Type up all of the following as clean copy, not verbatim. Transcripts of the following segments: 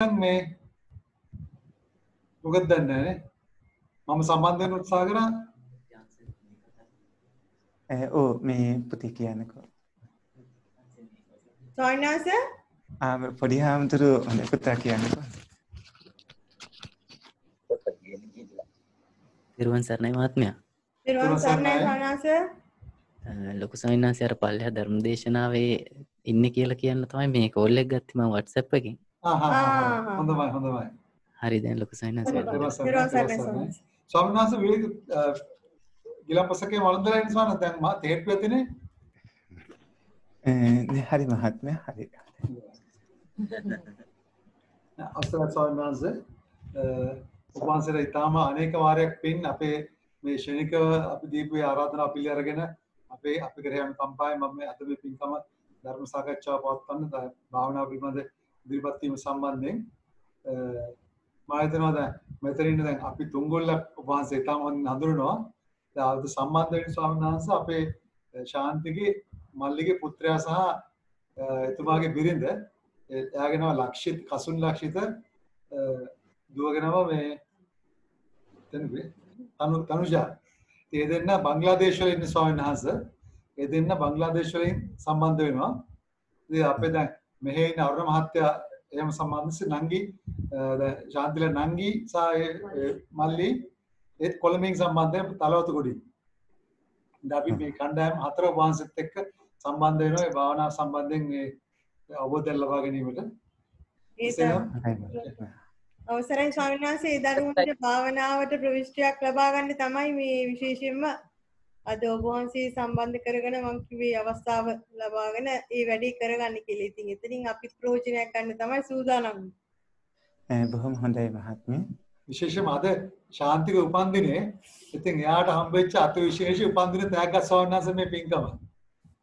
මේ මොකද දන්නේ නැහැ මම සම්බන්ධ වෙන්න උත්සාහ කරා ඔව් මේ පුතේ කියන්නකෝ සෝනාස පොඩි හාමුදුරු හොඳ පුතා කියන්නකෝ තිරුවන් සරණයි මහත්මයා තිරුවන් සරණයි සෝනාස ලොකු සවිනාසය අර පල්ලෙහා ධර්ම දේශනාවේ ඉන්නේ කියලා කියන්න තමයි මේ කෝල් එක ගත්තේ මම WhatsApp එකකින් හොඳයි හරි දැන් ලොකු සවිනාසය තිරුවන් සරණයි ස්වාමීන් වහන්සේ විලි ගිලම්පසකේ වළඳලා ඉන්න ස්වාමීන් දැන් මා තේට්ටු ඇතිනේ හරි මහත්මයා හරි අවසරයි ස්වාමීන් වහන්සේ උපවාසයේ ඊටාම අනේක වාරයක් පින් අපේ මේ ශනිකව අපි දීපු ආරාධනා පිළි අරගෙන අපි කරේ යන කම්පාය මම අද මේ පින්කම ධර්ම සාකච්ඡාව පවත්වන්න භාවනා පිළිබඳ ඉදිරිපත් වීම සම්බන්ධයෙන් මම හිතනවා දැන් මෙතන ඉන්න දැන් අපි තුන්ගොල්ලක් උපවාසයේ ඊටාම හඳුනනවා දැන් අද සම්බන්ධ වෙන ස්වාමීන් වහන්සේ අපේ ශාන්තිගේ මල්ලිගේ පුත්‍රයා සහ එතුමාගේ බිරිඳ එයාගේ නම ලක්ෂිත කසුන් ලක්ෂිත දුවගෙනම මේ තනුජා ඒ දෙන්න බංග්ලාදේශ වල ඉන්න ස්වාමීන් වහන්සේ ඒ දෙන්න බංග්ලාදේශ වලින් සම්බන්ධ වෙනවා ඉතින් අපේ දැන් මෙහි ඉන්න අරුණ මහත්තයා එහෙම සම්බන්ධ නංගි ශාන්තිල නංගි සහ මල්ලි ඒත් කොළඹින් සම්බන්ධයෙන් තලවතු ගොඩි ඉතින් අපි මේ කණ්ඩායම හතර වහන්සේත් එක්ක සම්බන්ධ වෙනවා ඒ භාවනා සම්බන්ධයෙන් මේ අවබෝධය ලබා ගැනීමට අවසරයි ස්වාමීන් වහන්සේ ඒ දරුවන්ට භාවනාවට ප්‍රවිෂ්ටියක් ලබා ගන්න තමයි මේ විශේෂයෙන්ම අද ඔබ වහන්සේ සම්බන්ධ කරගෙන මම කිව්වේ අවස්ථාව ලබාගෙන ඒ වැඩේ කරගන්න කියලා. ඉතින් එතනින් අපි ප්‍රයෝජනයක් ගන්න තමයි සූදානම්. බොහොම හොඳයි මහත්මිය. විශේෂයෙන්ම අද ශාන්තික උපන්දිනේ ඉතින් එයාට හම්බෙච්ච අති විශේෂ උපන්දින තෑග්ගක් ස්වාමීන් වහන්සේ මේ පින්කම.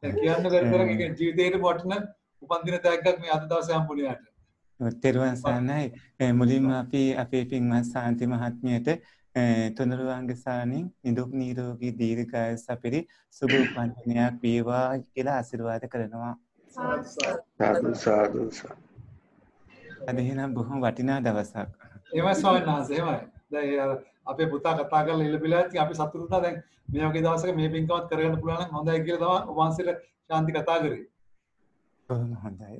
දැන් කියන්න බැරි තරම් ඒක ජීවිතේට වටින උපන්දින තෑග්ගක් මේ අද දවසේ හම්බුනේ යාට. තෙරුවන් සරණයි මුලින්ම අපි අපේ පින්වත් ශාන්ති මහත්මියට තුනුරුවන්ගේ සානින් නිදුක් නිරෝගී දීර්ඝායුෂ අපිරි සුබ උපන්දිනයක් වේවා කියලා ආශිර්වාද කරනවා. සාදු සාදු. අද එහෙනම් බොහොම වටිනා දවසක්. එහෙමයි ස්වාමීන් වහන්සේ එහෙමයි. දැන් අපේ පුතා කතා කරලා ඉල්ලපිලා ඉතින් අපි සතුටු වුණා දැන් මේ වගේ දවසක මේ පින්කමත් කරගන්න පුළුවන් නම් හොඳයි කියලා තමයි ඔබ වහන්සේට ශාන්ති කතා කරේ. බොහොම හොඳයි.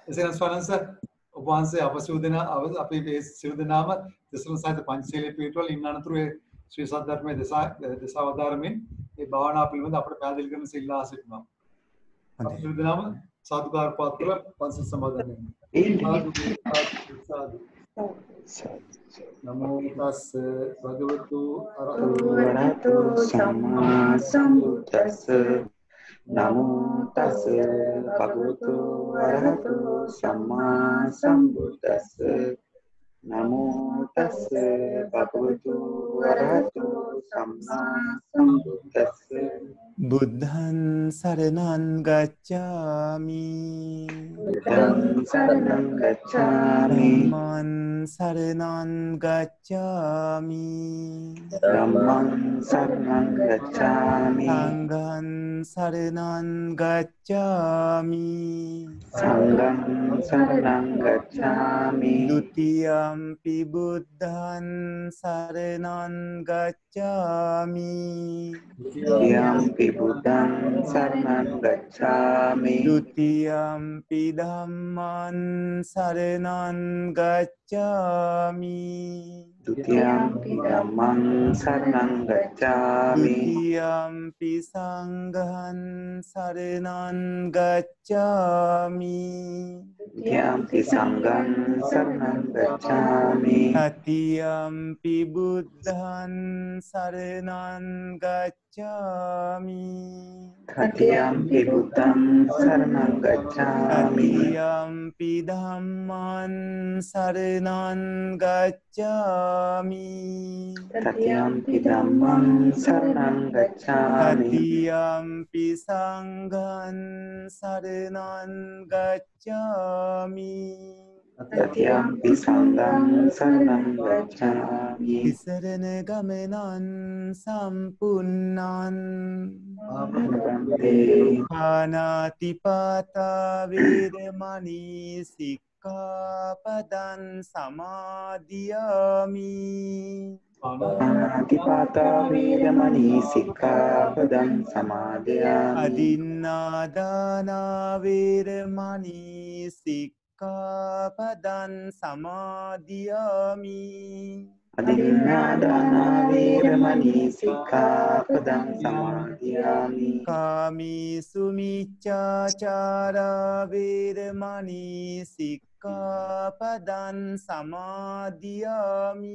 එසේනම් ස්වාමීන් ඔබ වහන්සේ අපසූදන අපි මේ සියලු දෙනාම දසන සහිත පංචශීලී පීඨවල ඉන්න අනතුරු ශ්‍රී සද්ධර්මයේ දසවදාරමින් මේ භාවනා පිළිබඳ අපට පැහැදිලි කරන සිල්ලා සිටිනවා. අපි සියලු දෙනාම සාදුකාර පාත්‍ර පංච සමාදන් නමෝ තස් භගවතු අරහතු සම්මා සම්බුද්දස්ස නමෝ තස් භගවතු අරහතු සම්මා සම්බුද්දස්ස නමෝ තස් භගවතු අරහතු සම්මා සම්බුද්දස්ස බුද්ධං සරණං ගච්ඡාමි බුද්ධං සරණං ගච්ඡාමි ධම්මං සරණං ගච්ඡාමි ධම්මං සරණං ගච්ඡාමි සංඝං සරණං ගච්ඡාමි සංඝං සරණං ගච්ඡාමි ဒ ුතියම්පි බුද්ධං සරණං ගච්ඡාමි යම්පි බුද්ධං සරණං ගච්ඡාමි ဒ ුතියම්පි ධම්මං සරණං ගච්ඡාමි ဒုတိယံ පි ධම්මං සරණං ගච්ඡාමි ဒ ුතියම්පි සංඝං සරණං ගච්ඡාමි ဒုတိယံ පි සංඝං සරණං ගච්ඡාමි තතියම්පි බුද්ධං සරණං ගච්ඡාමි တတိယံ පි බුද්ධං සරණං ගච්ඡාමි තතියම්පි ධම්මං සරණං ගච්ඡාමි တတိယံ පි ධම්මං සරණං ගච්ඡාමි තතියම්පි සංඝං සරණං ගච්ඡාමි တတိယံ පි සංඝං සරණං ගච්ඡාමි තිසරණ ගමනං සම්පුන්නං ආමනන්තේ පානාතිපාතා වේරමණී සික්ඛා සික්ඛාපදං සමාදියාමි පාණාතිපාතා වේරමණී සික්ඛාපදං සමාදියාමි අදින්නාදාන වේරමණී සික්ඛාපදං සමාදියාමි අදින්නාදාන වේරමණී සික්ඛාපදං සමාදියාමි කාමීසු මිච්ඡාචාරා වේරමණී සික්ඛාපදං සමාදියාමි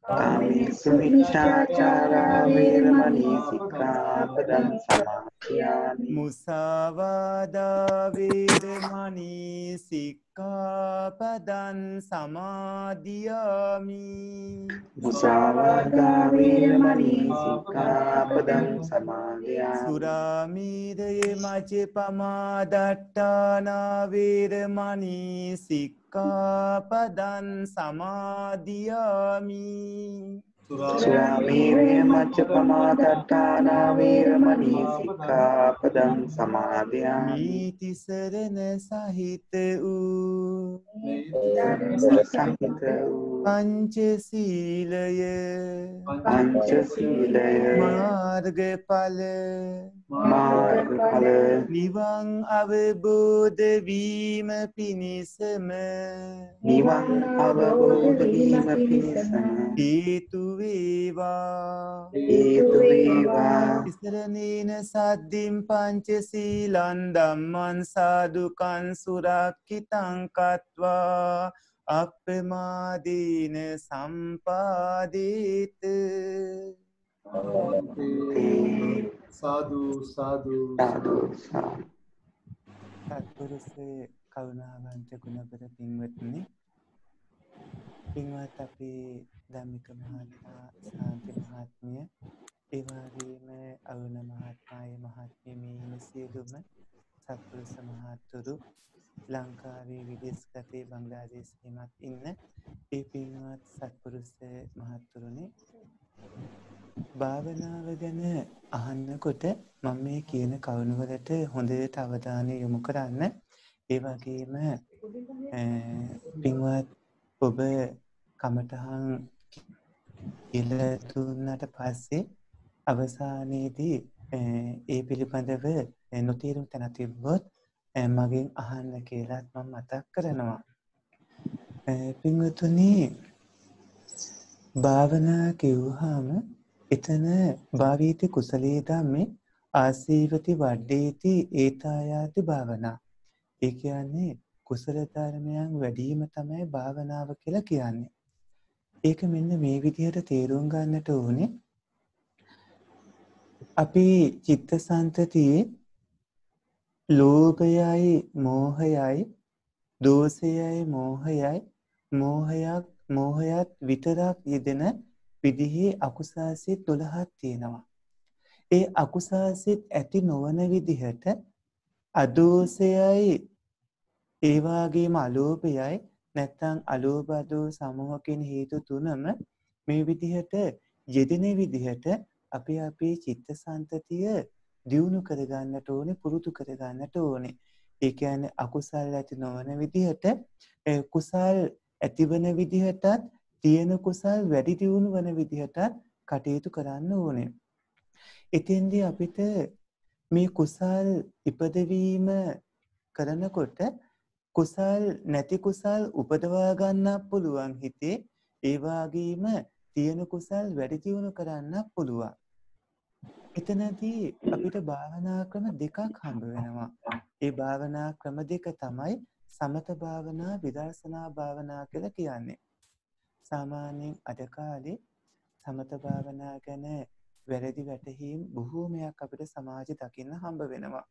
කාමේසු මිච්ඡාචාරා වේරමණී සික්ඛාපදං සමාදියාමි මුසාවාදා වේරමණී සික්ඛාපදං සමාදියාමි මුසාවාදා වේරමණී සික්ඛාපදං සමාදියාමි සුරාමීරය මජ්ජපමාදට්ඨාන වේරමණී සික්ඛාපදං සමාදියාමි සුරාමේරය මච්චපමාදට්ඨාන වේරමණී සික්ඛාපදං සමාදියාමි නීතිසරණ සහිත වූ සහිත වූ පංචශීලය පංචශීලය මාර්ගඵල මාර්ගඵල නිවන් අවබෝධ වීම පිණිසම නිවන් අවබෝධ වීම පිණිසම හේතු වේවා හේතු වේවා ඉසරණේන සද්දින් පංචශීලං ධම්මං සාදුකං සුරක්ඛිතං කତ୍වා අප්පමාදීන සම්පාදේත සාදු සාදු සාදු සාදු සත්පුරුෂේ කරුණාවන්ත ගුණබර පින්වත්නි පින්වත් අපේ ධම්මික මහත්මයා ශාන්ති මහත්මිය ඒ වගේම අරුණ මහත්මයා මහත්මිය මේ සියලුම සත්පුරුෂ මහත්තුරු ලංකාවේ විදේශගතේ බංග්ලාදේශෙමත් ඉන්න ඒ පින්වත් සත්පුරුෂ මහත්තුරුනේ භාවනාව ගැන අහන්නකොට මම මේ කියන කරුණවලට හොඳට අවධානය යොමු කරන්න ඒ වගේම පින්වත් ඔබ කමටහන් කියලා දුන්නට පස්සේ අවසානයේදී ඒ පිළිබඳව නොතේරුම් තැන තිබ්බොත් මගෙන් අහන්න කියලාත් මම මතක් කරනවා. පින්වතුනි භාවනා කිව්වහම එතන භාවීති කුසලයේ ධම්මේ ආසීවති වඩ්ඩේති ඒතායාති භාවනා. ඒ කියන්නේ කුසල ධර්මයන් වැඩිම තමයි භාවනාව කියලා කියන්නේ. ඒක මෙන්න මේ විදිහට තේරුම් ගන්නට ඕනේ. අපේ චිත්තසංතතියේ ලෝභයයි මෝහයයි දෝෂයයි මෝහයත් විතරක් යෙදෙන විදිහේ අකුසල් සිත් 12ක් තියෙනවා. ඒ අකුසල් සිත් ඇති නොවන විදිහට අදෝෂයයි ඒ වගේම අලෝභයයි නැත්නම් අලෝභ අදෝෂ සමෝහ කියන හේතු තුනම මේ විදිහට යෙදෙන විදිහට අපි අපේ චිත්තසංතතිය දියුණු කරගන්නට ඕනේ පුරුදු කරගන්නට ඕනේ. ඒ කියන්නේ අකුසල් ඇති නොවන විදිහට කුසල් ඇතිවන විදිහටත් තියෙන කුසල් වැඩි දියුණු වන විදිහටත් කටයුතු කරන්න ඕනේ. එතෙන්දී අපිට මේ කුසල් ඉපදවීම කරනකොට කුසල් නැති කුසල් උපදවා ගන්න පුළුවන් හිතේ ඒ වගේම තියෙන කුසල් වැඩි දියුණු කරන්න පුළුවන්. එතනදී අපිට භාවනා ක්‍රම දෙකක් හම්බ වෙනවා. ඒ භාවනා ක්‍රම දෙක තමයි සමත භාවනා විදර්ශනා භාවනා කියලා කියන්නේ. සාමාන්‍යයෙන් අද කාලේ සමත භාවනා ගැන වැරදි වැටහීම් බොහෝමයක් අපිට සමාජෙ දකින්න හම්බ වෙනවා.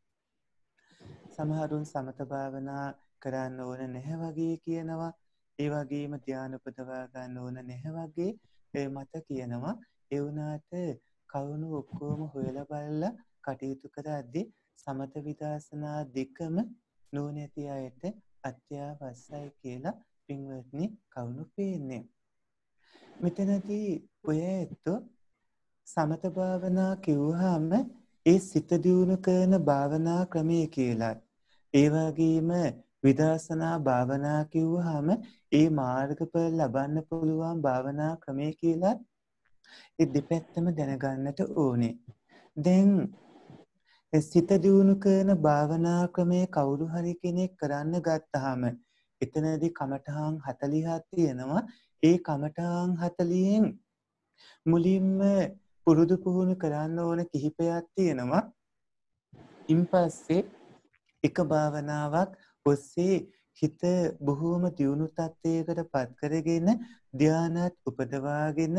සමහරුන් සමත භාවනා කරන්න ඕන නැහැ වගේ කියනවා. ඒ වගේම ධ්‍යාන උපදවා ගන්න ඕන නැහැ වගේ මත කියනවා. ඒ වුණාට කවුණු ඔක්කොම හොයලා බලලා කටයුතු කරද්දී සමත විදර්ශනා දෙකම නොනැති අයට අත්‍යවශ්‍යයි කියලා පින්වත්නි කවුණු පේන්නේ. මෙතනදී ඔය ඇත්තෝ සමත භාවනා කිව්වහම ඒ සිත දියුණු කරන භාවනා ක්‍රමය කියලා. ඒ වගේම විදර්ශනා භාවනා කිව්වහම ඒ මාර්ගඵල ලබන්න පුළුවන් භාවනා ක්‍රමය කියලා ඒ දෙපැත්තම දැනගන්නට ඕනේ. දැන් සිත දියුණු කරන භාවනා ක්‍රමයේ කවුරු හරි කෙනෙක් කරන්න ගත්තාම එතනදී කමඨහන් 40ක් තියෙනවා. ඒ කමඨහන් 40න් මුලින්ම පුරුදු පුහුණු කරන්න ඕන කිහිපයක් තියෙනවා. ඉන්පස්සේ එක භාවනාවක් ඔස්සේ හිත බොහෝම දියුණු තත්ත්වයකට පත් කරගෙන ධානයත් උපදවාගෙන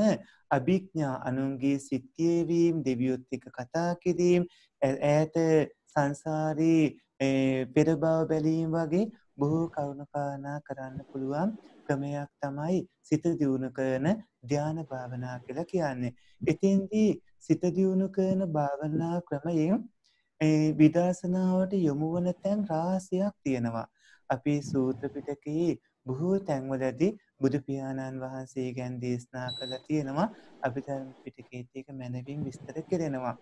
අභිඥා අනුන්ගේ සිත් කියවීම දෙවියොත් එක්ක කතා කිරීම ඈත සංසාරී පෙර භව බැලීම වගේ බොහෝ කරුණාකාරණා කරන්න පුළුවන් ක්‍රමයක් තමයි සිත දියුණු කරන ධාන භාවනා කියලා කියන්නේ. එතෙන්දී සිත දියුණු කරන භාවනා ක්‍රමයෙන් විදර්ශනාවට යොමු වන තැන් රාශියක් තියෙනවා. අපේ සූත්‍ර පිටකයේ බොහෝ තැන්වලදී බුදු පියාණන් වහන්සේ ගැන දේශනා කළා තියෙනවා. අභිධර්ම පිටකයේත් ඒක මැනවින් විස්තර කරනවා.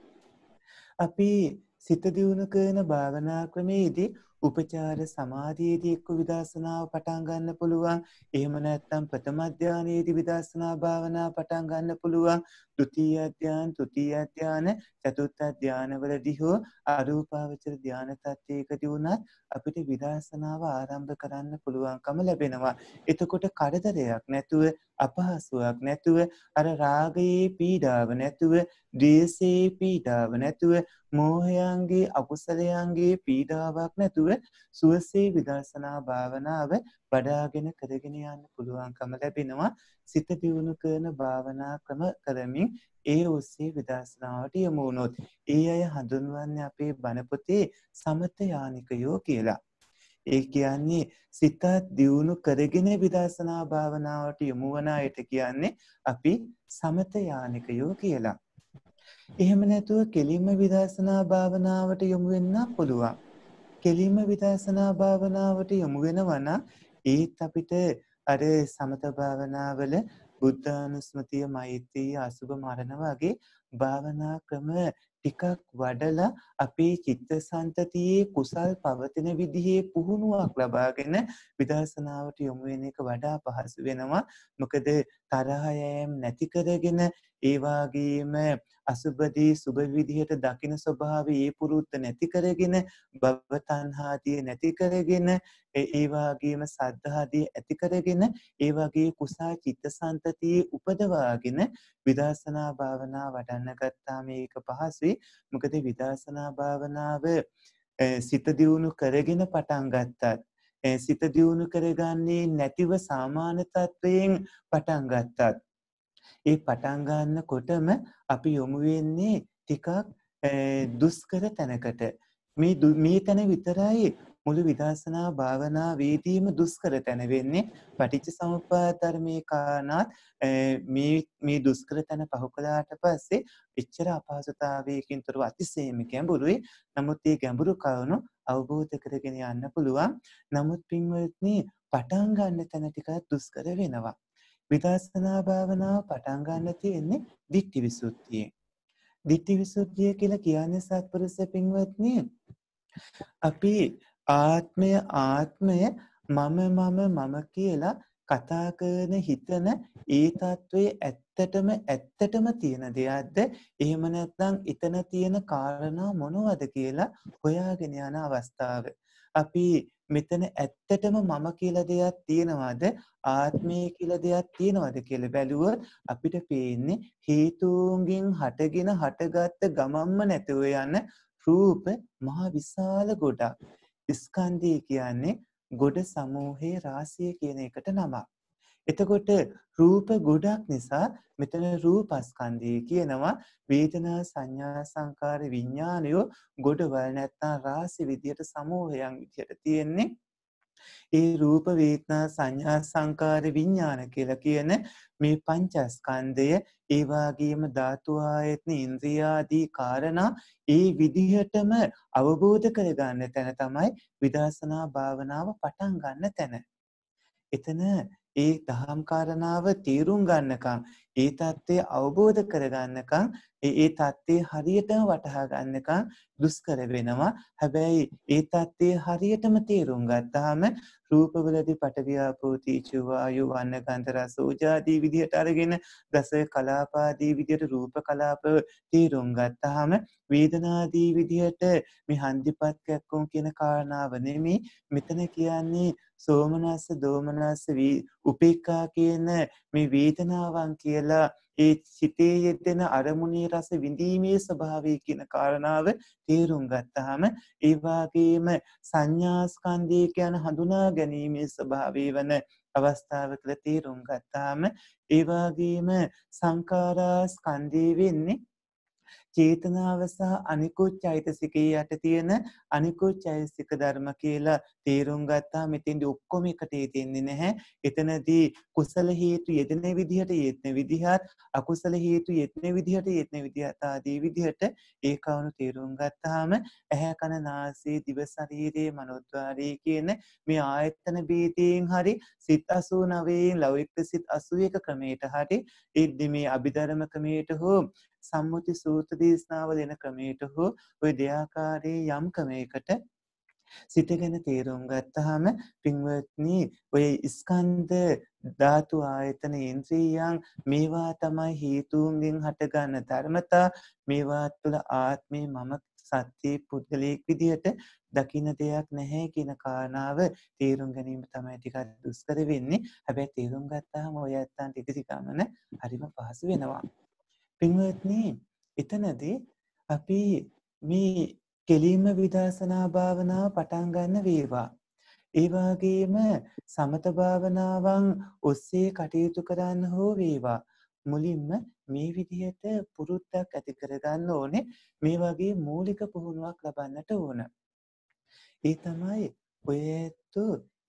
අපි සිත දියුණු කරන භාවනා ක්‍රමයේදී උපචාර සමාධියේදී එක්ක විදර්ශනාව පටන් ගන්න පුළුවන්. එහෙම නැත්නම් ප්‍රථම ධානයේදී විදර්ශනා භාවනා පටන් ගන්න පුළුවන්. ද්විතීය ධාන, තෘතීය ධාන, චතුර්ථ ධානවලදී හෝ අරූපාවචර ධාන තත්ත්වයකදී වුණත් අපිට විදර්ශනාව ආරම්භ කරන්න පුළුවන්කම ලැබෙනවා. එතකොට කරදරයක් නැතුව, අපහසුයක් නැතුව, අර රාගයේ පීඩාව නැතුව, ද්වේෂයේ පීඩාව නැතුව, මෝහයන්ගේ අකුසලයන්ගේ පීඩාවක් නැතුව සුවසේ විදර්ශනා භාවනාව වඩාගෙන කරගෙන යන්න පුළුවන්කම ලැබෙනවා. සිත දියුණු කරන භාවනා ක්‍රම කරමින් ඒ ඔස්සේ විදර්ශනාවට යමු වුණොත් ඒ අය හඳුන්වන්නේ අපේ බණ පොතේ සමත යානිකයෝ කියලා. ඒ කියන්නේ සිත දියුණු කරගෙන විදර්ශනා භාවනාවට යොමු වන අයට කියන්නේ අපි සමත යානිකයෝ කියලා. එහෙම නැතුව කෙලින්ම විදර්ශනා භාවනාවට යොමු වෙන්න පුළුවන්. කෙලින්ම විදර්ශනා භාවනාවට යොමු වෙනවා නම් ඒත් අපිට අර සමත භාවනාවල බුද්ධානුස්මතිය, මෛත්‍රිය, අසුභ මරණ වගේ භාවනා ක්‍රම ටිකක් වඩලා අපේ චිත්තසංතතියේ කුසල් පවතින විදිහේ පුහුණුවක් ලබාගෙන විදර්ශනාවට යොමු වෙන එක වඩා පහසු වෙනවා. මොකද තරහ යෑම නැති කරගෙන ඒ වගේම අසුබදී සුබ විදිහට දකින ස්වභාවයේ පුරුද්ද නැති කරගෙන භව තණ්හාදී නැති කරගෙන ඒ වගේම සද්ධාදී ඇති කරගෙන ඒ වගේ කුසල් චිත්තසංතතියේ උපදවාගෙන විදර්ශනා භාවනා වඩන්න ගත්තාම මේක පහසුයි. මොකද විදර්ශනා භාවනාව සිත දියුණු කරගෙන පටන් ගත්තත් සිත දියුණු කරගන්නේ නැතිව සාමාන්‍ය තත්වයෙන් පටන් ගත්තත් ඒ පටන් ගන්නකොටම අපි යොමු වෙන්නේ ටිකක් දුෂ්කර තැනකට. මේ තැන විතරයි මුළු විදර්ශනා භාවනා වේදීම දුෂ්කර තැන වෙන්නේ. පටිච්චසමුප්පාද ධර්මයේ කාරණාත් මේ දුෂ්කර තැන පහු කළාට පස්සේ එච්චර අපහසුතාවයකින් තොරව අතිශයින්ම ගැඹුරුයි. නමුත් මේ ගැඹුරු කරුණු අවබෝධ කරගෙන යන්න පුළුවන්. නමුත් පින්වත්නි පටන් ගන්න තැන ටිකක් දුෂ්කර වෙනවා. විදර්ශනා භාවනාව පටන් ගන්න තියෙන්නේ දිට්ඨි විසුද්ධියෙන්. දිට්ඨි විසුද්ධිය කියලා කියන්නේ සත්පුරුෂ පින්වත්නි අපි ආත්මය මම කියලා කතා කරන හිතන ඒ තත්වයේ ඇත්තටම තියෙන දෙයක්ද එහෙම නැත්නම් එතන තියෙන කාරණා මොනවද කියලා හොයාගෙන යන අවස්ථාව. අපි මෙතන ඇත්තටම මම කියලා දෙයක් තියෙනවද ආත්මය කියලා දෙයක් තියෙනවද කියලා බැලුවොත් අපිට පේන්නේ හේතුන්ගෙන් හටගත්ත ගමම්ම නැතුව යන රූප මහ විශාල ගොඩක්. ස්කන්ධය කියන්නේ ගොඩ සමූහයේ රාශිය කියන එකට නමක්. එතකොට රූප ගොඩක් නිසා මෙතන රූපස්කන්ධය කියනවා. වේදනා සංඥා සංකාර විඥානයෝ ගොඩවල් නැත්නම් රාශි විදියට සමූහයන් විදියට තියෙන්නේ. ඒ රූප වේදනා සංඥා සංකාර විඥාන කියලා කියන මේ පංචස්කන්ධය ඒ වගේම ධාතු ආයතන ඉන්ද්‍රියාදී කාරණා ඒ විදිහටම අවබෝධ කරගන්න තැන තමයි විදර්ශනා භාවනාව පටන් ගන්න තැන. එතන ඒ දහම් කාරණාව තීරුම් ගන්නකම් ඒ தත්ත්වය අවබෝධ කරගන්නකම් ඒ தත්ත්වය හරියටම වටහා ගන්නකම් දුෂ්කර වෙනවා. හැබැයි ඒ தත්ත්වය හරියටම තීරුම් ගත්තාම රූපවලදී පඨවි ආපෝ තේජෝ වායෝ වන්න ගන්ධ රස ඕජාදී විදිහට අරගෙන රස කලාපාදී විදිහට රූප කලාප තීරුම් ගත්තාම වේදනාදී විදිහට මේ හන්දිපත් කැක්කුම් කියන කාරණාව නෙමෙයි මෙතන කියන්නේ සෝමනස්ස දෝමනස්ස උපේක්ඛා කියන මේ වේදනාවන් කියලා ඒ සිතේ යෙදෙන අරමුණේ රස විඳීමේ ස්වභාවය කියන කාරණාව තේරුම් ගත්තාම ඒ වගේම සංඥා ස්කන්ධය කියන හඳුනා ගැනීමේ ස්වභාවය වෙන අවස්ථාව කියලා තේරුම් ගත්තාම ඒ වගේම සංඛාරා ස්කන්ධය වෙන්නේ චේතනාව සහ අනිකුත් චෛතසිකයේ යට තියෙන අනිකුත් චෛතසික ධර්ම කියලා තේරුම් ගත්තා. මෙතෙන්දී ඔක්කොම එකට යෙදෙන්නේ නැහැ. එතනදී කුසල හේතු යෙදෙන විදිහට යෙදෙන විදිහත් අකුසල හේතු යෙදෙන විදිහට යෙදෙන විදිහත් ආදී විදිහට ඒ කවණු තේරුම් ගත්තාම ඇහැ කන නාසය දිව ශරීරයේ මනෝද්වාරයේ කියන මේ ආයතන බීතයෙන් හරි සිත් 89න් ලෞකික සිත් 81 ක්‍රමයට හරි ඒ මේ අභිධර්ම ක්‍රමයට හෝ සම්මුති සූත්‍ර දේශනාවල එන ක්‍රමයට හෝ ওই දෙආකාරයේ යම් ක්‍රමයකට සිත ගැන තේරුම් ගත්තාම පින්වත්නි ඔය ස්කන්ධ ධාතු ආයතන ඉන්ද්‍රියයන් මේවා තමයි හේතුන්ගෙන් හටගන්න ධර්මතා. මේවා තුළ ආත්මේ මම සත්‍ය පුද්ගලයෙක් විදිහට දකින්න දෙයක් නැහැ කියන කාරණාව තේරුම් ගැනීම තමයි ටිකක් දුෂ්කර වෙන්නේ. හැබැයි තේරුම් ගත්තාම ඔය ඇත්තන්ට ඉදිරි ගමන හරිම පහසු වෙනවා. පින්වත්නි එතනදී අපි මේ කෙලින්ම විදර්ශනා භාවනාව පටන් ගන්න වේවා. ඒ වගේම සමත භාවනාවන් ඔස්සේ කටයුතු කරන්න හෝ වේවා. මුලින්ම මේ විදිහට පුරුද්දක් ඇති කරගන්න ඕනේ. මේ වගේ මූලික පුහුණුවක් ලබන්නට ඕන. ඒ තමයි ඔයතු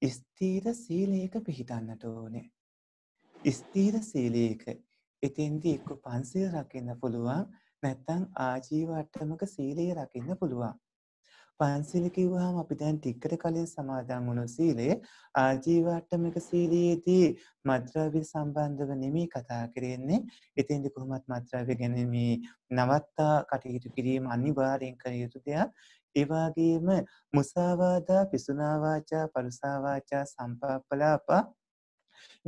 ස්ථීර සීලයක පිහිටන්නට ඕනේ. ස්ථීර සීලයක එතෙන්දී එක්ක පන්සිල් රකින්න පුළුවන් නැත්නම් ආජීව අට්ටමක සීලය රකින්න පුළුවන්. පන්සිල් කිව්වහම අපි දැන් ටිකට කලින් සමාදන් වුණු සීලය ආජීව අට්ටමක සීලයේදී මත්ද්‍රව්‍ය සම්බන්ධව නෙමෙයි කතා කරන්නේ. එතෙන්දී කොහොමත් මත්ද්‍රව්‍ය ගැන මේ නවත්තා කටයුතු කිරීම අනිවාර්යෙන් කළ යුතු දෙයක්. ඒ වගේම මුසාවාදා, පිසුනා වාචා, පරුසා වාචා, සම්පාප්පලාප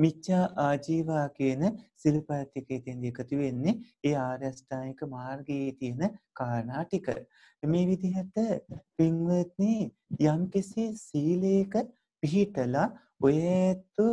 මිච්ඡා ආජීවා කියන සිල්පද ටිකෙන් එකතු වෙන්නේ ඒ ආර්ය අෂ්ටාංගික මාර්ගයේ තියෙන කාරණා ටික. මේ විදිහට පින්වත්නි යම්කිසි සීලයක පිහිටලා ඔයතු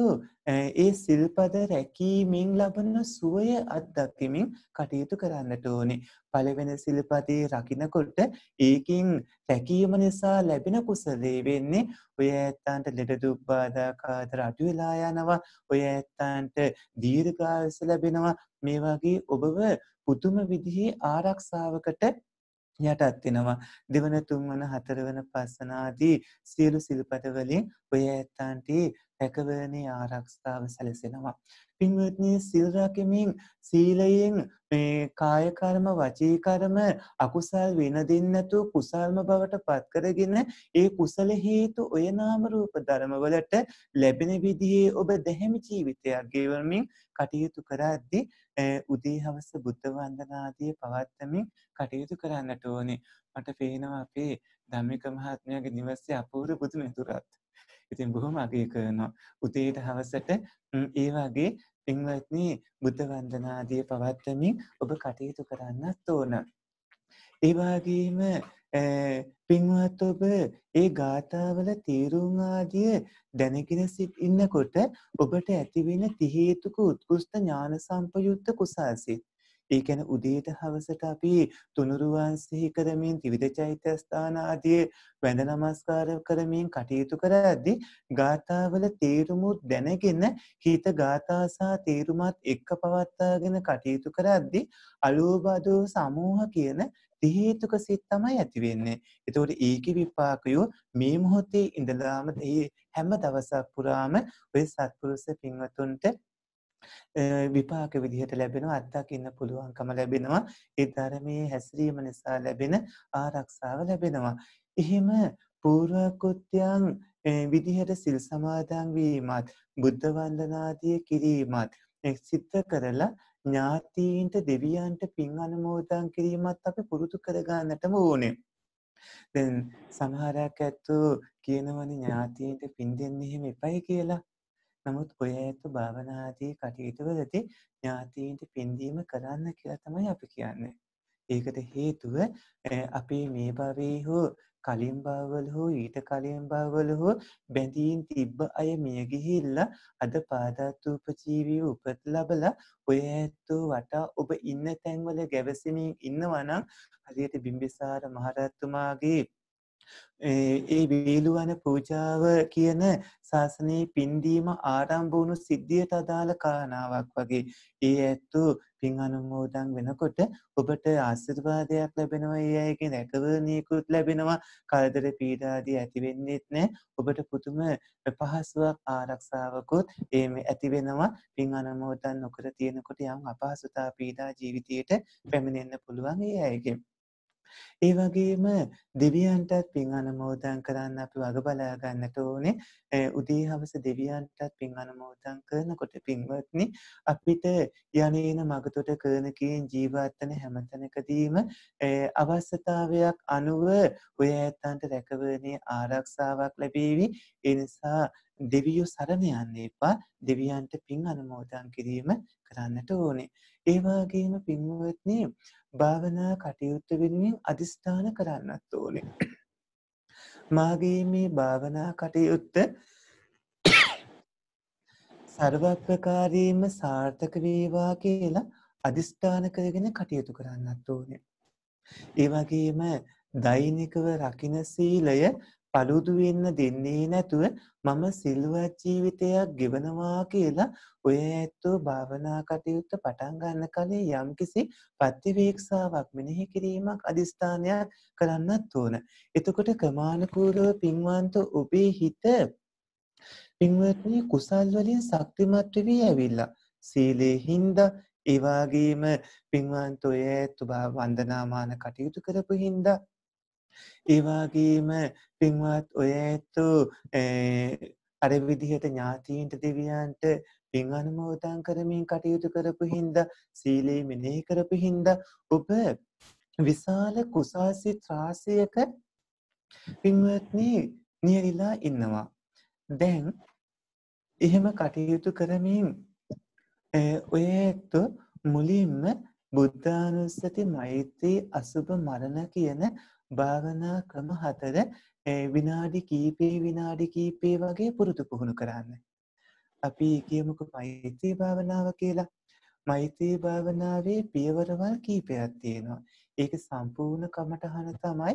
ඒ සිල්පද රැකීමෙන් ලබන සුවය අත්දැකීමෙන් කටයුතු කරන්නට ඕනේ. පළවෙනි සිල්පදේ රකින්නකොට ඒකින් රැකීම නිසා ලැබෙන කුසලයේ වෙන්නේ ඔය ඇත්තන්ට ලෙඩ දුක් බාධා කාදර අඩු වෙලා යනවා. ඔය ඇත්තන්ට දීර්ඝායුෂ ලැබෙනවා. මේ වගේ ඔබව පුදුම විදිහේ ආරක්ෂාවකට යටත් වෙනවා. දෙවන තුන්වන හතරවන පස්වන ආදී සියලු සිල්පද වලින් ඔය ඇත්තන්ට රැකවරණේ ආරක්ෂාව සැලසෙනවා. පින්වත්නි සිල් රැකීමෙන් සීලයෙන් මේ කාය කර්ම වචී කර්ම අකුසල් වෙන දෙන්නේ නැතුව කුසල්ම බවට පත් කරගෙන ඒ කුසල හේතු ඔය නාම රූප ධර්ම වලට ලැබෙන විදිහේ ඔබ දැහැමි ජීවිතයක් ගෙවමින් කටයුතු කරද්දී උදේ හවස බුද්ධ වන්දනාදී පවත්වමින් කටයුතු කරන්නට ඕනේ. මට පේනවා අපේ ධම්මික මහත්මයාගේ නිවසේ අපූර්ව බුදු මෙතුරක්. ඉතින් බොහොම අගය කරනවා. උදේට හවසට ඒ වගේ පින්වත්නි බුද්ධ වන්දනාදී පවත්වමින් ඔබ කටයුතු කරන්නත් ඕන. ඒ වගේම පින්වත් ඔබ ඒ ගාථාවල තීරුම් ආදිය දැනගෙන ඉන්නකොට ඔබට ඇතිවෙන ති හේතුක උත්කෘෂ්ඨ ඥාන සම්පයුක්ත කුසල්සිත. ඒ කියන්නේ උදේට හවසට අපි තුනුරුවන් සිහි කරමින් ත්‍රිවිධ චෛත්‍යස්ථාන ආදී වැඳ නමස්කාර කරමින් කටයුතු කරද්දී ගාථාවල තේරුමුත් දැනගෙන හිත ගාථා සහ තේරුමත් එක්ක පවත්වාගෙන කටයුතු කරද්දී අලෝභ සමෝහ කියන ති හේතුක සිත් තමයි ඇති වෙන්නේ. ඒතකොට ඒකේ විපාකය මේ මොහොතේ ඉඳලාම හැම දවසක් පුරාම ඔය සත්පුරුෂ පින්වතුන්ට විපාක විදිහට ලැබෙනවා. අත්දකින්න පුළුවන්කම ලැබෙනවා. ඒ ධර්මයේ හැසිරීම නිසා ලැබෙන ආරක්ෂාව ලැබෙනවා. එහෙම පූර්ව කෘත්‍යයන් විදිහට සිල් සමාදන් වීමත් බුද්ධ වන්දනාදිය කිරීමත් සිද්ධ කරලා ඥාතීන්ට දෙවියන්ට පින් අනුමෝදන් කිරීමත් අපි පුරුදු කරගන්නටම ඕනේ. දැන් සමහරක් ඇත්තෝ කියනවනේ ඥාතීන්ට පින් දෙන්න එහෙම එපයි කියලා. නමුත් ඔය ඇත්තෝ භාවනාදී කටයුතු වලදී ඥාතීන්ට පින් දීම කරන්න කියලා තමයි අපි කියන්නේ. ඒකට හේතුව අපි මේ භවයේ හෝ කලින් භවවල හෝ ඊට කලින් භවවල හෝ බැඳීම් තිබ්බ අය මිය ගිහිල්ලා අද පාදාත්ූපජීවීව උපත ලැබලා ඔය ඇත්තෝ වටා ඔබ ඉන්න තැන්වල ගැවසෙමින් ඉන්නවා නම් හරියට බිම්බිසාර මහරහතුමාගේ ඒ වේලුවන පූජාව කියන ශාසනයේ පින්දීම ආරම්භ වුණු සිද්ධියට අදාළ කාරණාවක් වගේ. ඒ ඇත්තෝ පින් අනුමෝදන් වෙනකොට ඔබට ආශිර්වාදයක් ලැබෙනවා, ඒ අයගෙන් රැකවරණයකුත් ලැබෙනවා, කරදර පීඩාදී ඇති වෙන්නේත් නැහැ. ඔබට පුදුම පහසුවක් ආරක්ෂාවකුත් ඇති වෙනවා. පින් අනුමෝදන් නොකර තියෙනකොට යම් අපහසුතා පීඩා ජීවිතයට පැමිණෙන්න පුළුවන් ඒ අයගෙන්. ඒ වගේම දෙවියන්ටත් පින් අනුමෝදන් කරන්න අපි වග බලා ගන්නට ඕනේ. උදේ හවස දෙවියන්ටත් පින් අනුමෝදන් කරනකොට පින්වත්නි අපිට යන්නේන මගතොට කරන කීන් ජීවත් වෙන හැමතැනකදීම අවශ්‍යතාවයක් අනුව ඔය ඇත්තන්ට රැකවරණයේ ආරක්ෂාවක් ලැබේවි. ඒ නිසා දෙවියෝ සරණ යන්න එපා. දෙවියන්ට පින් අනුමෝදන් කිරීම කරන්නට ඕනේ. ඒ වගේම පින්වත්නි භාවනා කටයුතු වෙනුවෙන් අදිස්ථාන කරන්නත් ඕනේ. මාගේ මේ භාවනා කටයුත්ත සර්ව ප්‍රකාරයෙන්ම සාර්ථක වේවා කියලා අදිස්ථාන කරගෙන කටයුතු කරන්නත් ඕනේ. ඒ වගේම දෛනිකව රකින්න සීලය පළුදු වෙන්න දෙන්නේ නැතුව මම සිල්වත් ජීවිතයක් ගෙවනවා කියලා ඔය ඇත්තෝ භාවනා කටයුත්ත පටන් ගන්න කලින් යම්කිසි ප්‍රතිවීක්ෂාවක් මෙනෙහි කිරීමක් අදිස්ථානයක් කරන්නත් ඕන. එතකොට ක්‍රමානුකූලව පින්වන්ත ඔබේ හිත පින්වත්නි කුසල් වලින් ශක්තිමත් වෙවි ඇවිල්ලා සීලේ හින්දා ඒ වගේම පින්වන්ත ඔය ඇත්තෝ වන්දනාමාන කටයුතු කරපු හින්දා ඒ වගේම පින්වත් ඔය ඇත්තෝ අර විදිහට ඥාතීන්ට දෙවියන්ට පින් අනුමෝදන් කරමින් කටයුතු කරපු හින්දා සීලේ මෙනෙහි කරපු හින්දා ඔබ විශාල කුසාසිත රාශියක පින්වත්නි නියරිලා ඉන්නවා. දැන් එහෙම කටයුතු කරමින් ඔය ඇත්තෝ මුලින්ම බුද්ධානුස්සති මෛත්‍රී අසුභ මරණ කියන භාවනා ක්‍රම 4 විනාඩි කීපේ වගේ පුරුදු පුහුණු කරන්න. අපි කියමුකෝ මෛත්‍රී භාවනාව කියලා. මෛත්‍රී භාවනාවේ පියවරවල් කීපයක් තියෙනවා. ඒක සම්පූර්ණ කමටහන තමයි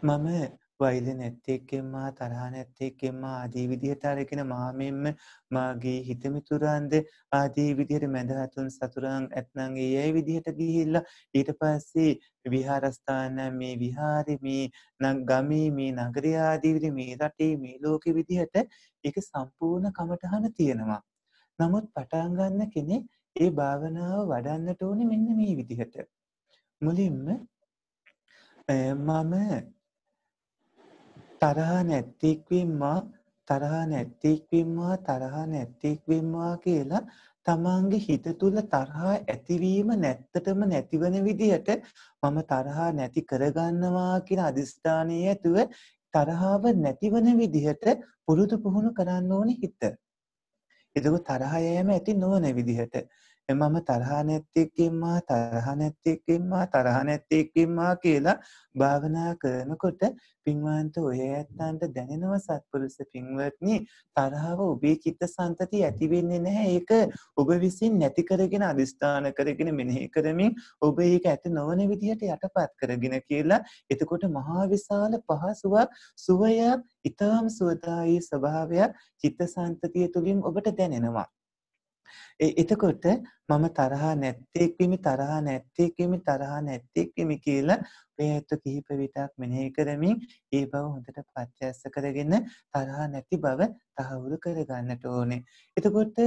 මම වෛර නැත්තේකෙම්මා තරහ නැත්තේකෙම්මා ආදී විදිහට අරගෙන මාමෙන්න මාගේ හිත මිතුරන්ද ආදී විදිහට මැදහතුන් සතුරන් ඇත්නම් ඒ විදිහට ගිහිල්ලා ඊට පස්සේ විහාරස්ථාන මේ විහාරේ මේ ගමේ මේ නගරය ආදී විදිහට මේ රටේ මේ ලෝකෙ විදිහට ඒක සම්පූර්ණ කමටහන තියෙනවා. නමුත් පටන් ගන්න කෙනෙක් ඒ භාවනාව වඩන්නට ඕනේ මෙන්න මේ විදිහට. මුලින්ම මම තරහ නැත්තෙක් වෙම්මා කියලා තමන්ගේ හිත තුළ තරහ ඇතිවීම නැත්තටම නැතිවන විදිහට මම තරහ නැති කරගන්නවා කියන අදිස්ථානයේ ඇතුව තරහව නැතිවන විදිහට පුරුදු පුහුණු කරන්න ඕනේ හිත. එතකොට තරහ යෑම ඇති නොවන විදිහට මම තරහ නැත්තෙක්කෙම්මා කියලා භාවනා කරනකොට පින්වන්ත ඔය ඇත්තන්ට දැනෙනවා සත්පුරුෂ පින්වත්නි තරහව ඔබේ චිත්තසංතතිය ඇති වෙන්නේ නැහැ. ඒක ඔබ විසින් නැති කරගෙන අදිස්ථාන කරගෙන මෙනෙහි කරමින් ඔබ ඒක ඇති නොවන විදිහට යටපත් කරගෙන කියලා. එතකොට මහා විශාල පහසුවක් සුවයක් ඊටාම් සුවදායී ස්වභාවයක් චිත්තසංතතිය තුළින් ඔබට දැනෙනවා. එතකොට මම තරහ නැත්තේක්ෙමි කියලා ඔය ඇත්ත කිහිප විටක් මෙනෙහි කරමින් ඒ බව හොඳට ප්‍රත්‍යක්ෂ කරගෙන තරහ නැති බව තහවුරු කරගන්නට ඕනේ. එතකොට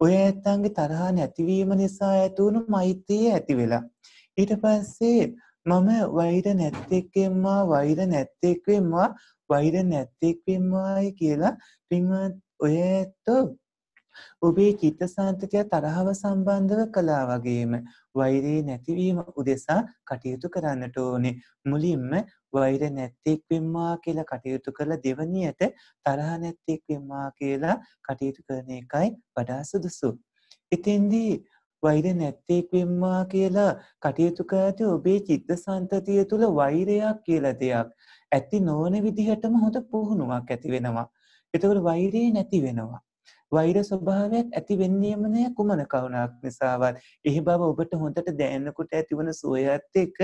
ඔය ඇත්තන්ගේ තරහ නැතිවීම නිසා ඇති වුණු මෛත්‍රිය ඇති වෙලා ඊට පස්සේ මම වෛර නැත්තේක්වෙම්මා වෛර නැත්තේක්වෙම්මා වෛර නැත්තේක්වෙම්මායි කියලා පින්වත් ඔය ඇත්තෝ ඔබේ චිත්තසංතතිය තරහව සම්බන්ධව කළා වගේම වෛරේ නැතිවීම උදෙසා කටයුතු කරන්නට ඕනේ. මුලින්ම වෛර නැත්තේක් වෙම්මා කියලා කටයුතු කරලා දෙවනියට තරහ නැත්තේක් වෙම්මා කියලා කටයුතු කරන එකයි වඩා සුදුසු. එතෙන්දී වෛර නැත්තේක් වෙම්මා කියලා කටයුතු කරද්දී ඔබේ චිත්තසංතතිය තුළ වෛරයක් කියලා දෙයක් ඇති නොවන විදිහටම හොඳ පුහුණුවක් ඇති වෙනවා. එතකොට වෛරය නැති වෙනවා. වෛර ස්වභාවයක් ඇති වෙන්නේම නෑ කුමන කරුණක් නිසාවත්. එහි බව ඔබට හොඳට දැනෙනකොට ඇතිවන සුවයත් එක්ක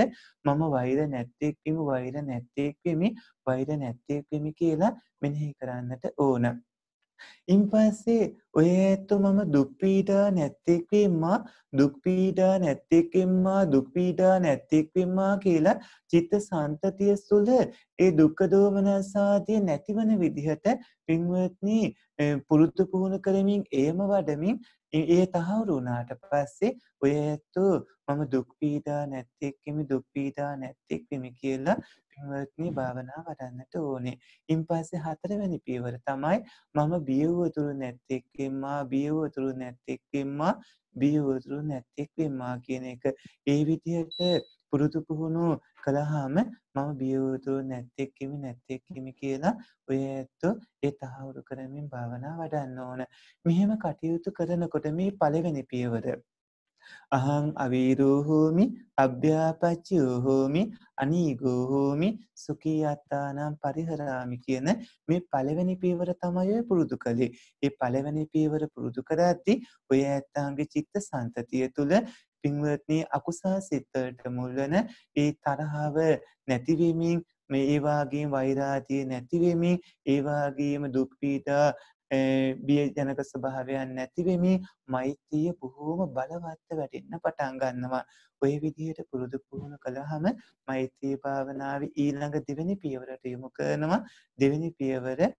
මම වෛර නැත්තේක් වෙමි වෛර නැත්තේක් වෙමි වෛර නැත්තේක් වෙමි කියලා මෙනෙහි කරන්නට ඕන. ඉන්පස්සේ ඔය ඇත්තෝ මම දුක් පීඩා නැත්තේක් වෙම්මා දුක් පීඩා නැත්තේක් වෙම්මා දුක් පීඩා නැත්තේක් වෙම්මා කියලා චිත්ත සන්තතිය තුළ ඒ දුක්ඛ දෝමනසාදී නැතිවන විදිහට පින්වත්නි පුරුදු පුහුණු කරමින් ඒම වඩමින් ඒ තහවුරු වුණාට පස්සේ ඔය ඇත්තෝ මම දුක් පීඩා නැත්තේක් වෙමි දුක් පීඩා නැත්තේක් වෙමි කියලා පින්වත්නි භාවනා වඩන්නට ඕනේ. ඉන්පස්සේ හතරවෙනි පියවර තමයි මම බිය වූතුරු නැත්තේක් වෙම්මා බිය වූතුරු නැත්තේක් වෙම්මා බිය වූතුරු නැත්තේක් වෙම්මා කියන එක ඒ විදිහට පුරුදු පුහුණු කළාම මම බිය වූතුරු නැත්තේක් වෙමි කියලා ඔය ඇත්තෝ ඒ තහවුරු කරමින් භාවනා වඩන්න ඕන. මෙහෙම කටයුතු කරනකොට මේ පළවෙනි පියවර අහං අවීරෝ හෝමි අභ්‍යාපච්චයෝ හෝමි අනීගෝ හෝමි සුඛී අත්තානම් පරිහරාමි කියන මේ පළවෙනි පියවර තමයි පුරුදු කළේ. ඒ පළවෙනි පියවර පුරුදු කරද්දී ඔය ඇත්තන්ගේ චිත්ත සන්තතිය තුළ පින්වත්නි අකුසල් සිතට මුල් වෙන ඒ තරහව නැතිවීමෙන් මේ ඒ වාගේම වෛරාදී නැතිවීමෙන් ඒ වාගේම දුක් පීඩා බියජනක ස්වභාවයන් නැතිවෙමින් මෛත්‍රිය බොහෝම බලවත් වැඩෙන්න පටන් ගන්නවා. ඔය විදිහට පුරුදු පුහුණු කළාම මෛත්‍රී භාවනාවේ ඊළඟ දෙවෙනි පියවරට යොමු කරනවා. දෙවෙනි පියවර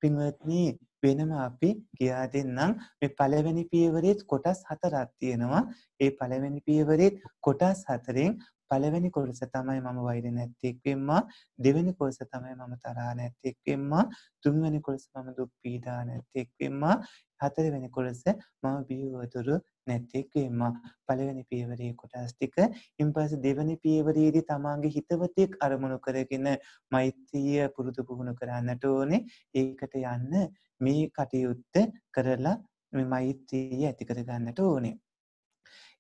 පින්වත්නි වෙනම අපි කියා දෙන්නම්. මේ පළවෙනි පියවරේ කොටස් හතරක් තියෙනවා. ඒ පළවෙනි පියවරේ කොටස් හතරෙන් පළවෙනි කොටස තමයි මම වෛර නැත්තේක් වෙම්මා දෙවෙනි කොටස තමයි මම තරහ නැත්තේක් වෙම්මා තුන්වෙනි කොටස මම දුක් පීඩා නැත්තේක් වෙම්මා හතරවෙනි කොටස මම බිය වූතුරු නැත්තේක් වෙම්මා පළවෙනි පියවරේ කොටස් ටික ඊපස්සේ දෙවෙනි පියවරේදී තමාගේ හිතවතෙක් අරමුණු කරගෙන මෛත්‍රිය පුරුදු පුහුණු කරන්නට ඕනේ. ඒකට යන්න මේ කටයුත්ත කරලා මේ මෛත්‍රිය ඇති කර ගන්නට ඕනේ.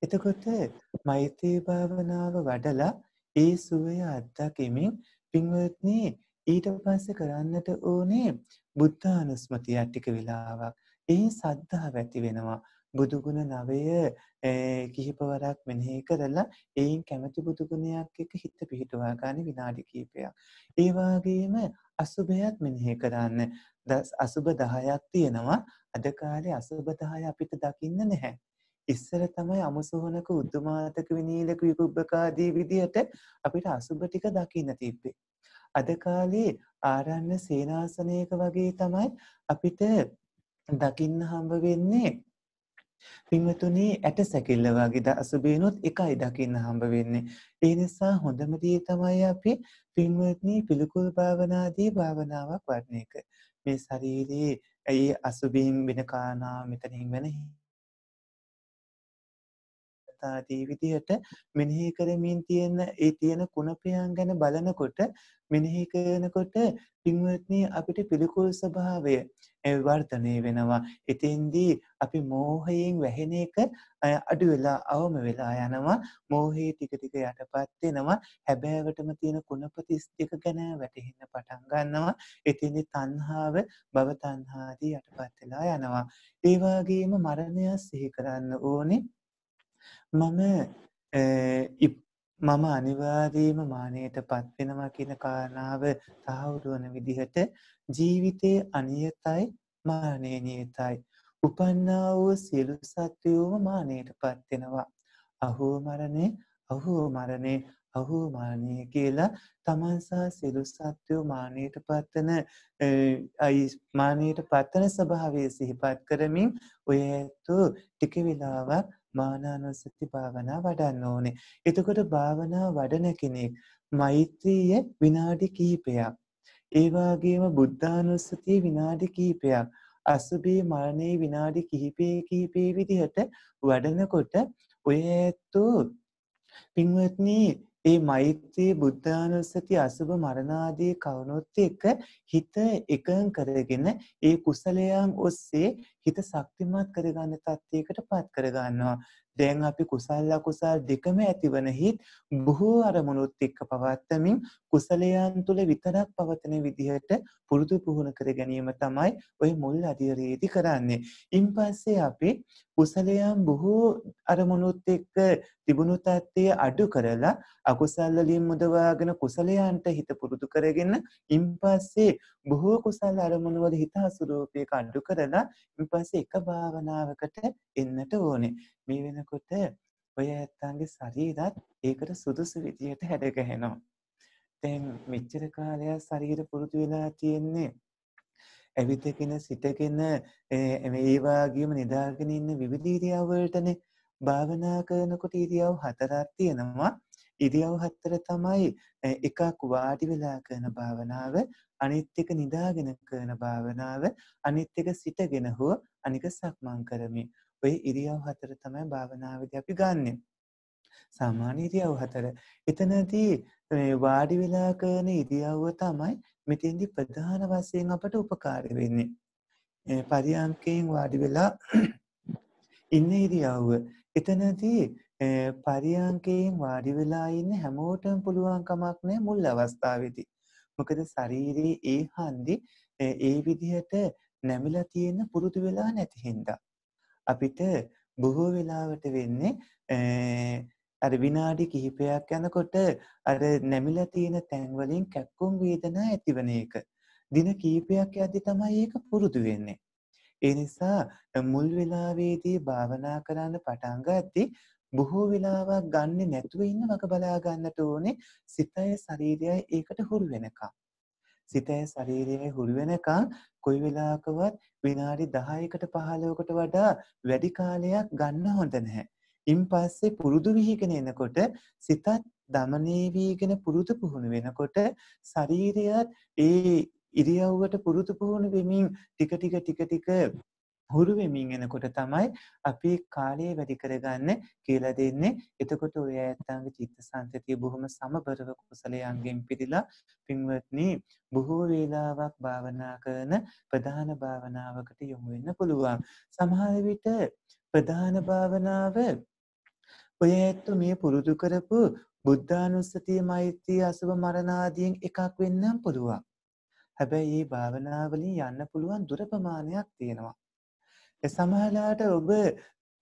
එතකොට මෛත්‍රී භාවනාව වඩලා ඒ සුවය අත්දැකීමෙන් පින්වත්නි ඊට පස්සේ කරන්නට ඕනේ බුද්ධානුස්මතිය ටික වෙලාවක්. ඒ සද්ධාව ඇති වෙනවා. බුදු ගුණ 9 කිහිපවරක් මෙනෙහි කරලා ඒයින් කැමැති බුදු ගුණයක් එක්ක හිත පිහිටවා ගන්න විනාඩි කිහිපයක්. ඒ වගේම අසුභයත් මෙනෙහි කරන්න. අසුභ 10ක් තියෙනවා. අද කාලේ අසුභ 10 අපිට දකින්න නැහැ. ඉස්සර තමයි අමුසොහනක උද්දමාතක විනීලක විකුබ්බකාදී විදිහට අපිට අසුබ ටික දකින්න තිබ්බේ. අද කාලේ ආරණ්‍ය සේනාසනයක වගේ තමයි අපිට දකින්න හම්බ වෙන්නේ. පින්වතුනි ඇට සැකිල්ල වගේ අසුබේනොත් එකයි දකින්න හම්බ වෙන්නේ. ඒ නිසා හොඳම දේ තමයි අපි පින්වත්නි පිළිකුල් භාවනාදී භාවනාවක් වඩන එක. මේ ශරීරයේ ඒ අසුබින් වෙන කාරණා මෙතනින් වෙන ආදී විදිහට මෙනෙහි කරමින් තියෙන කුණපයන් ගැන බලනකොට මෙනෙහි කරනකොට පින්වත්නි අපිට පිළිකුල් ස්වභාවය වර්ධනය වෙනවා. එතෙන්දී අපි මෝහයෙන් වැහෙන එක අඩු වෙලා අවම වෙලා යනවා. මෝහයේ ටික ටික යටපත් වෙනවා. හැබෑවටම තියෙන කුණප 32 ගැන වැටහෙන්න පටන් ගන්නවා. එතෙන්දී තණ්හාව භව තණ්හාදී යටපත් වෙලා යනවා. ඒ වගේම මරණය සිහි කරන්න ඕනේ. මම අනිවාර්යයෙන්ම මානයටපත් වෙනවා කියන කාරණාව තහවුරු වන විදිහට ජීවිතයේ අනියතයි මරණය නියතයි. උපන්නා වූ සියලු සත්වයෝම මානයටපත් වෙනවා. අහෝ මරණේ අහෝ මානිය කියලා තමන් සහ සියලු සත්වෝ මානයට පත්වන මානයට පත්වන ස්වභාවය සිහිපත් කරමින් ඔය ඇත්තෝ ටික වෙලාවක් මානානුස්සති භාවනා වඩන්න ඕනේ. එතකොට භාවනා වඩන කෙනෙක් මෛත්‍රිය විනාඩි කිහිපයක්, ඒ වගේම බුද්ධානුස්සතිය විනාඩි කිහිපයක්, අසුභේ මරණේ විනාඩි කිහිපේ විදිහට වඩනකොට ඔය ඇත්තෝ පින්වත්නි ඒ මෛත්‍රී බුද්ධානුස්සති අසුභ මරණාදී කවුනොත් එක්ක හිත එකඟ කරගෙන ඒ කුසලයන් ඔස්සේ හිත ශක්තිමත් කරගන්න තත්යකට පත් කරගන්නවා. දැන් අපි කුසල අකුසල දෙකම ඇතිවන හිත් බොහෝ අරමුණුත් එක්ක පවත්තමින් කුසලයන් තුළ විතරක් පවතන විදිහට පුරුදු පුහුණු කර ගැනීම තමයි ඔය මුල් අධීරයේදී කරන්නේ. ඉන්පස්සේ අපි කුසලයන් බොහෝ අරමුණුත් එක්ක තිබුණු තත්ත්වය අඩු කරලා අකුසල වලින් මුදවාගෙන කුසලයන්ට හිත පුරුදු කරගෙන ඉන්පස්සේ බොහෝ කුසල අරමුණු වල හිත අසුරූපයක අඩු කරලා ඉන්පස්සේ එක භාවනාවකට එන්නට ඕනේ. මේ වෙනකොට ඔය ඇත්තන්ගේ ශරීරත් ඒකට සුදුසු විදියට හැඩගැහෙනවා. දැන් මෙච්චර කාලයක් ශරීර පුරුදු වෙලා තියෙන්නේ ඇවිදගෙන සිටගෙන ඒ වගේම නිදාගෙන ඉන්න විවිධ ඉරියව් වලටනේ. භාවනා කරනකොට ඉරියව් හතරක් තියෙනවා. ඉරියව් හතර තමයි එකක් වාඩි වෙලා කරන භාවනාව, අනිත් එක නිදාගෙන කරන භාවනාව, අනිත් එක සිටගෙන හෝ අනික සක්මන් කරමින්. ඔය ඉරියව් හතර තමයි භාවනාවේදී අපි ගන්නෙ. සාමාන්‍ය ඉරියව් හතර. එතනදී වාඩි වෙලා කරන ඉරියව්ව තමයි මෙතෙන්දි ප්‍රධාන වශයෙන් අපට උපකාර වෙන්නේ. පරියන්කයෙන් වාඩි වෙලා ඉන්න ඉරියව්ව. එතනදී පරියන්කයෙන් වාඩි වෙලා ඉන්න හැමෝටම පුළුවන් කමක් නැහැ මුල් අවස්ථාවේදී. මොකද ශරීරයේ ඒ හන්දි ඒ විදිහට නැමිලා තියෙන පුරුදු වෙලා නැති හින්දා. අපිට බොහෝ වෙලාවට වෙන්නේ අර විනාඩි කිහිපයක් යනකොට අර නැමිලා තියෙන තැන් වලින් කැක්කුම් වේදනා ඇතිවන එක. දින කිහිපයක් යද්දි තමයි ඒක පුරුදු වෙන්නේ. ඒ නිසා මුල් වෙලාවේදී භාවනා කරන්න පටන් ගත්තී බොහෝ වෙලාවක් ගන්නෙ නැතුව ඉන්න වග බලා ගන්නට ඕනේ සිතයි ශරීරයයි ඒකට හුරු වෙනකම්. සිතයි ශරීරයයි හුරු වෙනකම් කොයි වෙලාවකවත් විනාඩි 10කට 15කට වඩා වැඩි කාලයක් ගන්න හොඳ නැහැ. ඉන්පස්සේ පුරුදු වීගෙන එනකොට සිතත් දමනය වීගෙන පුරුදු පුහුණු වෙනකොට ශරීරයත් ඒ ඉරියව්වට පුරුදු පුහුණු වෙමින් ටික හුරු වෙමින් එනකොට තමයි අපි කාලය වැඩි කරගන්න කියලා දෙන්නේ. එතකොට ඔය ඇත්තන්ගේ චිත්තසංතතිය බොහොම සමබරව කුසලයන්ගෙන් පිරීලා පින්වත්නි බොහෝ වේලාවක් භාවනා කරන ප්‍රධාන භාවනාවකට යොමු වෙන්න පුළුවන්. සමහර විට ප්‍රධාන භාවනාව ඔය ඇත්ත මේ පුරුදු කරපු බුද්ධානුස්සතිය, මෛත්‍රී, අසුභ මරණ ආදීන් එකක් වෙන්නම් පුළුවන්. හැබැයි මේ භාවනාවලින් යන්න පුළුවන් දුර ප්‍රමාණයක් තියෙනවා. සමහරලාට ඔබ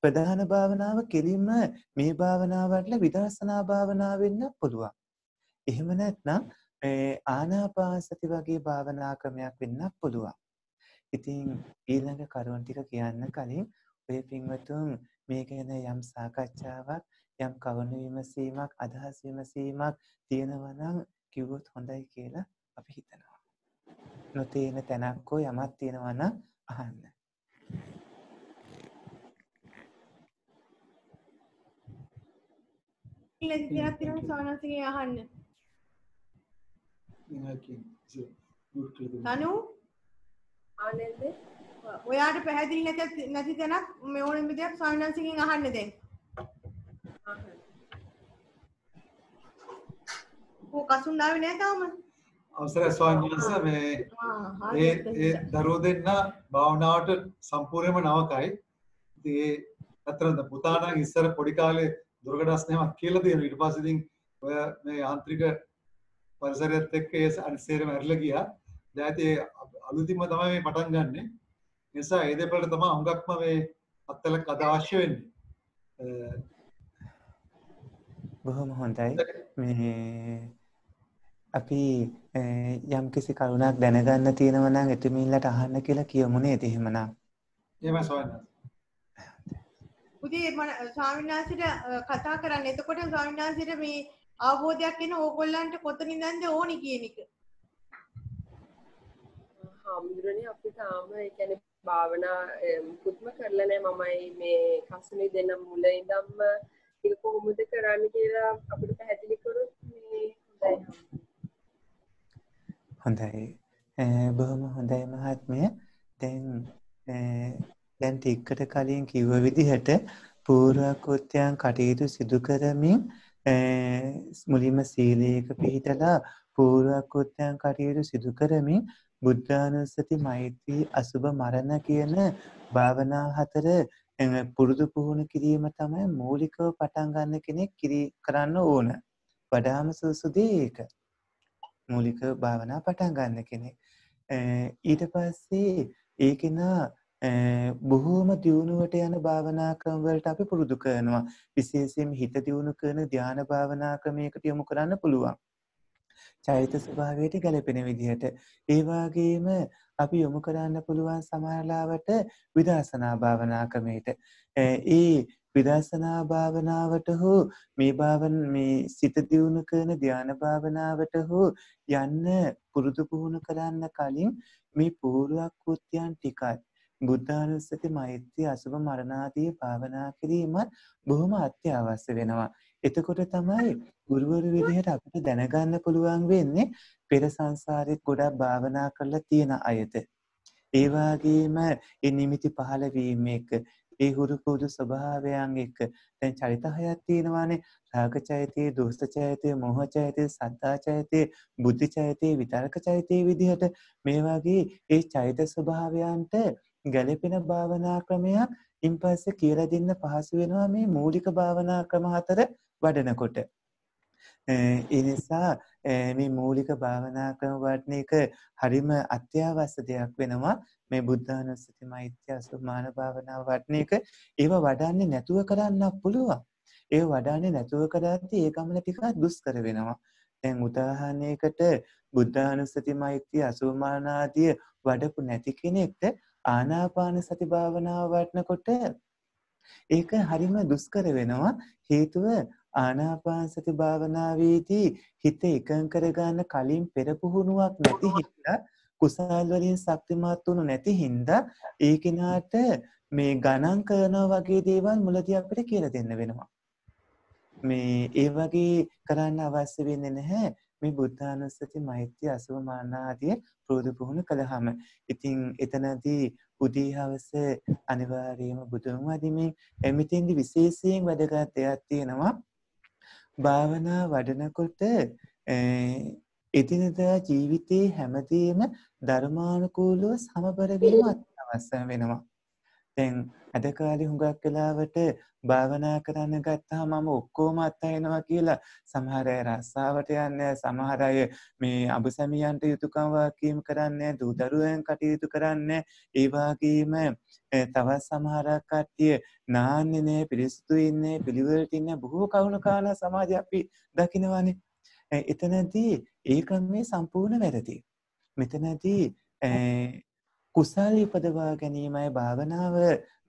ප්‍රධාන භාවනාව කෙලින්ම මේ භාවනාවට විදර්ශනා භාවනාව වෙන්න පුළුවන්. එහෙම නැත්නම් ආනාපාන සති වගේ භාවනා ක්‍රමයක් වෙන්න පුළුවන්. ඉතින් ඊළඟ කරුණ ටික කියන්න කලින් ඔය පින්වතුන් මේ ගැන යම් සාකච්ඡාවක්, යම් කවුණු විමසීමක්, අදහස් විමසීමක් තියෙනවා නම් කිව්වොත් හොඳයි කියලා අපි හිතනවා. නොතේන තැනක් හෝ යමක් තියෙනවා නම් අහන්න. ඉලක්කයක් තියෙනවා සානසිකේ අහන්න. තනු ආනෙන්ද ඔයාට පැහැදිලි නැති තැනක් මේ ඕනෙම දෙයක් සානසිකෙන් අහන්න දැන්. ඔය කසුන් ආවේ නැහැ තාම. අවසරයි ස්වාමීන් වහන්සේ මේ ඒ දරුවෝ දෙන්න භාවනාවට සම්පූර්ණයෙන්ම නවකයි. ඉතින් ඒ අතරද පුතා නම් ඉස්සර පොඩි කාලේ දුර්ගඩස් නෑමක් කියලා දෙනවා. ඊට පස්සේ ඉතින් ඔය මේ යාන්ත්‍රික පරිසරයත් එක්ක ඒ අනිසේරම ඇරලා ගියා. දැන් ඉතින් අලුතින්ම තමයි මේ පටන් ගන්නෙ. ඒ නිසා ඒ දෙපළට තමයි හුඟක්ම මේ අත්ලක් අද අවශ්‍ය වෙන්නේ. බොහොම හොඳයි. මේ අපි යම් කිසි කරුණක් දැනගන්න තියෙනවා නම් එතුමින්ලට අහන්න කියලා කියමු නේද? එහෙමනම්. එහෙමයි ස්වාමීන් උදේ මම ස්වාමීන් වහන්සේට කතා කරන්නේ. එතකොට ස්වාමීන් වහන්සේට මේ අවබෝධයක් එන ඕගොල්ලන්ට කොතනින්ද ඕනි කියන එක. හාමුදුරනේ අපි තාම ඒ කියන්නේ භාවනා මුකුත්ම කරලා නැහැ. මමයි මේ කසුනේ දෙන මුල ඉඳන්ම ඒක කොහොමද කරන්න කියලා අපිට පැහැදිලි කරොත් මේ හොඳයි. බොහොම හොඳයි මහත්මිය. දැන් ටිකකට කලින් කිව්ව විදිහට පූර්ව කෘත්‍යයන් කටයුතු සිදු කරමින් මුලින්ම සීලයක පිහිටලා පූර්ව කෘත්‍යයන් කටයුතු සිදු කරමින් බුද්ධානුස්සති මෛත්‍රී අසුබ මරණ කියන භාවනා හතර පුරුදු පුහුණු කිරීම තමයි මූලිකව පටන් ගන්න කෙනෙක් කරන්න ඕන. වඩාම සුසු දේ ඒක. මූලික භාවනා පටන් ගන්න කෙනෙක්. ඊට පස්සේ ඒකේන බොහෝම දියුණුවට යන භාවනා ක්‍රම වලට අපි පුරුදු කරනවා. විශේෂයෙන් හිත දියුණු කරන ධ්‍යාන භාවනා ක්‍රමයකට යොමු කරන්න පුළුවන්. චෛත ස්වභාවයට ගැලපෙන විදිහට. ඒ වගේම අපි යොමු කරන්න පුළුවන් සමහරලාවට විදර්ශනා භාවනා ක්‍රමයට. ඒ විදර්ශනා භාවනාවට හෝ මේ සිත දියුණු කරන ධ්‍යාන භාවනාවට හෝ යන්න පුරුදු පුහුණු කරන්න කලින් මේ පූර්ව කෘත්‍යයන් ටිකයි බුද්ධානුස්සති මෛත්‍රී අසුබ මරණාදී භාවනා කිරීමත් බොහොම අත්‍යවශ්‍ය වෙනවා. එතකොට තමයි ගුරුවරු විදිහට අපිට දැනගන්න පුළුවන් වෙන්නේ පෙර සංසාරේ ගොඩක් භාවනා කරලා තියෙන අයද. ඒ වගේම ඒ නිමිති පහළ වීම එක ඒ හුරු පුරුදු ස්වභාවයන් එක්ක දැන් චරිත හයක් තියෙනවානේ. රාග චෛතය, දෝෂ චෛතය, මෝහ චෛතය, සද්ධා චෛතය, බුද්ධ චෛතය, විතර්ක චෛතය විදිහට මේ වගේ ඒ චෛත ස්වභාවයන්ට ගැළපෙන භාවනා ක්‍රමයක් ඉන්පස්සේ කියලා දෙන්න පහසු වෙනවා මේ මූලික භාවනා ක්‍රම හතර වඩනකොට. ඒ නිසා මේ මූලික භාවනා ක්‍රම වඩන එක හරිම අත්‍යවශ්‍ය දෙයක් වෙනවා. මේ බුද්ධානුස්සති මෛත්‍රී අසුමාන භාවනාව වඩන එක ඒව වඩන්නේ නැතුව කරන්න පුළුවන්. ඒ වඩන්නේ නැතුව කරද්දී ඒ ගමන ටිකක් දුෂ්කර වෙනවා. දැන් උදාහරණයකට බුද්ධානුස්සති මෛත්‍රී අසුමාන ආදී වඩපු නැති කෙනෙක්ට ආනාපාන සති භාවනාව වඩනකොට ඒක හරිම දුෂ්කර වෙනවා. හේතුව ආනාපාන සති භාවනාවේදී හිත එකඟ කරගන්න කලින් පෙර පුහුණුවක් නැති හින්දා කුසල් වලින් ශක්තිමත් වුණු නැති හින්දා ඒ කෙනාට මේ ගණන් කරනවා වගේ දේවල් මුලදී අපිට කියලා දෙන්න වෙනවා. මේ ඒ වගේ කරන්න අවශ්‍ය වෙන්නේ නැහැ. මේ බුද්ධානුස්සති මෛත්‍රී අසුභ මාන ආදී පුරුදු පුහුණු කළාම. ඉතින් එතනදී උදේ හවස අනිවාර්යයෙන්ම බුදුන් වදිමින් එමිටින්දි විශේෂයෙන් වැදගත් දෙයක් තියෙනවා. භාවනා වඩනකොට එදිනදා ජීවිතයේ හැමදේම ධර්මානුකූලව සමබර වීම අවශ්‍ය වෙනවා. දැන් අද කාලේ හුඟක් වෙලාවට භාවනා කරන්න ගත්තාම මම ඔක්කොම අත්හරිනවා කියලා සමහර අය රස්සාවට යන්නේ, සමහර අය මේ අබසමියන්ට යුතුයකම් වාක්‍යම් කරන්නේ, දූ දරුවන් කටයුතු කරන්නේ, ඒ වගේම තවත් සමහරක් කට්ටිය නාන්නේ නැහැ, පිළිසුතු ඉන්නේ, පිළිවෙලට ඉන්නේ, බොහෝ කවුණු කාලා සමාජය අපි දකින්නවානේ. එතනදී ඒ ක්‍රමයේ සම්පූර්ණ වැරදි. මෙතනදී කුසල් ඉපදවා ගැනීමයි භාවනාව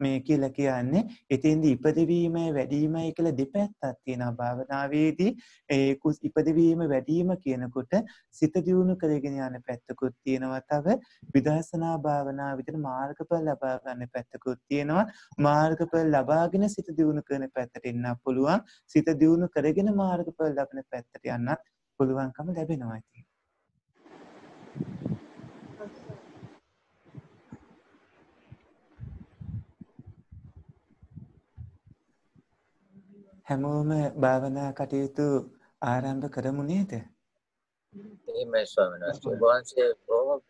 මේ කියලා කියන්නේ. එතෙන්දී ඉපදවීමයි වැඩිවීමයි කියලා දෙපැත්තක් තියෙනවා භාවනාවේදී. ඒ ඉපදවීම වැඩිවීම කියනකොට සිත දියුණු කරගෙන යන පැත්තකුත් තියෙනවා. තව විදර්ශනා භාවනාව විතර මාර්ගඵල ලබා ගන්න පැත්තකුත් තියෙනවා. මාර්ගඵල ලබාගෙන සිත දියුණු කරන පැත්තට එන්න පුළුවන්. සිත දියුණු කරගෙන මාර්ගඵල ලබන පැත්තට යන්නත් පුළුවන්කම ලැබෙනවා. හැමෝම භාවනා කටයුතු ආරම්භ කරමු නේද? එහෙමයි ස්වාමීන් වහන්සේ. වහන්සේ බොහොම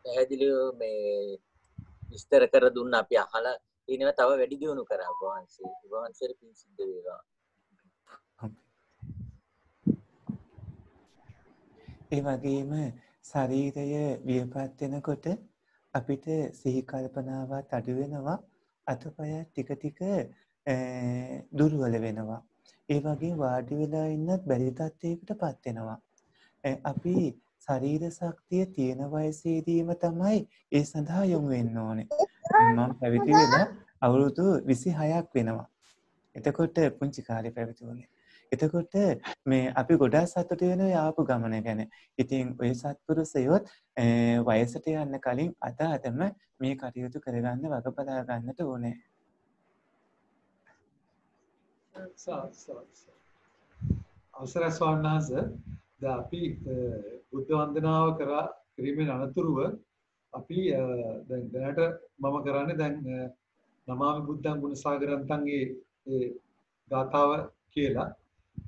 පැහැදිලිව මේ විස්තර කර දුන්න අපි අහලා ඉනවා තව වැඩි දියුණු කරා වහන්සේ. වහන්සේට පිං සිද්ධ වේවා. ඒ වගේම ශරීරය වියපත් වෙනකොට අපිට සිහි කල්පනාවත් අඩු වෙනවා. අතපය ටික ටික දුර්වල වෙනවා. ඒ වගේ වාඩි වෙලා ඉන්නත් බැරි තත්යකටපත් වෙනවා. අපි ශරීර ශක්තිය තියෙන වයසේදීම තමයි ඒ සඳහා යොමු වෙන්න ඕනේ. මම පැවිදි වෙලා අවුරුදු 26ක් වෙනවා. එතකොට පුංචි කාලේ පැවිදි වුණේ. එතකොට මේ අපි ගොඩාක් සතුටු වෙනවා ආපු ගමන ගැන. ඉතින් ඔය සත්පුරුෂයොත් වයසට යන්න කලින් අදම මේ කටයුතු කරගන්න වග බලා ගන්නට ඕනේ. අවසරයි ස්වාමීන් වහන්සේ. දැන් අපි බුද්ධ වන්දනාව කිරීමෙන් අනතුරුව අපි දැන් දැනට මම කරන්නේ දැන් නමාමි බුද්ධං ගුණසාගරන්තන්ගේ ඒ ගාථාව කියලා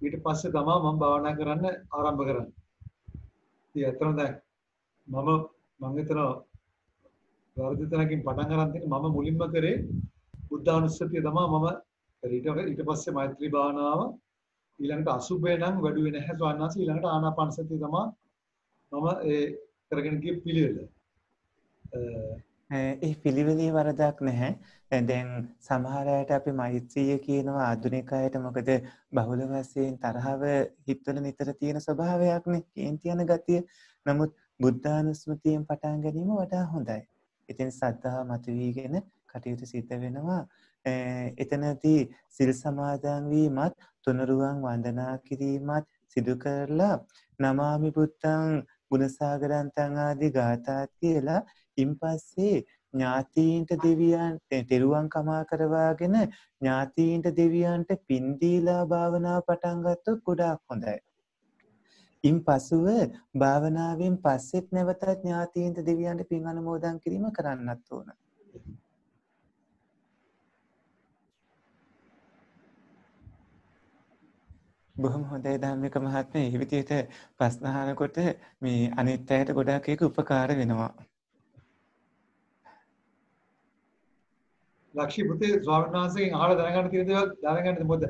ඊට පස්සේ තමයි මම භාවනා කරන්න ආරම්භ කරන්නේ. ඉතින් අතන දැන් මම හිතනවා වර්ධ තැනකින් පටන් ගන්න තියෙන මම මුලින්ම කරේ බුද්ධානුස්සතිය තමයි මම ඊට පස්සේ මෛත්‍රී භාවනාව ඊළඟට අසුභය නම් වැඩි වෙන්නේ නැහැ ස්වාමීන් වහන්සේ ඊළඟට ආනාපාන සතිය තමයි මම ඒ කරගෙන ගිය පිළිවෙල. ඒ පිළිවෙලේ වරදක් නැහැ. දැන් සමහර අයට අපි මෛත්‍රිය කියනවා ආධුනික අයට මොකද බහුල වශයෙන් තරහව හිතවල නිතර තියෙන ස්වභාවයක්නේ කේන්ති යන ගතිය. නමුත් බුද්ධානුස්මතියෙන් පටන් ගැනීම වඩා හොඳයි. ඉතින් සද්ධා මතුවීගෙන කටයුතු සිද්ධ වෙනවා. එතනදී සිල් සමාදන් වීමත් තුනුරුවන් වන්දනා කිරීමත් සිදු කරලා නමාමි බුද්ධං ගුණසාගරන්තං ආදී ගාථාත් කියලා ඉන්පස්සේ ඥාතීන්ට දෙවියන්ට තෙරුවන් කමා කරවාගෙන ඥාතීන්ට දෙවියන්ට පින් දීලා භාවනාව පටන් ගත්තොත් ගොඩාක් හොඳයි. ඉන්පසුව භාවනාවෙන් පස්සෙත් නැවතත් ඥාතීන්ට දෙවියන්ට පින් අනුමෝදන් කිරීම කරන්නත් ඕන. බොහොම හොඳයි ධම්මික මහත්මයා. මේ විදිහට ප්‍රශ්න අහනකොට මේ අනිත් අයට ගොඩාක් ඒක උපකාර වෙනවා. ලක්ෂී පුතේ ස්වාමීන් වහන්සේගෙන් අහලා දැනගන්න තියෙන දේවල් දැනගන්න මොකද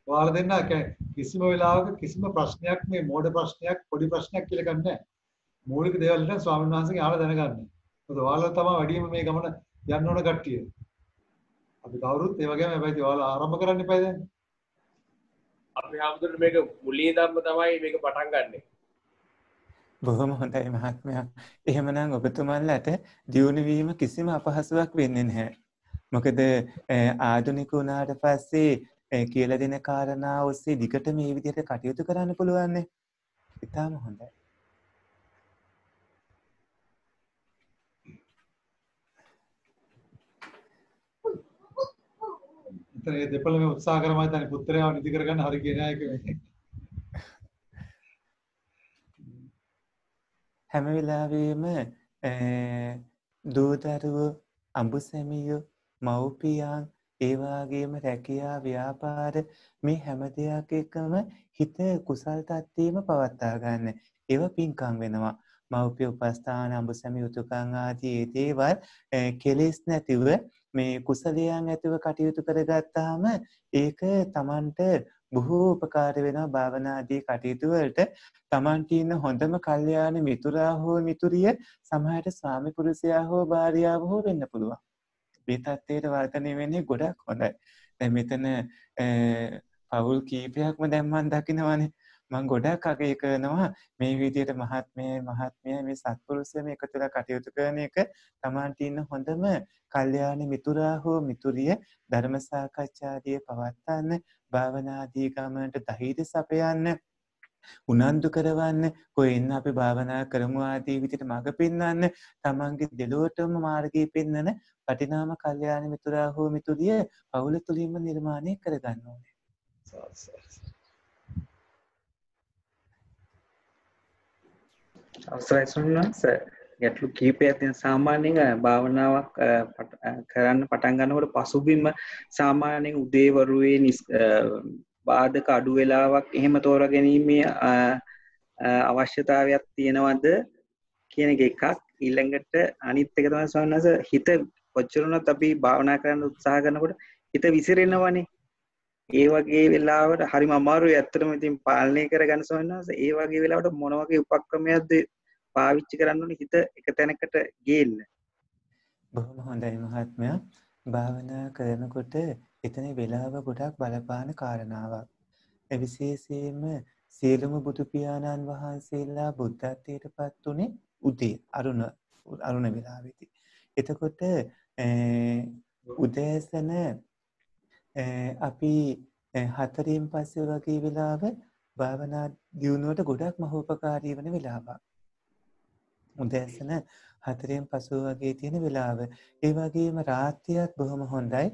ඔයාලා දෙන්න කිසිම වෙලාවක කිසිම ප්‍රශ්නයක් මේ මෝඩ ප්‍රශ්නයක් පොඩි ප්‍රශ්නයක් කියලා ගන්න නැහැ. මූලික දේවල් නම් ස්වාමීන් වහන්සේගෙන් අහලා දැනගන්න. මොකද ඔයාලා තමයි වැඩිම මේ ගමන යන්න ඕන කට්ටිය. අපි කවුරුත් ඒ වගේම හැබැයි ඔයාලා ආරම්භ කරන්න එපා දැන්. අපි හැමෝටම මේක මුලින්දම තමයි මේක පටන් ගන්නෙ. බොහොම හොඳයි මහත්මයා. එහෙමනම් ඔබතුමන්ලට දියුණු වීම කිසිම අපහසුයක් වෙන්නේ නැහැ. මොකද ආධුනික වුණාට පස්සේ කියලා දෙන කාරණා ඔස්සේ දිගට මේ විදිහට කටයුතු කරන්න පුළුවන්. ඉතාම හොඳයි. ඒ දෙපළම උත්සාහ කරමයි තනි පුත්‍රයාව නිදි කරගන්න හරි කියන එක මේ. හැම වෙලාවෙම දූදරුවෝ අඹුසැමියෝ මව්පියන් ඒ වගේම රැකියා ව්‍යාපාර මේ හැම දෙයක් එකම හිත කුසල් තත්ත්වෙම පවත්වා ගන්න. ඒව පින්කම් වෙනවා. මව්පිය උපස්ථාන අඹුසැමිය උතුකම් ආදී ඒ දේවල් කෙලෙස් නැතිව මේ කුසලයන් ඇතිව කටයුතු කරගත්තාම ඒක Tamanට බොහෝ උපකාර වෙනවා භාවනාදී කටයුතු වලට. Tamanට ඉන්න හොඳම කල්යාණ මිතුරා හෝ මිතුරිය සමහරට ස්වාමි පුරුෂයා හෝ භාර්යාව හෝ වෙන්න පුළුවන්. මේ තත්ත්වයට වර්ධනය වෙන්නේ ගොඩක් හොඳයි. දැන් මෙතන පවුල් කීපයක්ම දැන් මම දකිනවානේ. මම ගොඩක් අගය කරනවා මේ විදිහට මහත්මයා මේ සත්පුරුෂයම එකතු වෙලා කටයුතු කරන එක Tamanට ඉන්න හොඳම කල්යාණ මිතුරා හෝ මිතුරිය ධර්ම සාකච්ඡාදී පවත්වන්න භාවනාදී ගමනට ධෛර්ය සපයන්න උනන්දු කරවන්න කොහෙන් අපි භාවනා කරමු ආදී විදිහට මඟ පෙන්වන්න Tamanගේ දෙලොවටම මාර්ගය පෙන්වන වටිනාම කල්යාණ මිතුරා හෝ මිතුරිය පවුල තුලින්ම නිර්මාණය කරගන්න ඕනේ. අවසරයි ස්වාමීන් වහන්සේ. ගැටලු කීපයක් තියෙන සාමාන්‍යයෙන් භාවනාවක් කරන්න පටන් ගන්නකොට පසුබිම සාමාන්‍යයෙන් උදේ වරුවේ බාධක අඩු වෙලාවක් එහෙම තෝරා ගැනීමේ අවශ්‍යතාවයක් තියෙනවද කියන එකක්. ඊළඟට අනිත් එක තමයි ස්වාමීන් වහන්සේ හිත කොච්චරුණත් අපි භාවනා කරන්න උත්සාහ කරනකොට හිත විසිරෙනවනේ. ඒ වගේ වෙලාවට හරිම අමාරුයි ඇත්තටම ඉතින් පාලනය කරගන්න ස්වාමීන් වහන්සේ. ඒ වගේ වෙලාවට මොන වගේ උපක්‍රමයක්ද පාවිච්චි කරන්න ඕනේ හිත එක තැනකට ගේන්න? බොහොම හොඳයි මහත්මයා. භාවනා කරනකොට එතන වෙලාව ගොඩක් බලපාන කාරණාවක්. ඒ විශේෂයෙන්ම සියලුම බුදු පියාණන් වහන්සේලා බුද්ධත්වයට පත් උනේ උදේ අරුණ වෙලාවෙදී. එතකොට උදෑසන අපි හතරින් පස්සේ වගේ වෙලාව භාවනා දියුණුවට ගොඩක් මහෝපකාරී වන වෙලාවක්. උදෑසන 4න් පසු වගේ තියෙන වෙලාව. ඒ වගේම රාත්‍රියත් බොහොම හොඳයි.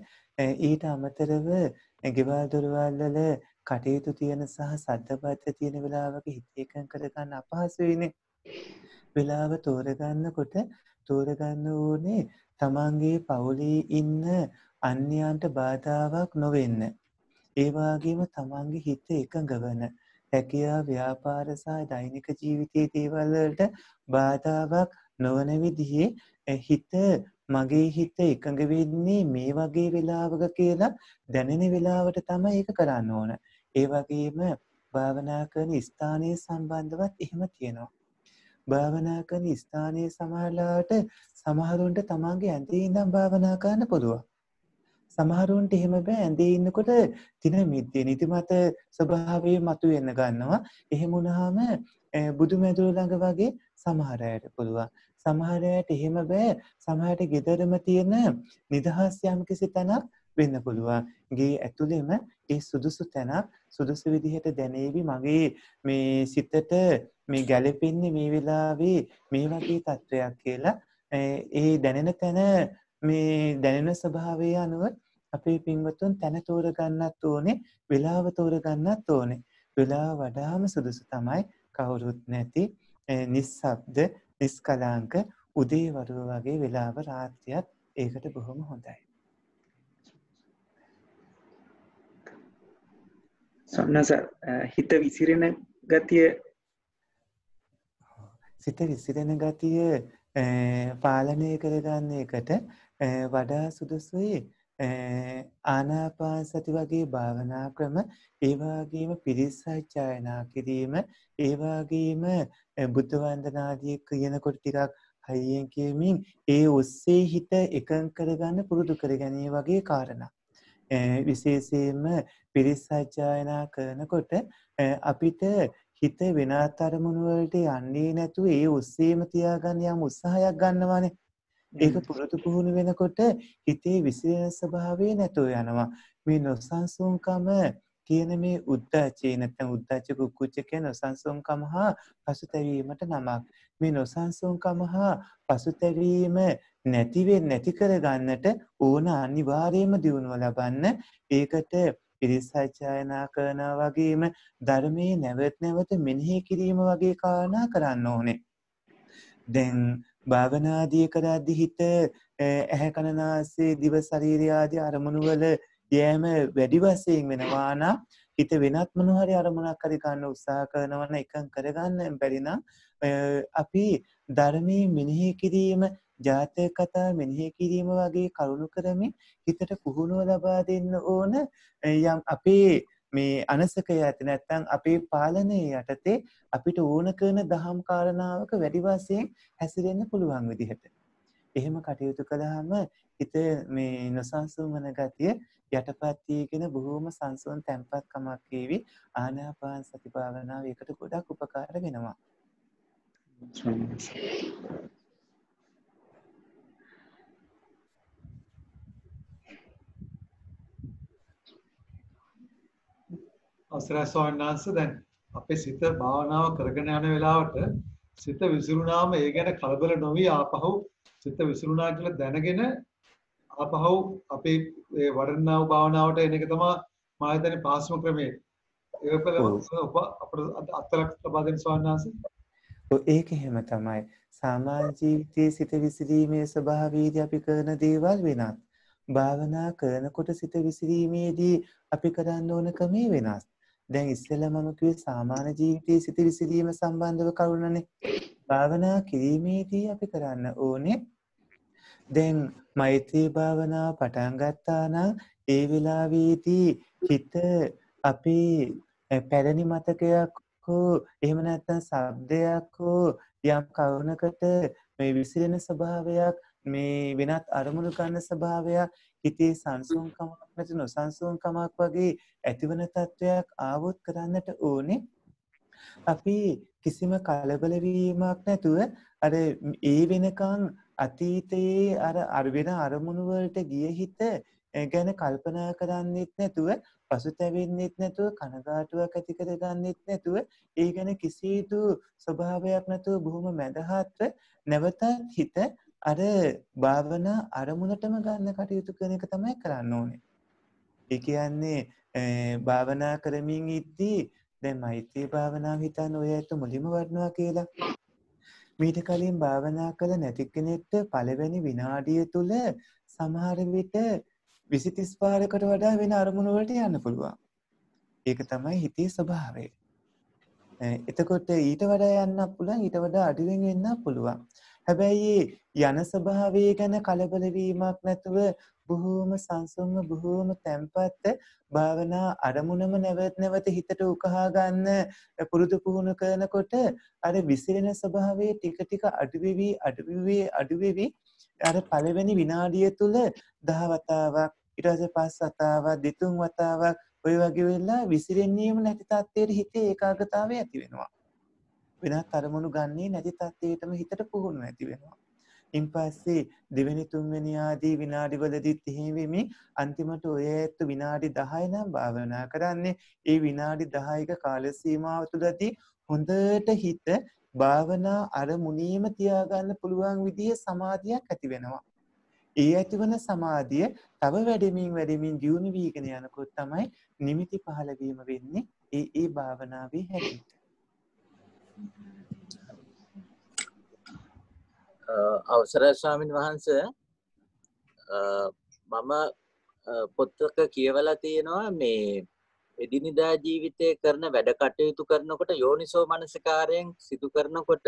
ඊට අමතරව ගෙවල් දොරවල් වල කටයුතු තියෙන සහ සද්දබද්ද තියෙන වෙලාවක හිත එකඟ කරගන්න අපහසුයිනේ. වෙලාව තෝරගන්න ඕනේ තමන්ගේ පවුලේ ඉන්න අන්‍යයන්ට බාධාවක් නොවෙන්න. ඒ වගේම තමන්ගේ හිත එකඟ වෙන හැකියාව ව්‍යාපාර සහ දෛනික ජීවිතයේ දේවල් වලට බාධාවක් නොවන විදිහේ හිත මගේ හිත එකඟ වෙන්නේ මේ වගේ වෙලාවක කියලා දැනෙන වෙලාවට තමයි ඒක කරන්න ඕන. ඒ වගේම භාවනා කරන ස්ථානයේ සම්බන්ධවත් එහෙම තියෙනවා. භාවනා කරන ස්ථානයේ සමහරුන්ට තමන්ගේ ඇඳේ ඉඳන් භාවනා කරන්න පුළුවන්. සමහරුන්ට එහෙම බෑ ඇඳේ ඉන්නකොට තින මිද්දේ නිදිමත ස්වභාවය මතුවෙන්න ගන්නවා. එහෙම වුණාම බුදුමැදුර ළඟ වගේ සමහර අයට පුළුවන්. සමහර අයට එහෙම බෑ. සමහරට ගෙදරම තියෙන නිදහස් යම්කිසි තැනක් වෙන්න පුළුවන්. ගේ ඇතුළෙම ඒ සුදුසු තැනක් සුදුසු විදිහට දැනේවි මගේ මේ සිතට මේ ගැළපෙන්නේ මේ වෙලාවේ මේ වගේ තත්වයක් කියලා. ඒ දැනෙන තැන මේ දැනෙන ස්වභාවය අනුව අපේ පින්වතුන් තැන තෝරගන්නත් ඕනේ, වෙලාව තෝරගන්නත් ඕනේ. වෙලාව වඩාම සුදුසු තමයි කවුරුත් නැති නිස්සබ්ද නිස්කලංක උදේ වරුව වගේ වෙලාව රාත්‍රියත් ඒකට බොහොම හොඳයි. සන්නස හිත විසිරෙන ගතිය පාලනය කරගන්න එකට වඩා සුදුසුයි ආනාපාන සති වගේ භාවනා ක්‍රම, ඒ වගේම පිරිස් සජ්ජායනා කිරීම, ඒ වගේම බුද්ධ වන්දනාදී කියනකොට ටිකක් හයියෙන් කියමින් ඒ ඔස්සේ හිත එකඟ කරගන්න පුරුදු කරගැනීම වගේ කාරණා. විශේෂයෙන්ම පිරිස් සජ්ජායනා කරනකොට අපිට හිත වෙනත් අරමුණු වලට යන්නේ නැතුව ඒ ඔස්සේම තියාගන්න යම් උත්සාහයක් ගන්නවානේ. ඒක පුරුදු පුහුණු වෙනකොට හිතේ විසිරෙන ස්වභාවය නැතුව යනවා. මේ නොසන්සුන්කම කියන මේ උද්දච්චය නැත්නම් උද්දච්ච කුක්කුච්ච කියන නොසන්සුන්කම හා පසුතැවීමට නමක්. මේ නොසන්සුන්කම හා පසුතැවීම නැති කරගන්නට ඕන අනිවාර්යයෙන්ම දියුණුව ලබන්න. ඒකට පිරිස් සජ්ජායනා කරනවා වගේම ධර්මයේ නැවත මෙනෙහි කිරීම වගේ කාරණා කරන්න ඕනේ. දැන් භාවනාදී කරද්දී හිත ඇහැ කන නාසය දිව ශරීරය ආදී අරමුණු වල යෑම වැඩි වශයෙන් වෙනවා නම් හිත වෙනත් මොන හරි අරමුණක් හරි ගන්න උත්සාහ කරනවා නම් එකඟ කරගන්න බැරි නම් අපි ධර්මයේ මෙනෙහි කිරීම, ජාතක කතා මෙනෙහි කිරීම වගේ කරුණු කරමින් හිතට පුහුණුව ලබා දෙන්න ඕන. යම් අපේ මේ අනසකය ඇති නැත්නම් අපේ පාලනයේ යටතේ අපිට ඕන කරන දහම් කාරණාවක වැඩි වශයෙන් හැසිරෙන්න පුළුවන් විදිහට. එහෙම කටයුතු කළාම හිත මේ නොසන්සුන් වන ගතිය යටපත් වීගෙන බොහෝම සංසුන් තැන්පත්කමක් වේවි. ආනාපාන සති භාවනාව ඒකට ගොඩක් උපකාර වෙනවා. අවසරයි ස්වාමීන් වහන්සේ. දැන් අපේ සිත භාවනාව කරගෙන යන වෙලාවට සිත විසිරුණාම ඒ ගැන කලබල නොවි ආපහු සිත විසිරුණා කියලා දැනගෙන ආපහු අපේ වඩනා වූ භාවනාවට එන එක තමයි මා හිතන්නේ පාස්ම ක්‍රමය. ඒක අපිට අත්ලක් ලබා දෙන්න ස්වාමීන් වහන්සේ. ඒක එහෙම තමයි. සාමාන්‍ය ජීවිතයේ සිත විසිරීමේ ස්වභාවයේදී අපි කරන දේවල් වෙනස්. භාවනා කරනකොට සිත විසිරීමේදී අපි කරන්න ඕන ක්‍රමේ වෙනස්. දැන් ඉස්සෙල්ලා මම කිව්වේ සාමාන්‍ය ජීවිතයේ සිත විසිරීම සම්බන්ධව කරුණනේ. භාවනා කිරීමේදී අපි කරන්න ඕනේ දැන් මෛත්‍රී භාවනාව පටන් ගත්තා නම් ඒ වෙලාවේදී හිත අපි පැරණි මතකයක් හෝ එහෙම නැත්නම් ශබ්දයක් හෝ යම් කරුණකට මේ විසිරෙන ස්වභාවයක්, මේ වෙනත් අරමුණු ගන්න ස්වභාවයක්, හිතේ සංසුන්කමක් නැති නොසන්සුන්කමක් වගේ ඇතිවන තත්වයක් ආවොත් කරන්නට ඕනේ අපි කිසිම කලබල වීමක් නැතුව අර ඒ වෙනකන් අතීතයේ අර වෙන අරමුණු වලට ගිය හිත ගැන කල්පනා කරන්නෙත් නැතුව පසුතැවෙන්නෙත් නැතුව කනගාටුවක් ඇති කරගන්නෙත් නැතුව ඒ ගැන කිසිදු ස්වභාවයක් නැතුව බොහොම මැදහත්ව නැවතත් හිත අර භාවනා අරමුණටම ගන්න කටයුතු කරන එක තමයි කරන්න ඕනේ. ඒ කියන්නේ භාවනා කරමින් ඉද්දී දැන් මෛත්‍රී භාවනාව හිතන්න ඔය ඇත්ත මුලින්ම වඩනවා කියලා. මීට කලින් භාවනා කළ නැති කෙනෙක්ට පළවෙනි විනාඩිය තුල සමහර විට 20-30 පාරකට වඩා වෙන අරමුණු වලට යන්න පුළුවන්. ඒක තමයි හිතේ ස්වභාවය. එතකොට ඊට වඩා යන්න පුළුවන්, ඊට වඩා අඩුවෙන් වෙන්න පුළුවන්. හැබැයි යන ස්වභාවය ගැන කලබල වීමක් නැතුව බොහෝම සංසුන්ව බොහෝම තැම්පත් භාවනා අරමුණම නැවත හිතට උකහා ගන්න පුරුදු පුහුණු කරනකොට අර විසිරෙන ස්වභාවයේ ටික ටික අඩු වෙවි අර පළවෙනි විනාඩිය තුල 10 වතාවක් ඊට පස්සේ 5 වතාවක් දෙතුන් වතාවක් ඔය වගේ වෙලා විසිරෙන්නේම නැති තත්ත්වයට හිතේ ඒකාග්‍රතාවය ඇති වෙනවා. වෙනත් අරමුණු ගන්නේ නැති තත්ත්වයටම හිතට පුහුණු ඇති වෙනවා. ඉන් පස්සේ දෙවෙනි තුන්වෙනි ආදී විනාඩිවලදීත් එහෙම වෙමි. අන්තිමට ඔය ඇත්ත විනාඩි 10 නම් භාවනා කරන්නේ. ඒ විනාඩි 10ක කාල සීමාව තුළදී හොඳට හිත භාවනා අරමුණේම තියාගන්න පුළුවන් විදිහේ සමාධියක් ඇති වෙනවා. ඒ ඇතිවන සමාධිය තව වැඩිමින් දියුණු වීගෙන යනකොට තමයි නිමිති පහළ වීම වෙන්නේ ඒ භාවනාවේ හැටියට. අවසරයි ස්වාමීන් වහන්සේ මම පොතක කියවලා තියෙනවා මේ එදිනෙදා ජීවිතයේ කරන වැඩ කටයුතු කරනකොට යෝනිසෝ මනසිකාරයෙන් සිදු කරනකොට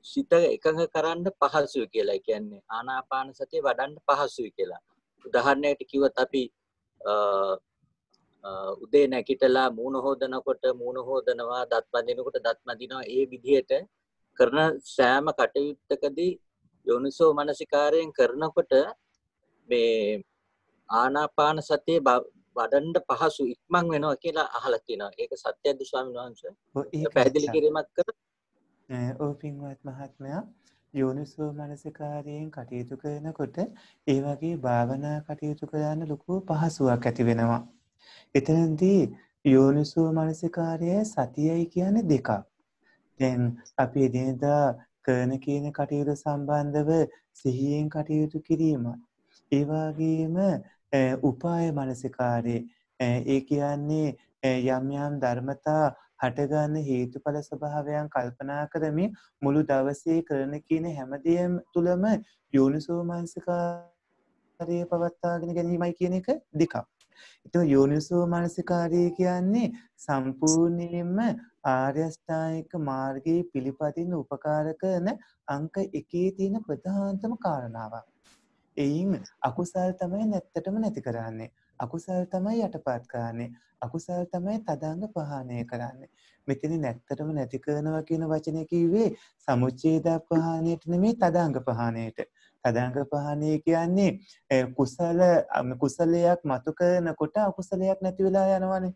සිත එකඟ කරන්න පහසුයි කියලා. ඒ කියන්නේ ආනාපාන සතිය වඩන්න පහසුයි කියලා. උදාහරණයකට කිව්වොත් අපි උදේ නැගිටලා මූණ හොදනකොට මූණ හොදනවා, දත් මදිනකොට දත් මදිනවා, ඒ විදිහට කරන සෑම කටයුත්තකදී යෝනිසෝ මනසිකාරයෙන් කරනකොට මේ ආනාපාන සතිය වඩන්න පහසු ඉක්මන් වෙනවා කියලා අහලා තියෙනවා. ඒක සත්‍යද ස්වාමීන් වහන්සේ? පැහැදිලි කිරීමක් කර. ඔව් පින්වත් මහත්මයා, යෝනිසෝ මනසිකාරයෙන් කටයුතු කරනකොට ඒ වගේ භාවනා කටයුතු කරන්න ලොකු පහසුවක් ඇති වෙනවා. එතනදී යෝනිසෝ මනසිකාරය සතියයි කියන්නේ දෙකක්. දැන් අපි එදිනෙදා කරන කියන කටයුතු සම්බන්ධව සිහියෙන් කටයුතු කිරීම. ඒ වගේම උපාය මනසිකාරය. ඒ කියන්නේ යම් යම් ධර්මතා හටගන්න හේතුඵල ස්වභාවයන් කල්පනා කරමින් මුළු දවසේ කරන කියන හැමදේම තුලම යෝනිසෝ මනසිකාරය පවත්වාගෙන ගැනීමයි කියන එක දෙකක්. ඒතකොට යෝනිසෝ මනසිකාරය කියන්නේ සම්පූර්ණයෙන්ම ආර්ය අෂ්ටාංගික මාර්ගයේ පිළිපදින උපකාර කරන අංක 1 තියෙන ප්‍රධානතම කාරණාවක්. එයින් අකුසල් තමයි නැත්තටම නැති කරන්නේ. අකුසල් තමයි යටපත් කරන්නේ. අකුසල් තමයි තදංග ප්‍රහාණය කරන්නේ. මෙතන නැත්තටම නැති කරනවා කියන වචනේ කිව්වේ සමුච්ඡේද ප්‍රහාණයට නෙමෙයි තදංග ප්‍රහාණයට. තදංග ප්‍රහාණය කියන්නේ කුසලයක් මතු කරනකොට අකුසලයක් නැති වෙලා යනවනේ.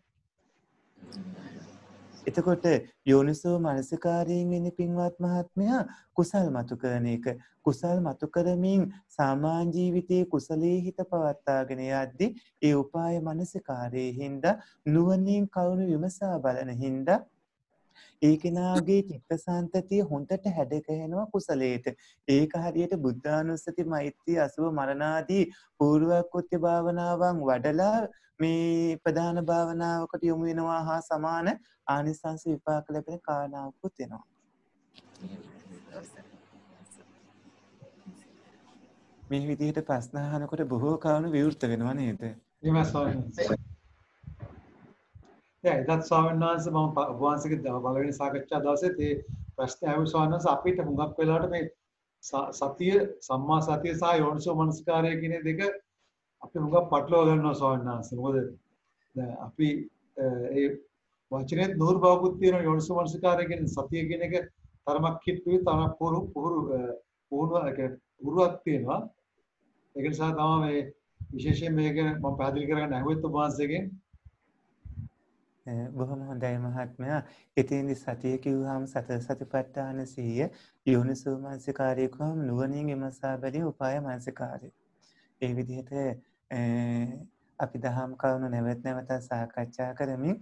එතකොට යෝනිසෝ මනසිකාරයෙන් වෙන පින්වත් මහත්මයා කුසල් මතු කරන එක. කුසල් මතු කරමින් සාමාන්‍ය ජීවිතයේ කුසලයේ හිත පවත්වාගෙන යද්දී ඒ උපාය මනසිකාරයේ හින්දා නුවණින් කවුරු විමසා බලන හින්දා ඒ කෙනාගේ චිත්තසංතතිය හොඳට හැඩගැහෙනවා කුසලයට. ඒක හරියට බුද්ධානුස්සති මෛත්‍රී අසුව මරණාදී පූර්වකෘත්‍ය භාවනාවන් වඩලා මේ ප්‍රධාන භාවනාවකට යොමු වෙනවා හා සමාන ආනිසංස විපාක ලැබෙන කාරණාවකුත් වෙනවා. මේ විදිහට ප්‍රශ්න අහනකොට බොහෝ කරුණු විවෘත වෙනවා නේද? එහෙමයි ස්වාමීන් වහන්සේ. එදත් ස්වාමීන් වහන්සේ මම වහන්සේගේ පළවෙනි සාකච්ඡා දවසේ ඒ ප්‍රශ්න අහුව ස්වාමීන් වහන්සේ අපිට හුඟක් වෙලාවට මේ සතිය සම්මා සතිය සහ යෝනිසෝ මනසිකාරය කියන දෙක අපි හුඟක් පටලවා ගන්නවා ස්වාමීන් වහන්සේ. මොකද දැන් අපි ඒ වචනේ නూరు බවකුත් තියෙන යෝනිසෝ මනසිකාරය කියන සතිය කියන එක තරමක් කිට්ටුයි තරමක් පුහුණුවක් තියෙනවා. ඒක නිසා තමයි මේ විශේෂයෙන් මේක මම පැහැදිලි කරගන්න ඇහුවෙත් ඔබ වහන්සේගෙන් බොහොම හොඳයි මහත්මයා. ඉතින් සතිය කිව්වහම සතර සතිපට්ඨාන සිහිය යෝනිසෝ මනසිකාරය කිව්වහම නුවණින් විමසා බැලීම උපාය මනසිකාරය. ඒ විදිහට අපි දහම් කරුණු නැවත නැවත සාකච්ඡා කරමින්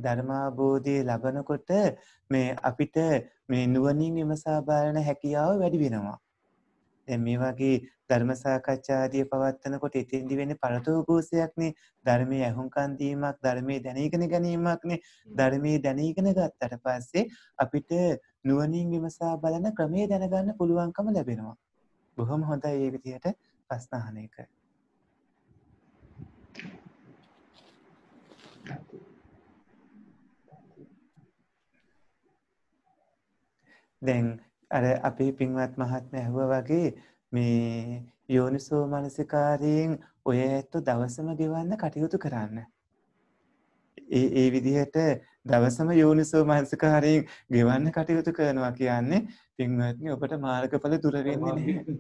ධර්මාබෝධය ලබනකොට මේ අපිට මේ නුවණින් විමසා බලන හැකියාව වැඩි වෙනවා. දැන් මේ වගේ ධර්ම සාකච්ඡාදී පවත්වනකොට එතෙන්දි වෙන්නේ පරතෝഘോഷයක්නේ. ධර්මයේ අහුම්කන් දීමක්, ධර්මයේ දැනීගෙන ගැනීමක්නේ. ධර්මයේ දැනීගෙන ගත්තට පස්සේ අපිට නුවණින් විමසා බලන ක්‍රමයේ දැනගන්න පුළුවන්කම ලැබෙනවා. බොහොම හොඳයි මේ විදිහට ප්‍රශ්න අහන එක. දැන් අර අපේ පින්වත් මහත්මයා ඇහුවා වගේ මේ යෝනිසෝ මනසිකාරයෙන් ඔය ඇත්ත දවසම ගෙවන්න කටයුතු කරන්න. ඒ විදිහට දවසම යෝනිසෝ මනසිකාරයෙන් ගෙවන්න කටයුතු කරනවා කියන්නේ පින්වත්නි ඔබට මාර්ගඵල දුර වෙන්නේ නැහැ.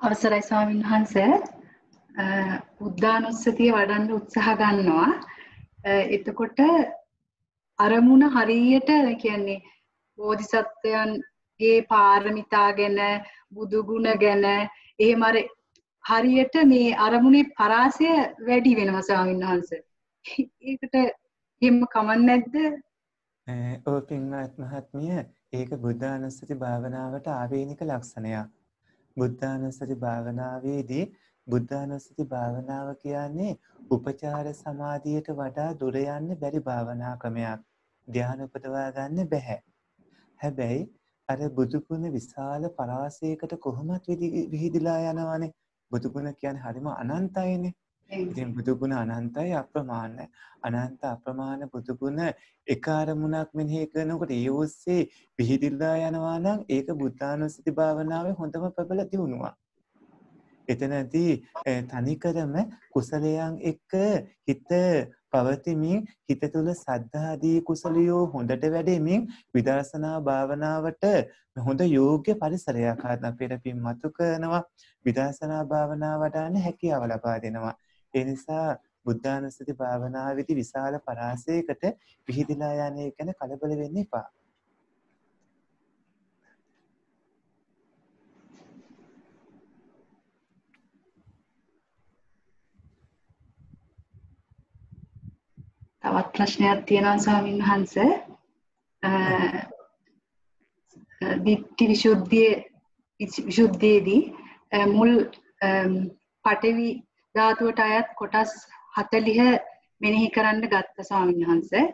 අවසරයි ස්වාමීන් වහන්සේ. උද්දානුස්සතිය වඩන්න උත්සාහ ගන්නවා. එතකොට අරමුණ හරියට කියන්නේ බෝධිසත්වයන්ගේ පාරමිතා ගැන බුදු ගුණ ගැන එහෙම හරියට මේ අරමුණේ පරාසය වැඩි වෙනවා ස්වාමීන් වහන්සේ. ඒකට එහෙම කමක් නැද්ද? ඔව් පින්වත් මහත්මිය ඒක බුද්ධානුස්සති භාවනාවට ආවේනික ලක්ෂණයක්. බුද්ධානුස්සති භාවනාවේදී බුද්ධානුස්සති භාවනාව කියන්නේ උපචාර සමාධියට වඩා දුර යන්න බැරි භාවනා ක්‍රමයක්. ධ්‍යාන උපදවා ගන්න බැහැ. හැබැයි අර බුදු ගුණ විශාල පරාසයකට කොහොමත් විහිදිලා යනවානේ. බුදු ගුණ කියන්නේ හරිම අනන්තයිනේ. ඉතින් බුදු ගුණ අනන්තයි අප්‍රමාණයි. අනන්ත අප්‍රමාණ බුදු ගුණ එක අරමුණක් මෙනෙහි කරනකොට ඒ ඔස්සේ විහිදිලා යනවා නම් ඒක බුද්ධානුස්සති භාවනාවේ හොඳම ප්‍රබල දියුණුවක්. එතනදී තනිකරම කුසලයන් එක්ක හිත පවතිමින් හිත තුළ සද්ධාදී කුසලියෝ හොඳට වැඩෙමින් විදර්ශනා භාවනාවට හොඳ යෝග්‍ය පරිසරයක් අපිට පින්මතු කරනවා. විදර්ශනා භාවනාව වඩන්න හැකියාව ලබා දෙනවා. ඒ නිසා බුද්ධානුස්සති භාවනාවේදී විශාල පරාසයකට විහිදිලා යන එක ගැන කලබල වෙන්න එපා. තවත් ප්‍රශ්නයක් තියෙනවා ස්වාමීන් වහන්සේ. දිට්ඨි විසුද්ධියේදී මුල් පඨවි ධාතුවට අයත් කොටස් 40 මෙනෙහි කරන්න ගත්ත ස්වාමීන් වහන්සේ.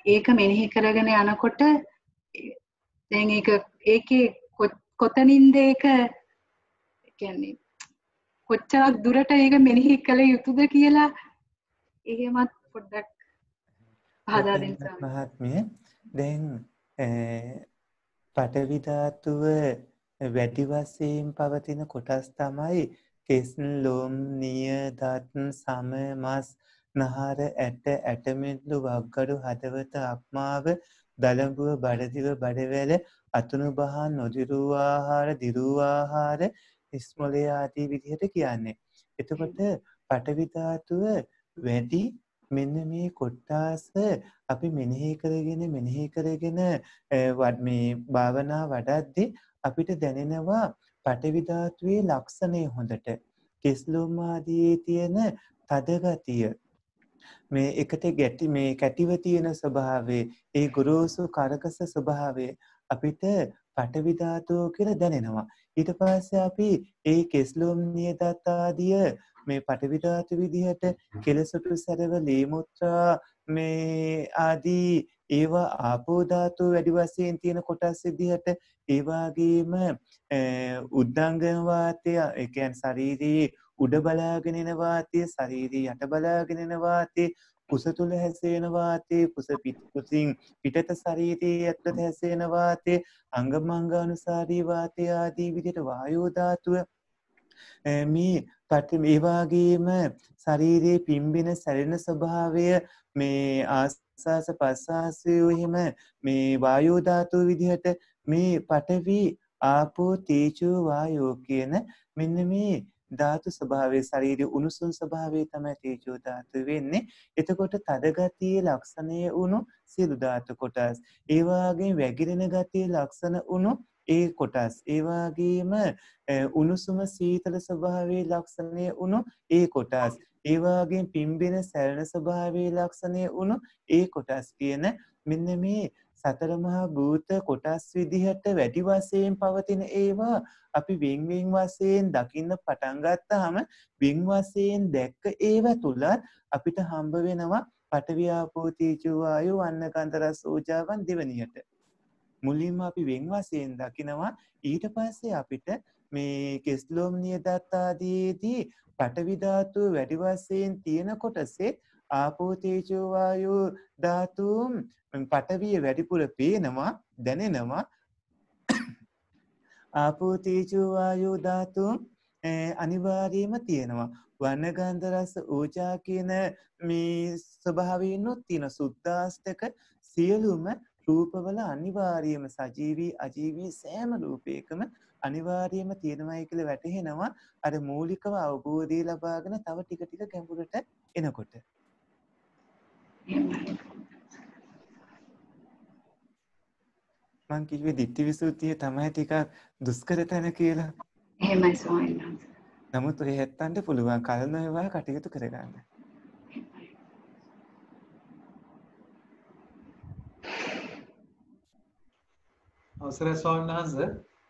ඒක මෙනෙහි කරගෙන යනකොට දැන් ඒකේ කොතනින්ද ඒක කියන්නේ කොච්චරක් දුරට ඒක මෙනෙහි කළ යුතුද කියලා එහෙමත් පොඩ්ඩක් පහදා දෙන්න මහත්මිය. දැන් පඨවි ධාතුව වැඩි වශයෙන් පවතින කොටස් තමයි කෙස් ලොම් නිය දත් සම මස් නහර ඇට මෙල්ලු වග්ගඩු හදවත අක්මාව දලඹුව බඩදිව බඩවැල අතුණු බහන් නොදිරූ ආහාර දිරූ ආහාර ඉස්මොලේ ආදී විදිහට කියන්නේ. එතකොට පඨවි ධාතුව වැඩි මෙන්න මේ කොටාස අපි මෙනෙහි කරගෙන මේ භාවනා වඩද්දී අපිට දැනෙනවා පඨවි ධාතුවේ ලක්ෂණය හොඳට කෙස්ලොම් ආදී තියෙන තද ගතිය මේ එකට මේ කැටිව තියෙන ස්වභාවය ඒ ගොරෝසු කරකස ස්වභාවය අපිට පඨවි ධාතුව කියලා දැනෙනවා. ඊට පස්සේ අපි ඒ කෙස්ලොම් නියදත් ආදිය මේ පඨවි ධාතු විදිහට කෙලසුතු සරව ලී මුත්‍රා මේ ආදී ඒවා ආපෝ ධාතු වැඩි වශයෙන් තියෙන කොටස් විදිහට ඒ වගේම උද්දංගන වාතය ඒ කියන්නේ ශාරීරික උඩ බලාගෙන එන වාතය ශාරීරික යට බලාගෙන එන වාතය කුස තුල හැසෙන වාතය කුස පිටින් පිටත ශරීරයේ ඇතුළත හැසෙන වාතය අංගමංගානුසාරී වාතය ආදී විදිහට වායෝ ධාතුව මේ ඒ වගේම ශරීරයේ පිම්බෙන සැලෙන ස්වභාවය මේ ආස්වාස ප්‍රස්වාසය එහෙම මේ වායෝ ධාතුව විදිහට මේ පඨවි ආපෝ තේජෝ වායෝ කියන මෙන්න මේ ධාතු ස්වභාවයේ ශරීරයේ උණුසුම් ස්වභාවය තමයි තේජෝ ධාතු වෙන්නේ. එතකොට තද ගතියේ ලක්ෂණය වුණු සියලු ධාතු කොටස්. ඒ වගේම වැగిරෙන ගතියේ ලක්ෂණ වුණු ඒ කොටස්. ඒ වගේම උණුසුම සීතල ස්වභාවයේ ලක්ෂණය වුණු ඒ කොටස්. ඒ වගේම පිම්බෙන සැලෙන ස්වභාවයේ ලක්ෂණය වුණු ඒ කොටස් කියන මෙන්න මේ සතර මහා භූත කොටස් විදිහට වැඩි වශයෙන් පවතින ඒවා අපි වෙන් වෙන් වශයෙන් දකින්න පටන් ගත්තාම වෙන් වශයෙන් දැක්ක ඒවා තුල අපිට හම්බ වෙනවා පඨවි ආපෝ තේජෝ වායෝ වන්න ගන්ධ රස ඕජාවන් දෙවනියට. මුලින්ම අපි වෙන් වශයෙන් දකිනවා ඊට පස්සේ අපිට මේ කෙස්ලොම් නියදත් ආදීදී පඨවි ධාතුව වැඩි වශයෙන් තියෙන කොටසේ ආපෝ තේජෝ වායෝ ධාතුන් පඨවිය වැඩිපුර පේනවා දැනෙනවා. ආපෝ තේජෝ වායෝ ධාතුන් අනිවාර්යයෙන්ම තියෙනවා. වර්ණ ගන්ධ රස ඕජා කියන මේ ස්වභාවයෙන්ුත් තියෙන සුද්ධාස්තක සියලුම රූපවල අනිවාර්යයෙන්ම සජීවී අජීවී සෑම රූපයකම අනිවාර්යයෙන්ම තියෙනවායි කියලා වැටහෙනවා. අර මූලිකව අවබෝධය ලබාගෙන තව ටික ටික ගැඹුරට එනකොට. මං කිව්වේ ditthi visuddhiය තමයි ටිකක් දුෂ්කර තැන කියලා. එහෙමයි ස්වාමීන් වහන්සේ. නමුත් ඔය හැත්තන්ට පුළුවන් කලන ඒවා කටයුතු කරගන්න. අවසරයි ස්වාමීන් වහන්සේ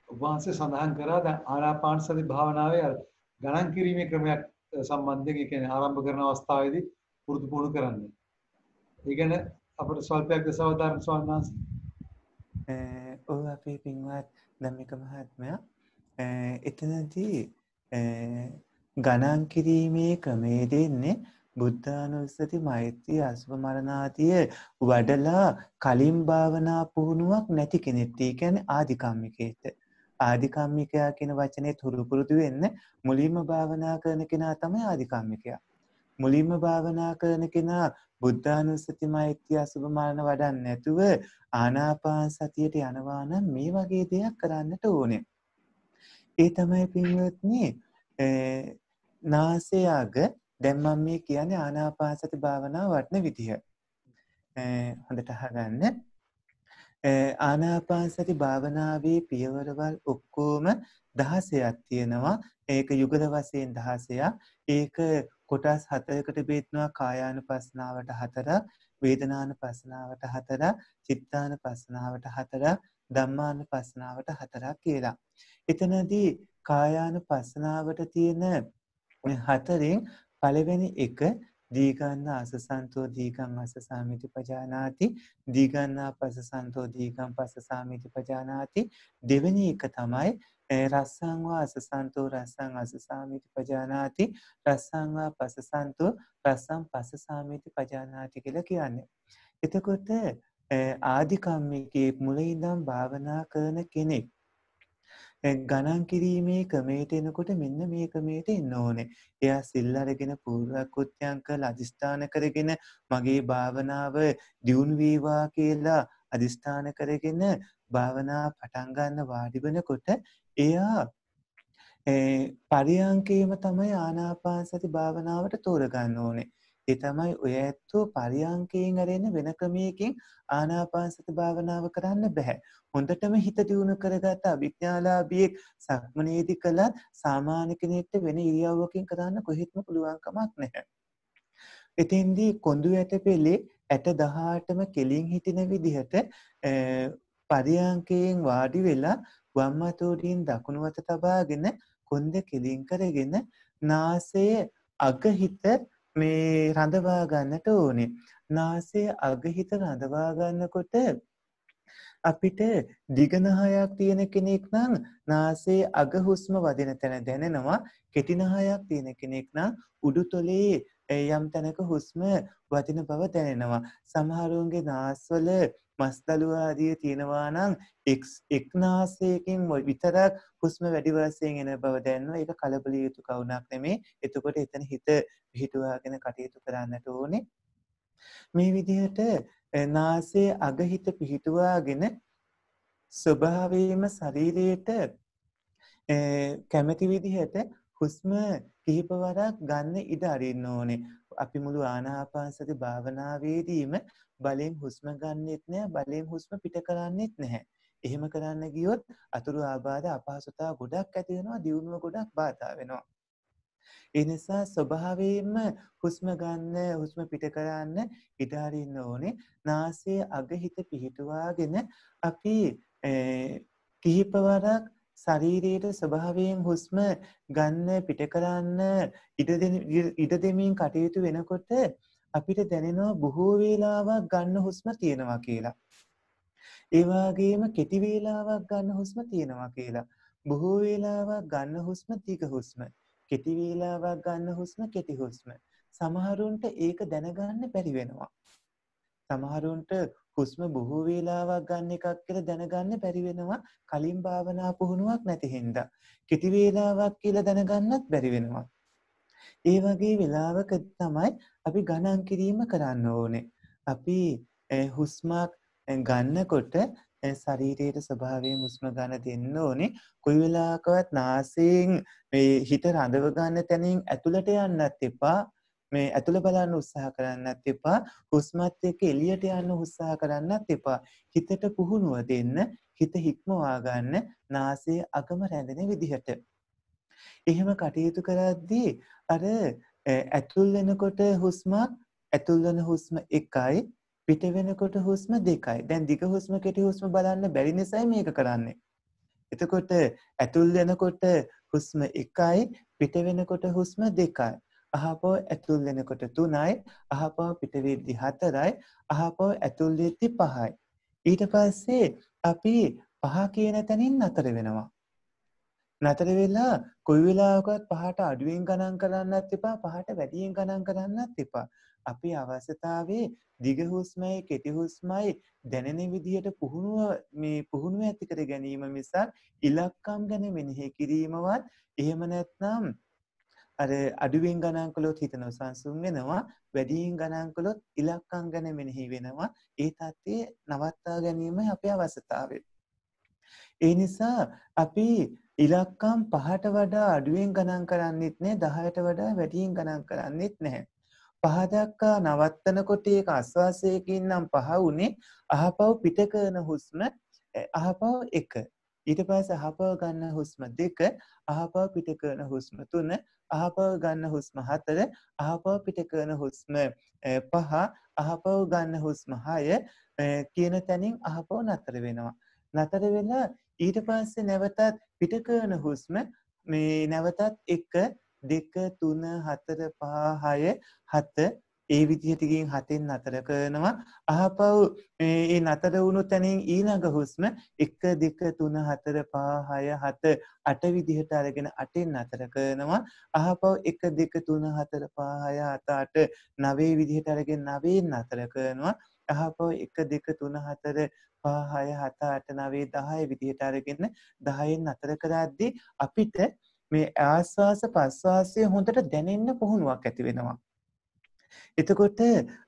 ඔබ වහන්සේ සඳහන් කරා දැන් ආනාපාන සති භාවනාවේ ගණන් කිරීමේ ක්‍රමයක් සම්බන්ධයෙන් ඒ කියන්නේ ආරම්භ කරන අවස්ථාවේදී පුරුදු පුහුණු කරන්න. ඒ කියන්නේ අපිට ස්වල්පයක් දසවදාන ස්වාමීන් වහන්සේ ඔව් අපේ පින්වත් ධම්මික මහත්මයා එතනදී ගණන් කිරීමේ ක්‍රමයේ දෙන්නේ බුද්ධානුස්සති මෛත්‍රී අසුභ මරණාදී වඩලා කලින් භාවනා පුහුණුවක් නැති කෙනෙක්. ඒ කියන්නේ ආධිකම්මිකයෙක්. ආධිකම්මිකයා කියන වචනේ තුරු පුරුදු වෙන්න මුලින්ම භාවනා කරන කෙනා තමයි ආධිකම්මිකයා. මුලින්ම භාවනා කරන කෙනා බුද්ධානුස්සති මෛත්‍රී අසුභ මරණ වඩන්නේ නැතුව ආනාපාන සතියට යනවා නම් මේ වගේ දෙයක් කරන්නට ඕනේ. ඒ තමයි පින්වත්නි නාසය අග දැන් මම මේ කියන්නේ ආනාපාන සති භාවනාව වඩන විදිහ. හොඳට අහගන්න. ආනාපාන සති භාවනාවේ පියවරවල් ඔක්කොම 16ක් තියෙනවා. ඒක යුගල වශයෙන් 16ක්. ඒක කොටස් 4කට බෙදනවා. කායානුපස්සනාවට 4ක්, වේදනානුපස්සනාවට 4ක්, චිත්තානුපස්සනාවට 4ක්, ධම්මානුපස්සනාවට 4ක් කියලා. එතනදී කායානුපස්සනාවට තියෙන හතරෙන් පළවෙනි එක දීගන්න අසසන්තෝ දීගං අසසාමිති පජානාති, දීගන්නා පසසන්තෝ දීගං පසසාමිති පජානාති. දෙවෙනි එක තමයි රස්සං වා අසසන්තෝ රස්සං අසසාමිති පජානාති, රස්සං වා පසසන්තෝ රස්සං පසසාමිති පජානාති කියලා කියන්නේ. එතකොට ආධිකම්මිකේ මුල ඉඳන් භාවනා කරන කෙනෙක් ගණන් කිරීමේ ක්‍රමයට එනකොට මෙන්න මේ ක්‍රමයට එන්න ඕනේ. එයා සිල් අරගෙන පූර්වක්‍ෘත්‍යයන් කරලා අදිස්ථාන කරගෙන මගේ භාවනාව දියුණු වේවා කියලා අදිස්ථාන කරගෙන භාවනා පටන් ගන්න වාඩි වෙනකොට එයා පරියංකේම තමයි ආනාපාන සති භාවනාවට තෝරගන්න ඕනේ. ඒ තමයි ඔය ඇත්තෝ පරියංකයෙන් අරගෙන වෙන ක්‍රමයකින් ආනාපාන සති භාවනාව කරන්න බෑ. හොඳටම හිත දියුණු කරගත්ත අභිඥාලාභියෙක් සක්මනේදී කළත් සාමාන්‍ය කෙනෙක්ට වෙන ඉරියව්වකින් කරන්න කොහෙත්ම පුළුවන් කමක් නැහැ. එතෙන්දී කොඳු ඇට පෙළේ ඇට 18ම කෙලින් හිටින විදිහට පරියංකයෙන් වාඩි වෙලා වම් අතෝඩින් දකුණු අත තබාගෙන කොන්ද කෙලින් කරගෙන නාසය අග හිත මේ රඳවා ගන්නට ඕනේ. නාසය අග හිත රඳවා ගන්නකොට අපිට දිගනහයක් තියෙන කෙනෙක් නම් නාසයේ අග හුස්ම වදින තැන දැනෙනවා. කෙටි නහයක් තියෙන කෙනෙක් නම් උඩුතොලේ යම් තැනක හුස්ම වදින බව දැනෙනවා. සමහරුන්ගේ නාස්වල මස්දළු ආදිය තියෙනවා නම් එක් නාසයකින් විතරක් හුස්ම වැඩි වශයෙන් එන බව දැනෙනවා. ඒක කලබල යුතු කවුණක් නෙමෙයි. එතකොට එතන හිත පිහිටුවාගෙන කටයුතු කරන්නට ඕනේ. මේ විදිහට නාසයේ අග හිත පිහිටුවාගෙන ස්වභාවයෙන්ම ශරීරයට කැමැති විදිහට හුස්ම කිහිප වරක් ගන්න ඉඩ අරින්න ඕනේ. අපි මුළු ආනාපානසති භාවනාවේදීම බලෙන් හුස්ම ගන්නෙත් නැහැ, බලෙන් හුස්ම පිට කරන්නෙත් නැහැ. එහෙම කරන්න ගියොත් අතුරු ආබාධ අපහසුතාව ගොඩක් ඇති වෙනවා, දියුණුව ගොඩක් බාධා වෙනවා. ඒ නිසා ස්වභාවයෙන්ම හුස්ම ගන්න, හුස්ම පිට කරන්න ඉඩ අරින්න ඕනේ. නාසයේ අග හිත පිහිටුවාගෙන අපි කිහිප වරක් ශරීරයේ ස්වභාවයෙන් හුස්ම ගන්න පිට කරන්න ඉඩ දෙමින් කටයුතු වෙනකොට අපිට දැනෙනවා බොහෝ වේලාවක් ගන්න හුස්ම තියෙනවා කියලා. ඒ වගේම කෙටි වේලාවක් ගන්න හුස්ම තියෙනවා කියලා. බොහෝ වේලාවක් ගන්න හුස්ම දිග හුස්ම. කෙටි වේලාවක් ගන්න හුස්ම කෙටි හුස්ම. සමහරුන්ට ඒක දැනගන්න බැරි වෙනවා. සමහරුන්ට හුස්ම බොහෝ වේලාවක් ගන්න එකක් කියලා දැනගන්න බැරි වෙනවා කලින් භාවනා පුහුණුවක් නැති හින්දා. කෙටි වේලාවක් කියලා දැනගන්නත් බැරි වෙනවා. ඒ වගේ වෙලාවක තමයි අපි ගණන් කිරීම කරන්න ඕනේ. අපි හුස්මක් ගන්නකොට ශරීරයේ ස්වභාවයෙන් හුස්ම ගන්න දෙන්න ඕනේ. කොයි වෙලාවකවත් නාසයෙන් මේ හිත රඳව ගන්න තැනින් ඇතුළට යන්නත් එපා. මේ ඇතුළ බලන්න උත්සාහ කරන්නත් එපා. හුස්මත් එක්ක එළියට යන්න උත්සාහ කරන්නත් එපා. හිතට පුහුණුව දෙන්න, හිත හික්මවා ගන්න නාසයේ අගම රැඳෙන විදිහට. එහෙම කටයුතු කරද්දී අර ඇතුල් වෙනකොට හුස්මක්, ඇතුල් වෙන හුස්ම 1යි, පිට වෙනකොට හුස්ම 2යි. දැන් දිග හුස්ම කෙටි හුස්ම බලන්න බැරි නිසායි මේක කරන්නේ. එතකොට ඇතුල් වෙනකොට හුස්ම 1යි, පිට වෙනකොට හුස්ම 2යි. අහපව ඇතුල් වෙනකොට 3යි, අහපව පිට වෙද්දි 4යි, අහපව ඇතුල් වෙද්දි 5යි. ඊට පස්සේ අපි 5 කියන තැනින් නතර වෙනවා. නතර වෙලා කොයි වෙලාවකවත් 5ට අඩුවෙන් ගණන් කරන්නත් එපා, 5ට වැඩියෙන් ගණන් කරන්නත් එපා. අපි අවශ්‍යතාවයේ දිග හුස්මයි කෙටි හුස්මයි දැනෙන විදිහට පුහුණුව ඇති කර ගැනීම මිසක් ඉලක්කම් ගැන මෙනෙහි කිරීමවත් එහෙම නැත්නම් අර අඩුවෙන් ගණන් කළොත් හිත නොසන්සුන් වෙනවා, වැඩියෙන් ගණන් කළොත් ඉලක්කම් ගැන මෙනෙහි වෙනවා. ඒ தත්ත්වය නවත්තා ගැනීමයි අපේ අවශ්‍යතාවය. ඒ නිසා අපි ඉලක්කම් 5ට වඩා අඩුවෙන් ගණන් කරන්නෙත් නැහැ, 10ට වඩා වැඩියෙන් ගණන් කරන්නෙත් නැහැ. 5 දක්වා නවත්තනකොට ඒක ආස්වාසයකින් නම් 5 උනේ, අහපව පිට කරන හුස්ම අහපව 1. ඊට පස්සේ අහපව ගන්න හුස්ම 2, අහපව පිට කරන හුස්ම 3, අහපව ගන්න හුස්ම 4, අහපව පිට කරන හුස්ම 5, අහපව ගන්න හුස්ම 6 කියන තැනින් අහපව නතර වෙනවා. නතර වෙලා ඊට පස්සේ නැවතත් පිට කරන හුස්ම මේ නැවතත් 1 2 3 4 5 6 7 ඒ විදිහට ගින් 7න් නතර කරනවා. අහපව මේ නතර වුණු තැනින් ඊළඟ හුස්ම 1 2 3 4 5 6 7 8 විදිහට අරගෙන 8න් නතර කරනවා. අහපව 1 2 3 4 5 6 7 8 9 විදිහට අරගෙන 9න් නතර කරනවා. අහපව 1 2 3 4 5 6 7 8 9 10 විදිහට අරගෙන 10න් නතර කරද්දී අපිට මේ ආස්වාස ප්‍රස්වාසය හොඳට දැනෙන්න පුහුණුවක් ඇති වෙනවා. එතකොට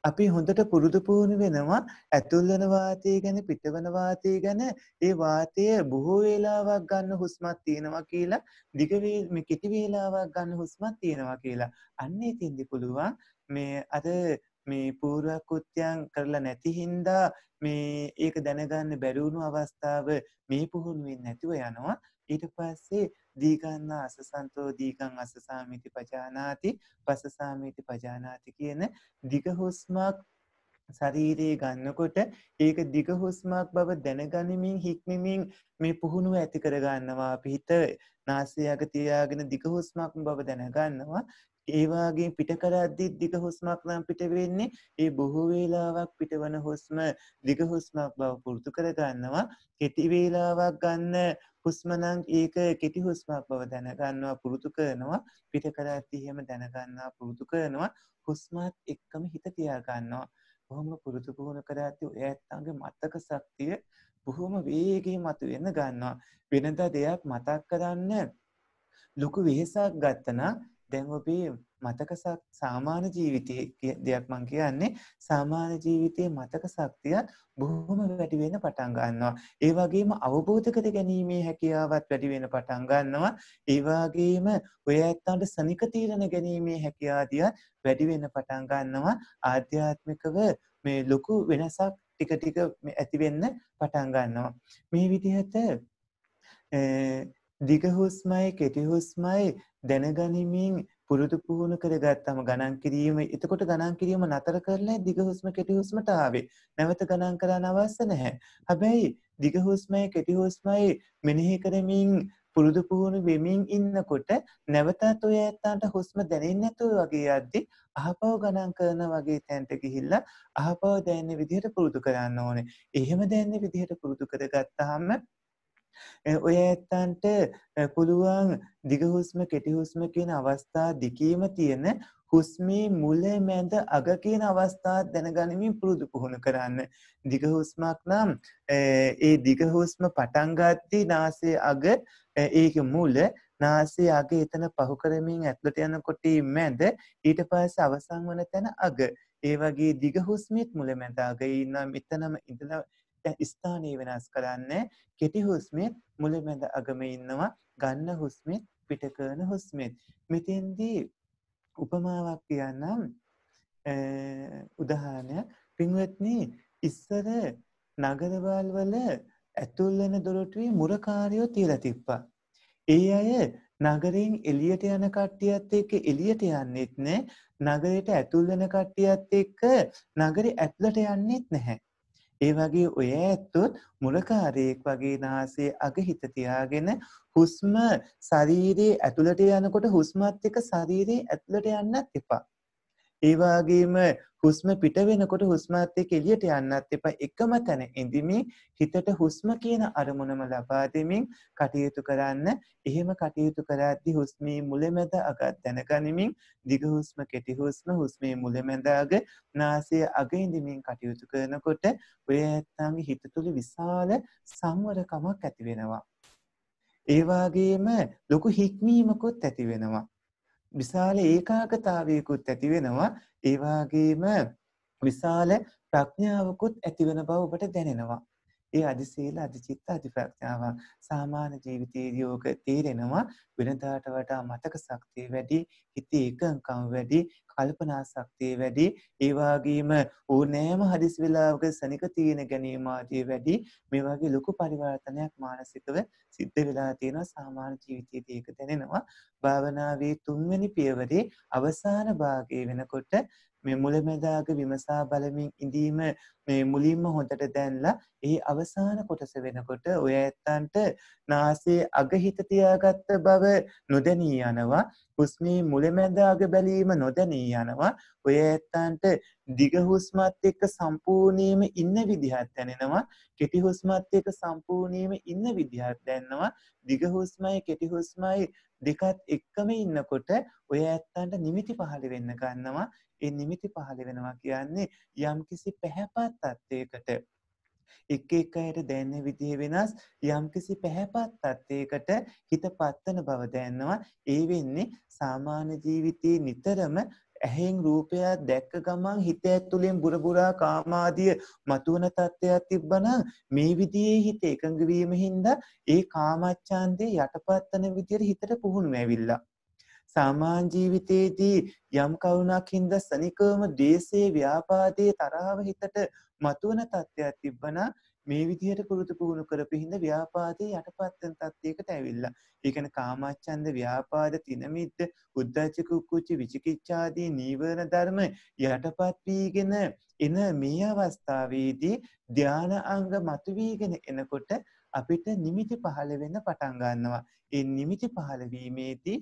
අපි හොඳට පුරුදු පුහුණු වෙනවා ඇතුල් වෙන වාතය ගැන, පිටවන වාතය ගැන. ඒ වාතය බොහෝ වේලාවක් ගන්න හුස්මක් තියෙනවා කියලා, මේ කෙටි වේලාවක් ගන්න හුස්මක් තියෙනවා කියලා. අන්න එතෙන්දි පුළුවන් මේ අර මේ පූර්ව කෘත්‍යයන් කරලා නැති හින්දා මේ ඒක දැනගන්න බැරි වුණු අවස්ථාව මේ පුහුණුවෙන් නැතිව යනවා. ඊට පස්සේ දීගන්න අසසන්තෝ දීගං අසසාමිති පජානාති පසසාමිති පජානාති කියන දිග හුස්මක් ශරීරයේ ගන්නකොට ඒක දිග හුස්මක් බව දැනගනිමින් හික්මමින් මේ පුහුණුව ඇති කර ගන්නවා. අපි හිත නාසය අග තියාගෙන දිග හුස්මක් බව දැනගන්නවා. ඒ වගේ පිට කරද්දී දිග හුස්මක් නම් පිට වෙන්නේ ඒ බොහෝ වේලාවක් පිටවන හුස්ම දිග හුස්මක් බව පුරුදු කර ගන්නවා. කෙටි වේලාවක් ගන්න හුස්ම නම් ඒක කෙටි හුස්මක් බව දැනගන්නවා, පුරුදු කරනවා. පිට කරද්දී එහෙම දැනගන්නවා, පුරුදු කරනවා. හුස්මත් එක්කම හිත තියා ගන්නවා. බොහොම පුරුදු පුහුණු කරද්දී ඔය ඇත්තන්ගේ මතක ශක්තිය බොහොම වේගයෙන් මතුවෙන්න ගන්නවා. වෙනදා දෙයක් මතක් කරන්න ලොකු වෙහෙසක් ගත්තනම් දැන් ඔබේ මතක සාමාන්‍ය ජීවිතයේ දෙයක් මං කියන්නේ සාමාන්‍ය ජීවිතයේ මතක ශක්තිය බොහොම වැඩි වෙන්න පටන් ගන්නවා. ඒ වගේම අවබෝධ කර ගැනීමේ හැකියාවත් වැඩි වෙන්න පටන් ගන්නවා. ඒ වගේම ඔය ඇත්තන්ට සනික තීරණ ගැනීමේ හැකියාදිය වැඩි වෙන්න පටන් ගන්නවා. ආධ්‍යාත්මිකව මේ ලොකු වෙනසක් ටික ටික ඇති වෙන්න පටන් ගන්නවා. මේ විදිහට දිග හුස්මයි කෙටි හුස්මයි දැනගනිමින් පුරුදු පුහුණු කරගත්තම ගණන් කිරීම එතකොට ගණන් කිරීම නතර කරලා දිග හුස්ම කෙටි හුස්මට ආවේ. නැවත ගණන් කරන්න අවශ්‍ය නැහැ. හැබැයි දිග හුස්මයි කෙටි හුස්මයි මෙනෙහි කරමින් පුරුදු පුහුණු වෙමින් ඉන්නකොට නැවතත් ඔය ඇත්තන්ට හුස්ම දැනෙන්නේ නැතුව වගේ යද්දි අහපව ගණන් කරන වගේ තැනට ගිහිල්ලා අහපව දැනෙන විදිහට පුරුදු කරන්න ඕනේ. එහෙම දැනෙන විදිහට පුරුදු කරගත්තාම ඔය ඇත්තන්ට පුළුවන් දිග හුස්ම කෙටි හුස්ම කියන අවස්ථා දෙකේම තියෙන හුස්මේ මුල මැද අග කියන අවස්ථා දැනගනිමින් පුරුදු පුහුණු කරන්න. දිග හුස්මක් නම් ඒ දිග හුස්ම පටන් ගත්තී නාසයේ අග ඒක මුල නාසයේ අග එතන පහු කරමින් ඇතුළට යනකොට මැද ඊට පස්සේ අවසන් වන තැන අග. ඒ වගේ දිග හුස්මෙත් මුල මැද අග ඉන්නවා මෙතනම ඉඳලා ස්ථානය වෙනස් කරන්නේ. කෙටි හුස්මෙත් මුල මැද අගම ඉන්නවා ගන්න හුස්මෙත් පිට කරන හුස්මෙත්. මෙතෙන්දී උපමාවක් කියන්නම්. උදාහරණයක් පින්වත්නි ඉස්සර නගරවල් වල ඇතුල් වෙන දොරටුවේ මුරකාරයෝ තියලා තිබ්බා. ඒ අය නගරයෙන් එළියට යන කට්ටියත් එක්ක එළියට යන්නෙත් නැහැ. නගරයට ඇතුල් වෙන කට්ටියත් එක්ක නගරේ ඇතුළට යන්නෙත් නැහැ. ඒ වගේ ඔය ඇත්තොත් මුරකාරයෙක් වගේ නාසයේ අග හිත තියාගෙන හුස්ම ශරීරයේ ඇතුළට යනකොට හුස්මත් එක්ක ශරීරයේ ඇතුළට යන්නත් එපා. ඒ වගේම හුස්ම පිට වෙනකොට හුස්මත් එක්ක එළියට යන්නත් එපා. එකම තැන ඉඳිමින් හිතට හුස්ම කියන අරමුණම ලබා දෙමින් කටයුතු කරන්න. එහෙම කටයුතු කරද්දී හුස්මේ මුලැමැද අග දැනගනිමින් දිග හුස්ම කෙටි හුස්ම හුස්මේ මුලැමැද අග නාසයේ අග ඉඳිමින් කටයුතු කරනකොට ඔය ඇත්තන්ගේ හිත තුළ විශාල සංවරකමක් ඇති වෙනවා. ඒ වගේම ලොකු හික්මීමකුත් ඇති වෙනවා. විශාල ඒකාග්‍රතාවයකුත් ඇති වෙනවා. ඒ වගේම විශාල ප්‍රඥාවකුත් ඇති වෙන බව ඔබට දැනෙනවා. ඒ අධිශීල අධිචිත්ත අධිප්‍රඥාව සාමාන්‍ය ජීවිතයේදී ඔක තේරෙනවා. වෙනදාට වඩා මතක ශක්තිය වැඩි, හිතේ එකඟකම වැඩි, කල්පනා ශක්තිය වැඩි. ඒ වගේම ඕනෑම හදිසි වෙලාවක සනික තීන ගැනීම ආදී වැඩි. මේ වගේ ලොකු පරිවර්තනයක් මානසිකව සිද්ධ වෙලා තියෙනවා. සාමාන්‍ය ජීවිතයේදී ඒක දැනෙනවා. භාවනාවේ 3 වෙනි පියවරේ අවසාන භාගයේ වෙනකොට මේ මුලැමැදාග විමසා බලමින් ඉඳීම මේ මුලින්ම හොඳට දැන්ලා ඒ අවසාන කොටස වෙනකොට ඔය ඇත්තන්ට නාසයේ අග හිත තියාගත්ත බව නොදැනී යනවා. හුස්මේ මුලැමැදාග බැලීම නොදැනී යනවා. ඔය ඇත්තන්ට දිග හුස්මත් එක්ක සම්පූර්ණයෙන්ම ඉන්න විදිහක් දැනෙනවා. කෙටි හුස්මත් එක්ක සම්පූර්ණයෙන්ම ඉන්න විදිහක් දැනෙනවා. දිග හුස්මයි කෙටි හුස්මයි දෙකත් එක්කම ඉන්නකොට ඔය ඇත්තන්ට නිමිති පහළ වෙන්න ගන්නවා. ඒ නිමිති පහළ වෙනවා කියන්නේ යම්කිසි පැහැපත් තත්යකට එක් අයට දැනෙන විදිහ වෙනස් යම්කිසි පැහැපත් තත්යකට හිත පත්තන බව දැනනවා. ඒ වෙන්නේ සාමාන්‍ය ජීවිතයේ නිතරම ඇහෙන් රූපයක් දැක්ක ගමන් හිත ඇතුලෙන් බුරබුරා කාමාදිය මතුවන තත්ත්වයක් තිබ්බනම් මේ විදිහේ හිත එකඟ වීම හින්දා ඒ කාමච්ඡන්දේ යටපත් වෙන විදිහට හිතට පුහුණු වෙවිලා. සාමාන්‍ය ජීවිතයේදී යම් කරුණක් හින්දා සනිකවම ද්වේෂයේ ව්‍යාපාදයේ තරහව හිතට මතුවන තත්ත්වයක් තිබ්බනම් මේ විදිහට පුරුදු පුහුණු කරපු හින්දා ව්‍යාපාදයේ යටපත් වෙන තත්ත්වයකට ඇවිල්ලා. ඒ කියන්නේ කාමච්ඡන්ද ව්‍යාපාද තිනමිද්ද උද්ධච්ච කුක්කුච්ච විචිකිච්ඡාදී නීවරණ ධර්ම යටපත් වීගෙන එන මේ අවස්ථාවේදී ධාන අංග මතුවීගෙන එනකොට අපිට නිමිති පහළ වෙන්න පටන් ගන්නවා. ඒ නිමිති පහළ වීමේදී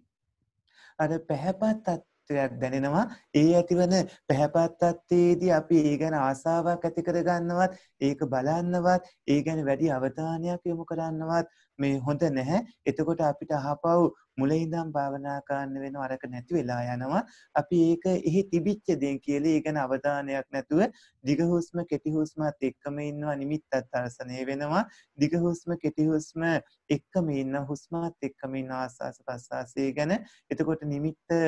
අර පැහැපත් තත්ත්වයක් දැනෙනවා. ඒ ඇතිවන පැහැපත් තත්ත්වයේදී අපි ඒ ගැන ආසාවක් ඇති කරගන්නවත් ඒක බලන්නවත් ඒ ගැන වැඩි අවධානයක් යොමු කරන්නවත් මේ හොඳ නැහැ. එතකොට අපිට අහපව් මුලින් ඉඳන් භාවනා කරන්න වෙනවා අරක නැති වෙලා යනවා. අපි ඒක එහි තිබිච්ච දේ කියලා ඒ ගැන අවධානයක් නැතුව දිග හුස්ම කෙටි හුස්මත් එක්කම ඉන්නවා නිමිත්තත් දර්ශනය වෙනවා. දිග හුස්ම කෙටි හුස්ම එක්කම ඉන්න හුස්මත් එක්කම ඉන්න ආස්වාස ප්‍රස්වාසය ගැන. එතකොට නිමිත්ත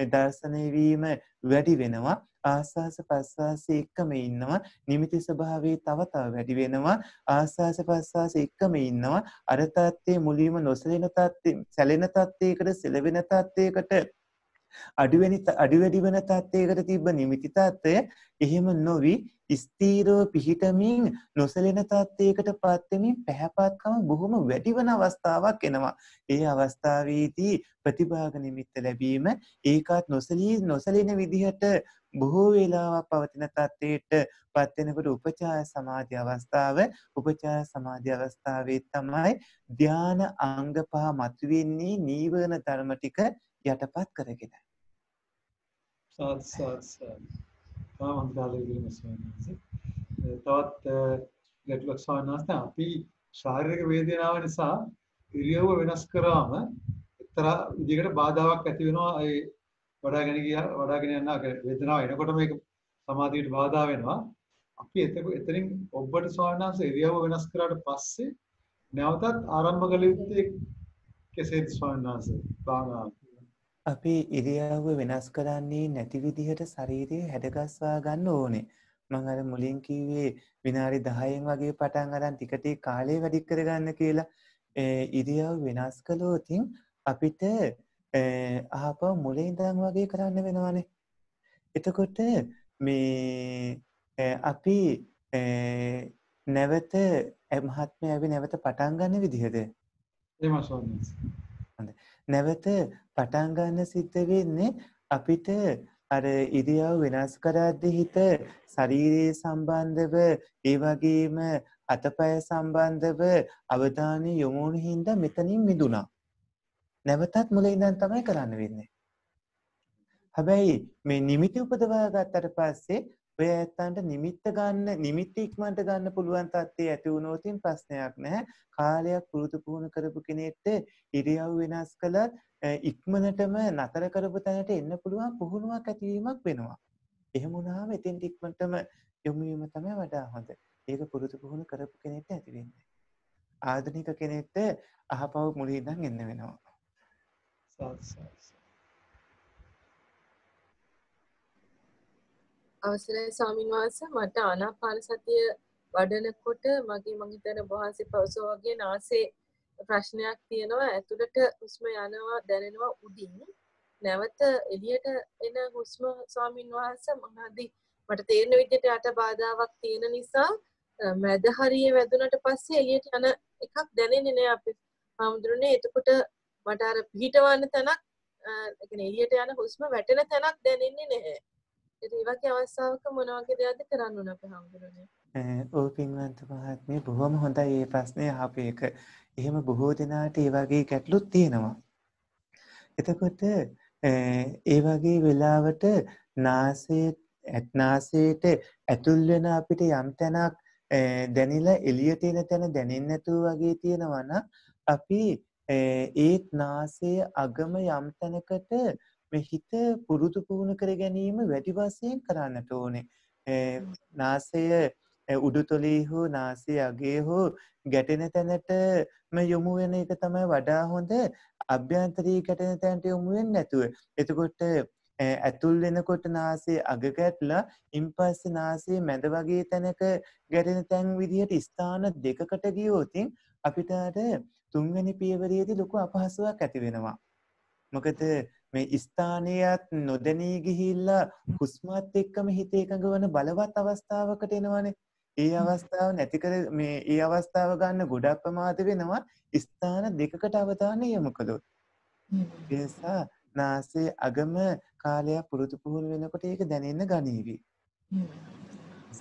දර්ශනය වීම වැඩි වෙනවා. ආස්වාස ප්‍රස්වාසය එක්කම ඉන්නවා. නිමිති ස්වභාවය තව වැඩි වෙනවා. ආස්වාස ප්‍රස්වාස එක්කම ඉන්නවා. අර තත්ත්වයේ මුලින්ම නොසැලෙන තත්ත්වයේ සැලෙන තත්ත්වයකට සෙලවෙන තත්ත්වයකට අඩු වැඩි වෙන තත්ත්වයකට තිබ්බ නිමිති තත්ත්වය එහෙම නොවි ස්ථීරව පිහිටමින් නොසැලෙන තත්ත්වයකට පත් වෙමින් පැහැපත්කම බොහොම වැඩි වෙන අවස්ථාවක් එනවා. ඒ අවස්ථාවේදී ප්‍රතිභාග නිමිත්ත ලැබීම ඒකත් නොසැලෙන විදිහට බොහෝ වේලාවක් පවතින තත්ත්වයට පත් වෙනකොට උපචාර සමාධි අවස්ථාව. උපචාර සමාධි අවස්ථාවේ තමයි ධාන අංග පහ මතුවෙන්නේ නීවරණ ධර්ම ටික යටපත් කරගෙන. තවත් ගැටලුවක් ස්වාමීන් අපි ශාරීරික වේදනාව නිසා ඉරියව්ව වෙනස් කරාම එක්තරා විදිහකට බාධාවක් ඇති වෙනවා. ඒ වඩාගෙන යන වේදනාව එනකොට මේක සමාධියට බාධා වෙනවා. අපි එතනින් ඔබට ස්වාමීන් වහන්සේ ඉරියව්ව වෙනස් කරාට පස්සේ නැවතත් ආරම්භ කළ යුත්තේ කෙසේද ස්වාමීන් වහන්සේ? භාවනාව අපි ඉරියව්ව වෙනස් කරන්නේ නැති විදිහට ශරීරය හැඩගස්වා ගන්න ඕනේ. මම අර මුලින් කිව්වේ විනාඩි 10න් වගේ පටන් අරන් ටික ටික කාලය වැඩි කරගන්න කියලා. ඉරියව් වෙනස් කළොත් අපිට ආපහු මුලින් ඉඳන් වගේ කරන්න වෙනවානේ. එතකොට මේ අපි නැවත මහත්මයා අපි නැවත පටන් ගන්න විදිහද? එහෙම ස්වාමීන්. නැවත පටන් ගන්න සිද්ධ වෙන්නේ අපිට අර ඉරියව් වෙනස් කරද්දී හිත ශරීරයේ සම්බන්ධව ඒ වගේම අතපය සම්බන්ධව අවධානය යොමු වුණ හින්දා මෙතනින් මිදුණා. නැවතත් මුලින් ඉඳන් තමයි කරන්න වෙන්නේ. හැබැයි මේ නිමිති උපදවා ගත්තට පස්සේ ඔය ඇත්තන්ට නිමිති ඉක්මනට ගන්න පුළුවන් තත්ත්වය ඇති වුණොත් ප්‍රශ්නයක් නැහැ. කාලයක් පුරුදු පුහුණු කරපු කෙනෙක්ට ඉරියව් වෙනස් කළත් ඉක්මනටම නතර කරපු තැනට එන්න පුළුවන් පුහුණුවක් ඇතිවීමක් වෙනවා. එහෙම වුණාම එතෙන් ඉක්මනටම යොමු වීම තමයි වඩා හොඳ. ඒක පුරුදු පුහුණු කරපු කෙනෙක්ට ඇති වෙන්නේ. ආධුනික කෙනෙක්ට අහපව මුලින් ඉඳන් එන්න වෙනවා. අවසරයි ස්වාමීන් වහන්සේ මට ආනාපාන සතිය වඩනකොට මම හිතන වහන්සේ පවසෝ වගේ නාසයේ ප්‍රශ්නයක් තියෙනවා. ඇතුළට හුස්ම යනවා දැනෙනවා උඩින්. නැවත එළියට එන හුස්ම ස්වාමීන් වහන්සේ මට තේරෙන විදිහට යට බාධාවක් තියෙන නිසා මැද හරියේ වැදුනට පස්සේ එළියට යන එකක් දැනෙන්නේ නෑ අපි. හාමුදුරනේ එතකොට මට අර පිටවන්න තැනක් ඒ කියන්නේ එළියට යන හුස්ම වැටෙන තැනක් දැනෙන්නේ නැහැ. ඒ වගේ අවස්ථාවක මොන වගේ දෙයක්ද කරන්න ඕන අපේ හාමුදුරනේ? ඔව් පින්වන්ත මහත්මිය බොහොම හොඳයි මේ ප්‍රශ්නේ අහපු එක. එහෙම බොහෝ දෙනාට ඒ වගේ ගැටලුත් තියෙනවා. එතකොට ඒ වගේ වෙලාවට නාසයට ඇතුල් වෙන අපිට යම් තැනක් දැනිලා එළියට එන තැන දැනෙන්නේ නැතුව වගේ තියෙනවා නම් අපි ඒත් නාසයේ අගම යම් තැනකට මේ හිත පුරුදු පුහුණු කර ගැනීම වැඩි වශයෙන් කරන්නට ඕනේ. නාසය උඩුතොලේ හෝ නාසයේ අගේ හෝ ගැටෙන තැනටම යොමු වෙන එක තමයි වඩා හොඳ. අභ්‍යන්තරී ගැටෙන තැනට යොමු වෙන්නේ නැතුව. එතකොට ඇතුල් වෙනකොට නාසයේ අග ගැටලා ඉන්පස්සේ නාසයේ මැද වගේ තැනක ගැටෙන තැන් විදිහට ස්ථාන දෙකකට ගියොත් අපිට අර තුන්වෙනි පියවරේදී ලොකු අපහසුයක් ඇති වෙනවා. මොකද මේ ස්ථානයත් නොදැනී ගිහිල්ලා හුස්මත් එක්කම හිත එකඟ වන බලවත් අවස්ථාවකට එනවනේ. ඒ අවස්ථාව නැති කර ඒ අවස්ථාව ගන්න ගොඩක් ප්‍රමාද වෙනවා ස්ථාන දෙකකට අවධානය යොමු කළොත්. ඒ නිසා නාසයේ අගම කාලයක් පුරුදු පුහුණු වෙනකොට ඒක දැනෙන්න ගනීවි.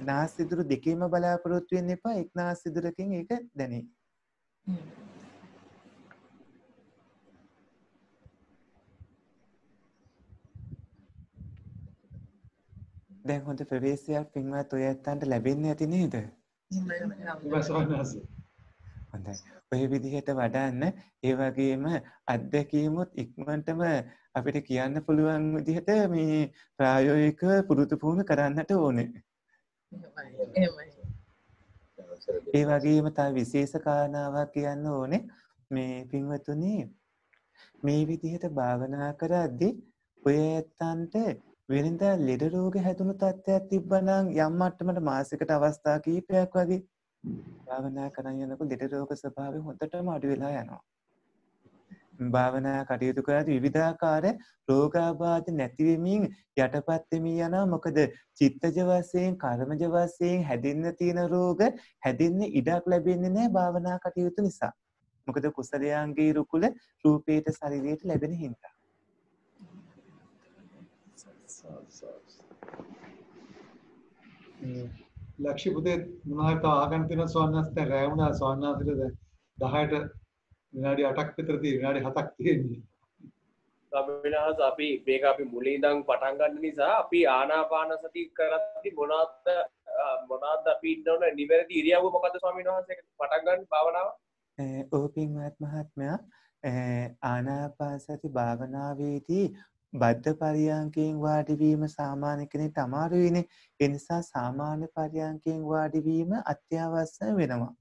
නාස් සිදුරු දෙකේම බලාපොරොත්තු වෙන්න එපා. එක් නාස් සිදුරකින් ඒක දැනේ. දැන් හොඳ ප්‍රවේශයක් පින්වත් ඔය ඇත්තන්ට ලැබෙන්නේ නැති නේද? හොඳයි. ඔය විදිහට වඩන්න ඒ වගේම අත්දැකීමුත් ඉක්මනටම අපිට කියන්න පුළුවන් විදිහට මේ ප්‍රායෝගිකව පුරුදු පුහුණු කරන්නට ඕනේ. ඒ වගේම තව විශේෂ කාරණාවක් කියන්න ඕනේ මේ පින්වතුනි මේ විදිහට භාවනා කරද්දී ඔය ඇත්තන්ට වෙනදා ලෙඩ රෝග හැදුණු තත්ත්වයක් තිබ්බනම් යම් මට්ටමකට මාසිකට අවස්ථා කිහිපයක් වගේ භාවනා කරන් යනකොට ලෙඩ රෝග ස්වභාවය හොඳටම අඩු වෙලා යනවා. භාවනා කටයුතු කරද්දී විවිධාකාර රෝගාබාධ නැති වෙමින් යටපත් වෙමින් යනවා. මොකද චිත්තජ වශයෙන්, කර්මජ වශයෙන් හැදෙන්න තියෙන රෝග හැදෙන්න ඉඩක් ලැබෙන්නේ නැහැ භාවනා කටයුතු නිසා. මොකද කුසලයන්ගේ රුකුල රූපේට ශරීරයට ලැබෙන හින්දා. ලක්ෂි පුතේ මොනවාට ආගන් තියෙන ස්වාමීනාස්ත රැය වුණා ස්වාමීනාස්තට 10ට විනාඩි 8ක් විතර තියෙන විනාඩි 7ක් තියෙන්නේ. ස්වාමීනාස් අපි මේක අපි මුලින් ඉඳන් පටන් ගන්න නිසා අපි ආනාපාන සති කරද්දී මොනවාද අපි ඉන්න ඕන නිවැරදි ඉරියව්ව මොකද්ද ස්වාමීනාස් ඒක පටන් ගන්න භාවනාව? ඕපින්වත් මහත්මයා ආනාපාන සති භාවනාවේදී බද්ධ පරියන්කයෙන් වාඩි වීම සාමාන්‍ය කෙනෙක්ට අමාරුයිනේ. ඒ නිසා සාමාන්‍ය පරියන්කයෙන් වාඩි වීම අත්‍යවශ්‍ය වෙනවා.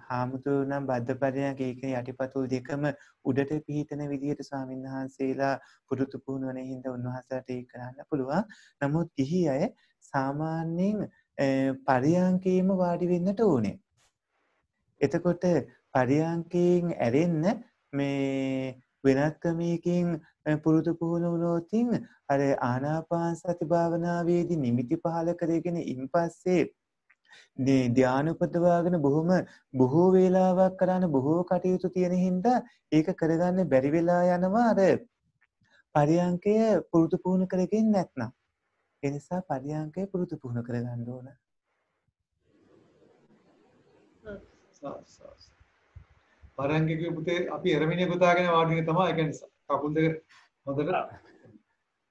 හාමුදුරුවෝ නම් බද්ධ පරියන්ක ඒක යටිපතුල් දෙකම උඩට පිහිටන විදිහට ස්වාමීන් වහන්සේලා පුරුදු පුහුණු වෙන හින්දා උන්වහන්සේලාට ඒක කරන්න පුළුවන්. නමුත් ගිහි අය සාමාන්‍යයෙන් පරියන්කේම වාඩි වෙන්නට ඕනේ. එතකොට පරියන්කයෙන් ඇරෙන්න මේ වෙනත් ක්‍රමයකින් පුරුදු පුහුණු වුණොතින් අර ආනාපාන සති භාවනාවේදී නිමිති පහල කරගෙන ඉන්පස්සේ ධ්‍යාන උපදවාගෙන බොහෝ වේලාවක් කරන්න බොහෝ කටයුතු තියෙන හින්දා ඒක කරගන්න බැරි වෙලා යනවා අර පරියන්කය පුරුදු පුහුණු කරගෙන නැත්නම්. ඒ නිසා පරියන්කය පුරුදු පුහුණු කරගන්න ඕන. පරයන්කේ පුතේ අපි එරමිනිය ගොතාගෙන වාඩි වෙන තමයි. ඒ කියන්නේ කකුල් දෙක හොඳට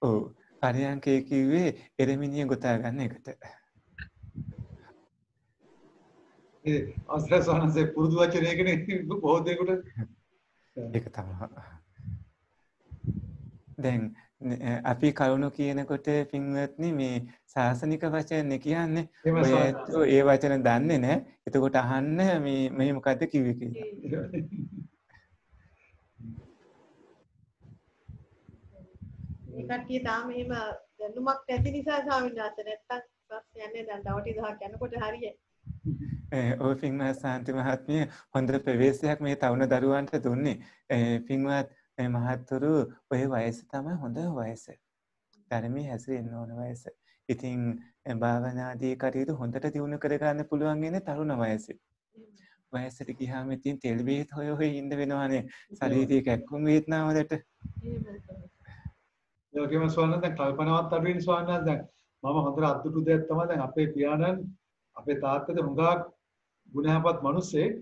ඔව් පරයන්කේ කිව්වේ එරමිනිය ගොතා ගන්න එකට. ඒ අස්රසනසේ පුරුදු වචනයකනේ බොහෝ දෙනෙකුට ඒක තමයි. දැන් අපි කරුණු කියනකොට පින්වත්නි මේ සාසනික වචන කියන්නේ ඔය ඒ වචන දන්නේ නැහැ. එතකොට අහන්න මේ මොකද්ද කිව්වේ කියලා. ඒ කට්ටිය තාම එහෙම දැනුමක් නැති නිසා ස්වාමීන් වහන්සේ නැත්තම් ප්‍රශ්නයක් නෑ. දැන් තව ටික දහක් යනකොට හරියයි. ඔය පින්වත් සාන්ති මහත්මිය හොඳ ප්‍රවේශයක් මේ තරුණ දරුවන්ට දුන්නේ. පින්වත් මහත්තුරු ඔය වයස තමයි හොඳ වයස. ධර්මයේ හැසිරෙන්න ඕන වයස. ඉතින් භාවනාදී කටයුතු හොඳට දියුණු කරගන්න පුළුවන් ඉන්නේ තරුණ වයසේ. වයසට ගියාම ඉතින් තෙල් බෙහෙත් හොය ඉන්න වෙනවානේ. ශරීරයේ කැක්කුම් වේදනාවලට. ඒකම ස්වාමීන් දැන් කල්පනාවත් අඩු වෙන ස්වාමීන් දැන් මම හොඳට අද්දුටු දෙයක් තමයි දැන් අපේ පියාණන් අපේ තාත්තට හුඟක් ගුණයපත් මිනිස්සෙක්.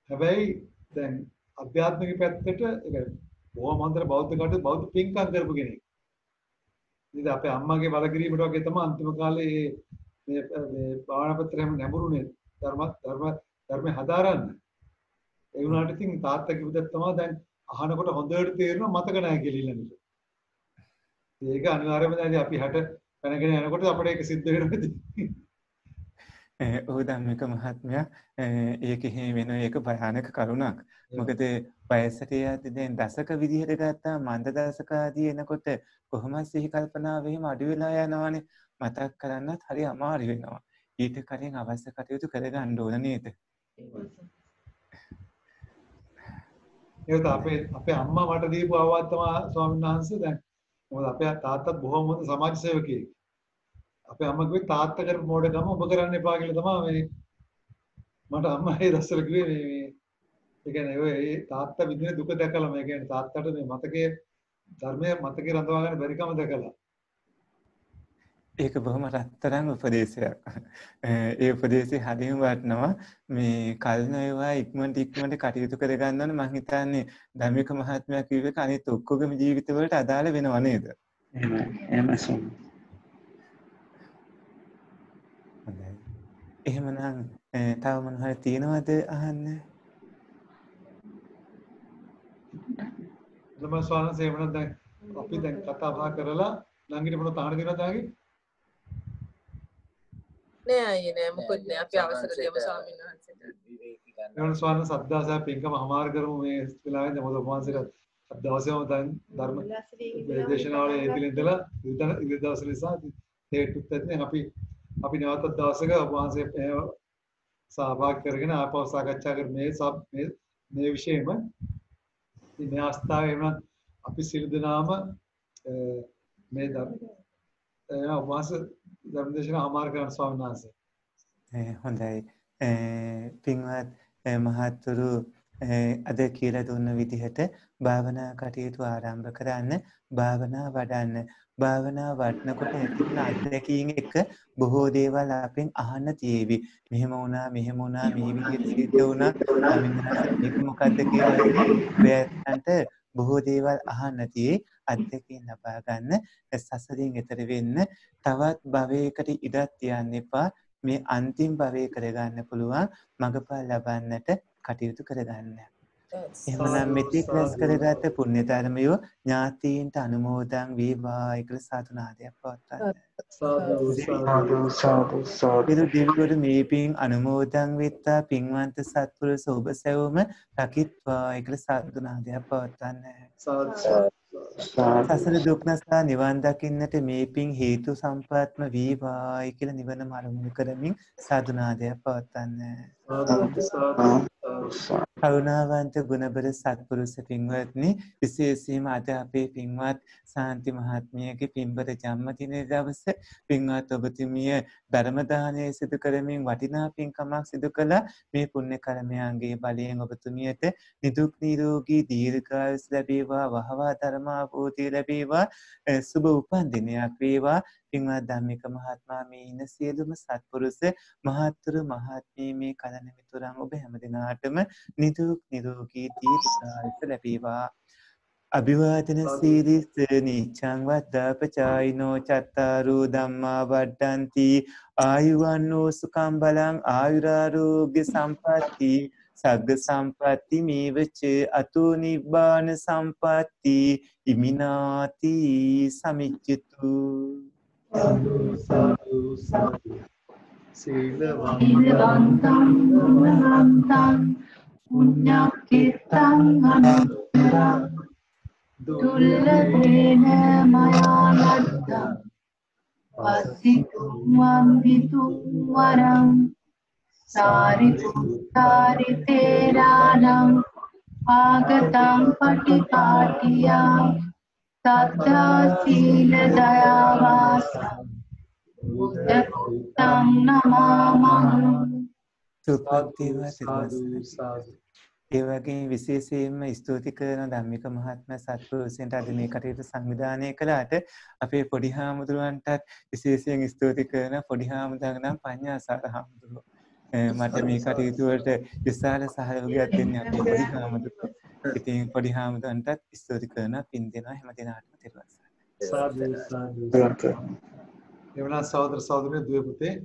හැබැයි දැන් අධ්‍යාත්මික පැත්තට ඒක බොහොම හොඳට බෞද්ධ කටයුතු බෞද්ධ පින්කම් කරපු කෙනෙක්. ඉතින් අපේ අම්මගේ බලකිරීමට වගේ තමයි අන්තිම කාලේ මේ භාවනා පත්‍රයම නැඹුරුනේ ධර්ම හදාරන්න. ඒ වුණාට ඉතින් තාත්තා කිව්වත් තමයි දැන් අහනකොට හොඳට තේරෙනවා මතක නැහැ කියලා ඊළඟට. ඒක අනිවාර්යයෙන්ම දැන් අපි 60 පැනගෙන යනකොට අපිට ඒක සිද්ධ වෙනවා. ඔව් ධම්මික මහත්මයා ඒක එහෙම වෙන එක භයානක කරුණක්. මොකද වයසට යද්දී දැන් දශක විදිහට ගත්තා මන්ද දශක ආදී එනකොට කොහොමද සිහි කල්පනාව එහෙම අඩු වෙලා යනවනේ. මතක් කරන්නත් හරි අමාරු වෙනවා. ඊට කලින් අවශ්‍ය කටයුතු කරගන්න ඕන නේද? ඒක අපේ අම්මා මට දීපු අවවාද තමයි ස්වාමීන් වහන්සේ දැන් මොකද අපේ තාත්තත් බොහොම හොඳ සමාජ සේවකයෙක්. අපේ අම්මා කිව්වේ තාත්තා කරපු මොඩකම ඔබ කරන්න එපා කියලා තමයි මේ මට අම්මා ඒ දවස්වල කිව්වේ මේ ඒ කියන්නේ ඔය තාත්තා විඳින දුක දැකලා මේ කියන්නේ තාත්තට මේ මතකයේ ධර්මයේ මතකේ රඳවා ගන්න බැරිකම දැකලා. ඒක බොහොම රත්තරන් උපදේශයක්. ඒ උපදේශي හරියම වටනවා. මේ කල්න ඒවා ඉක්මනට කටයුතු කරගන්න ඕනේ. මම හිතන්නේ ධම්මික මහත්මයා කිව්වේ අනිත් ඔක්කොගේම ජීවිතවලට අදාළ වෙනව නේද? එහෙමයි. එහෙමනම් තව මොන හරි තියෙනවද අහන්න? හොඳම ස්වාමීන් වහන්සේ එවනම් දැන් අපි දැන් කතා බහ කරලා ළඟිට මොන තාහන දෙනවද ආගේ? නෑ අයියේ නෑ මොකද නෑ අපි අවසර දෙමු ස්වාමීන් වහන්සේට. එවනම් ස්වාමීන් වහන්සේ සද්දාසා පින්කම හමාර කරමු මේ වෙලාවේ මොකද වහන්සේට දවසේම දැන් ධර්ම දේශනාවල ඒකෙල ඉඳලා ඉරිදා දවස් නිසා හේතුත් ඇති අපි නැවතත් දවසක වහන්සේ සහභාගී කරගෙන ආපහු සාකච්ඡා කර මේ විෂයෙම මේ අවස්ථාවේ එවනම් අපි සියලු දෙනාම මේ වහන්සේ ධර්ම දේශනාව හමාර කරන ස්වාමීන් වහන්සේ. හොඳයි. පින්වත් මහත්තුරු අද කියලා දුන්න විදිහට භාවනා කටයුතු ආරම්භ කරන්න, භාවනා වඩන්න. භාවනා වඩනකොට ඇතිවන අත්දැකීම් එක බොහෝ දේවල් අපෙන් අහන්න තියෙවි. මෙහෙම වුණා, මෙහෙම වුණා, මේ විදිහට සිද්ධ වුණා. මේක මොකද්ද කියලා ඔයයන්ට බොහෝ දේවල් අහන්න තියෙයි. අත්දැකීම් ලබා ගන්න, සසරින් එතර වෙන්න, තවත් භවයකට ඉඩක් තියන්න එපා. මේ අන්තිම භවය කරගන්න පුළුවන් මඟපල් ලබන්නට කටයුතු කරගන්න. එහෙමනම් මෙතෙක් රැස් කරගත පුණ්‍ය ධර්මයෝ ඥාතීන්ට අනුමෝදන් වේවා කියලා සාතුනාදයක් පවත්වන්න. සාදු සාදු දෙවිවරු මේ පින් අනුමෝදන් වෙත්තා පින්වන්ත සත්පුරුෂ ඔබ සැවොම රකිත්වා කියලා සාතුනාදයක් පවත්වන්න. සසර දුක් නැසා නිවන් දකින්නට මේ පින් හේතු සම්ප්‍රාත්ම වේවා කියලා නිවන මරමුණු කරමින් සාදුනාදයක් පවත්වන්න. කරුණාවන්ත ගුණබර සත්පුරුෂ පින්වත්නි, විශේෂයෙන්ම අද අපේ පින්වත් සාන්ති මහත්මියගේ පින්බර ජන්මදින දවස පින්වත් ඔබතුමිය ධර්ම දානය සිදු කරමින් වටිනා පින්කමක් සිදු කළා. මේ පුණ්‍ය කර්මයන්ගේ බලයෙන් ඔබතුමියට නිදුක් නිරෝගී දීර්ඝායුෂ ලැබේවා, වහවා ධර්ම අවබෝධය ලැබේවා, සුබ උපන් දිනයක් වේවා. පින්වත් ධම්මික මහත්මයා මේ ඉන්න සියලුම සත්පුරුෂ මහත්තුරු මහත්මී මේ කලන මිතුරන් ඔබ හැමදිනාටම නිදුක් නිරෝගී දීර්ඝායුෂ ලැබේවා. අභිවාදන සීලිස නිච්ඡං වද්දාපචායිනෝ චත්තාරෝ ධම්මා වඩ්ඩಂತಿ ආයුවන්නෝ සුඛං බලං ආයුරාෝග්‍ය සම්පatti සග්ග සම්පatti මේවච අතෝ නිබ්බාන සම්පatti ඉමිනාති සමිච්ඡතු. සාදු සාදු සීලවන්තං ගුණවන්තං පුඤ්ඤක්ඛිතං අනුත්තරං දුල්ලභේන මයා ලද්දං වස්සිතුං වන්දිතුං වරං සාරිපුත්තාරි තේරාණං ආගතං පටිපාටියා සත්තා සීල දයාවාසං බුද්ධං නමාමං. ඒ වගේ විශේෂයෙන්ම ස්තුති කරන ධම්මික මහත්මයා සත්පුරුෂයන්ට අද මේ කටයුතු සංවිධානය කළාට අපේ පොඩි හාමුදුරුවන්ටත් විශේෂයෙන් ස්තුති කරන පොඩි හාමුදුරුවෝ නම් පඤ්ඤාසාර හාමුදුරුවෝ. මට මේ කටයුතු වලට විශාල සහයෝගයක් දෙන්නේ අපේ පොඩි හාමුදුරුවෝ. ඉතින් පොඩි හාමුදුරුවන්ටත් ස්තුති කරන පින් දෙනවා හැම දිනාටම තෙරුවන් සරණයි. එවනම් සහෝදර සහෝදරියෝ දුවේ පුතේ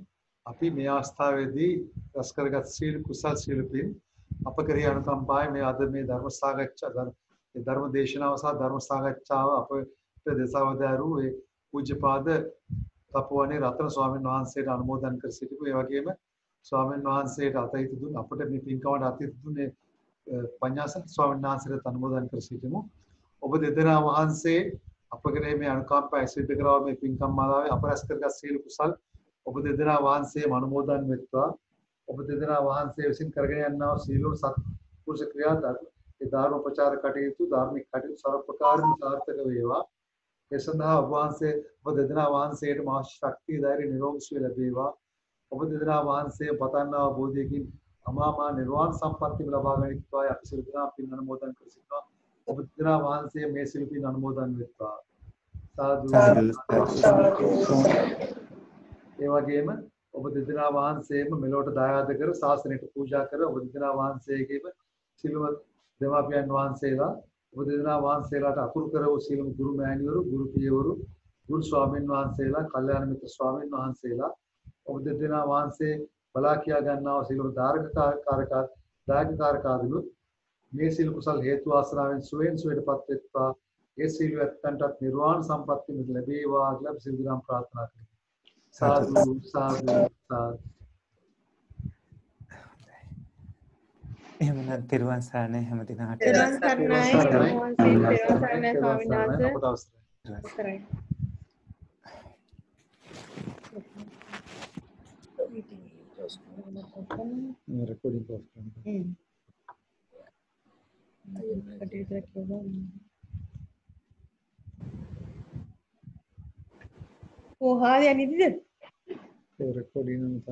අපි මේ අවස්ථාවේදී රැස් කරගත් සීල කුසල් සීල පින් අප කෙරෙහි අනුකම්පාවෙන් මේ අද මේ ධර්ම සාකච්ඡා ධර්ම දේශනාව සහ ධර්ම සාකච්ඡාව අපට දේශාවදාරු ඒ පූජ්‍යපාද තපෝවනේ රතන ස්වාමීන් වහන්සේට අනුමෝදන් කර සිටිමු. ඒ වගේම ස්වාමීන් වහන්සේට අතීත දුන් අපට මේ පින්කමට අතීත දුන්නේ පඤ්ඤාසන ස්වාමීන් වහන්සේට අනුමෝදන් කර සිටිමු. ඔබ දෙදෙනා වහන්සේ අප කෙරෙහි මේ අනුකම්පාව සිද්ධ කරව මේ පින්කම් මාලාවේ අප රැස් කරගත් සීල කුසල් ඔබ දෙදෙනා වහන්සේම අනුමෝදන් වෙත්වා. ඔබ දෙදෙනා වහන්සේ විසින් කරගෙන යනා සීලෝ සත්පුරුෂ ක්‍රියා ඒ ධර්මෝපචාර කටයුතු ධාර්මික කටයුතු සර්වප්‍රකාරයෙන් සාර්ථක වේවා. ඒ සඳහා ඔබ වහන්සේ ඔබ දෙදෙනා වහන්සේට මහා ශක්තිය ධෛර්ය නිරෝගී සුවය ලැබේවා. ඔබ දෙදෙනා වහන්සේ පතන්නා බෝධියකින් අමාමා නිර්වාණ සම්පත්තිය ලබා ගනිත්වා. අපි සියලු දෙනා පින් අනුමෝදන් කර සිටිනවා. ඔබ දෙදෙනා වහන්සේ මේ සියලු පින් අනුමෝදන් වෙත්වා. සාදු. ඒ වගේම ඔබ දෙදෙනා වහන්සේම මෙලොවට දායාද කර ශාසනයට පූජා කර ඔබ දෙදෙනා වහන්සේගේම සිළුව දෙමාපියන් වහන්සේලා ඔබ දෙදෙනා වහන්සේලාට අකුරු කර වූ සියලුම ගුරු මෑණිවරු ගුරු පියවරු ගුරු ස්වාමීන් වහන්සේලා කල්යාණ මිත්‍ර ස්වාමීන් වහන්සේලා ඔබ දෙදෙනා වහන්සේ බලා කියා ගන්නා වූ සියලුම දායකකාරකාදුළු මේ සීල කුසල් හේතු ආශ්‍රාවෙන් සුවෙන් සුවයටපත් වෙත්වා ඒ සීල වැත්තන්ටත් නිර්වාණ සම්පත්තිය ලැබේවා කියලා අපි සිල්ගම් ප්‍රාර්ථනා කරමු. සාදු සාදු සාදු. එහෙමනම් තිරුවන් සරණයි හැම දිනකට. තිරුවන් සරණයි ස්වාමීන් වහන්සේ. recording off. Oh, hari yang ini dia. Recording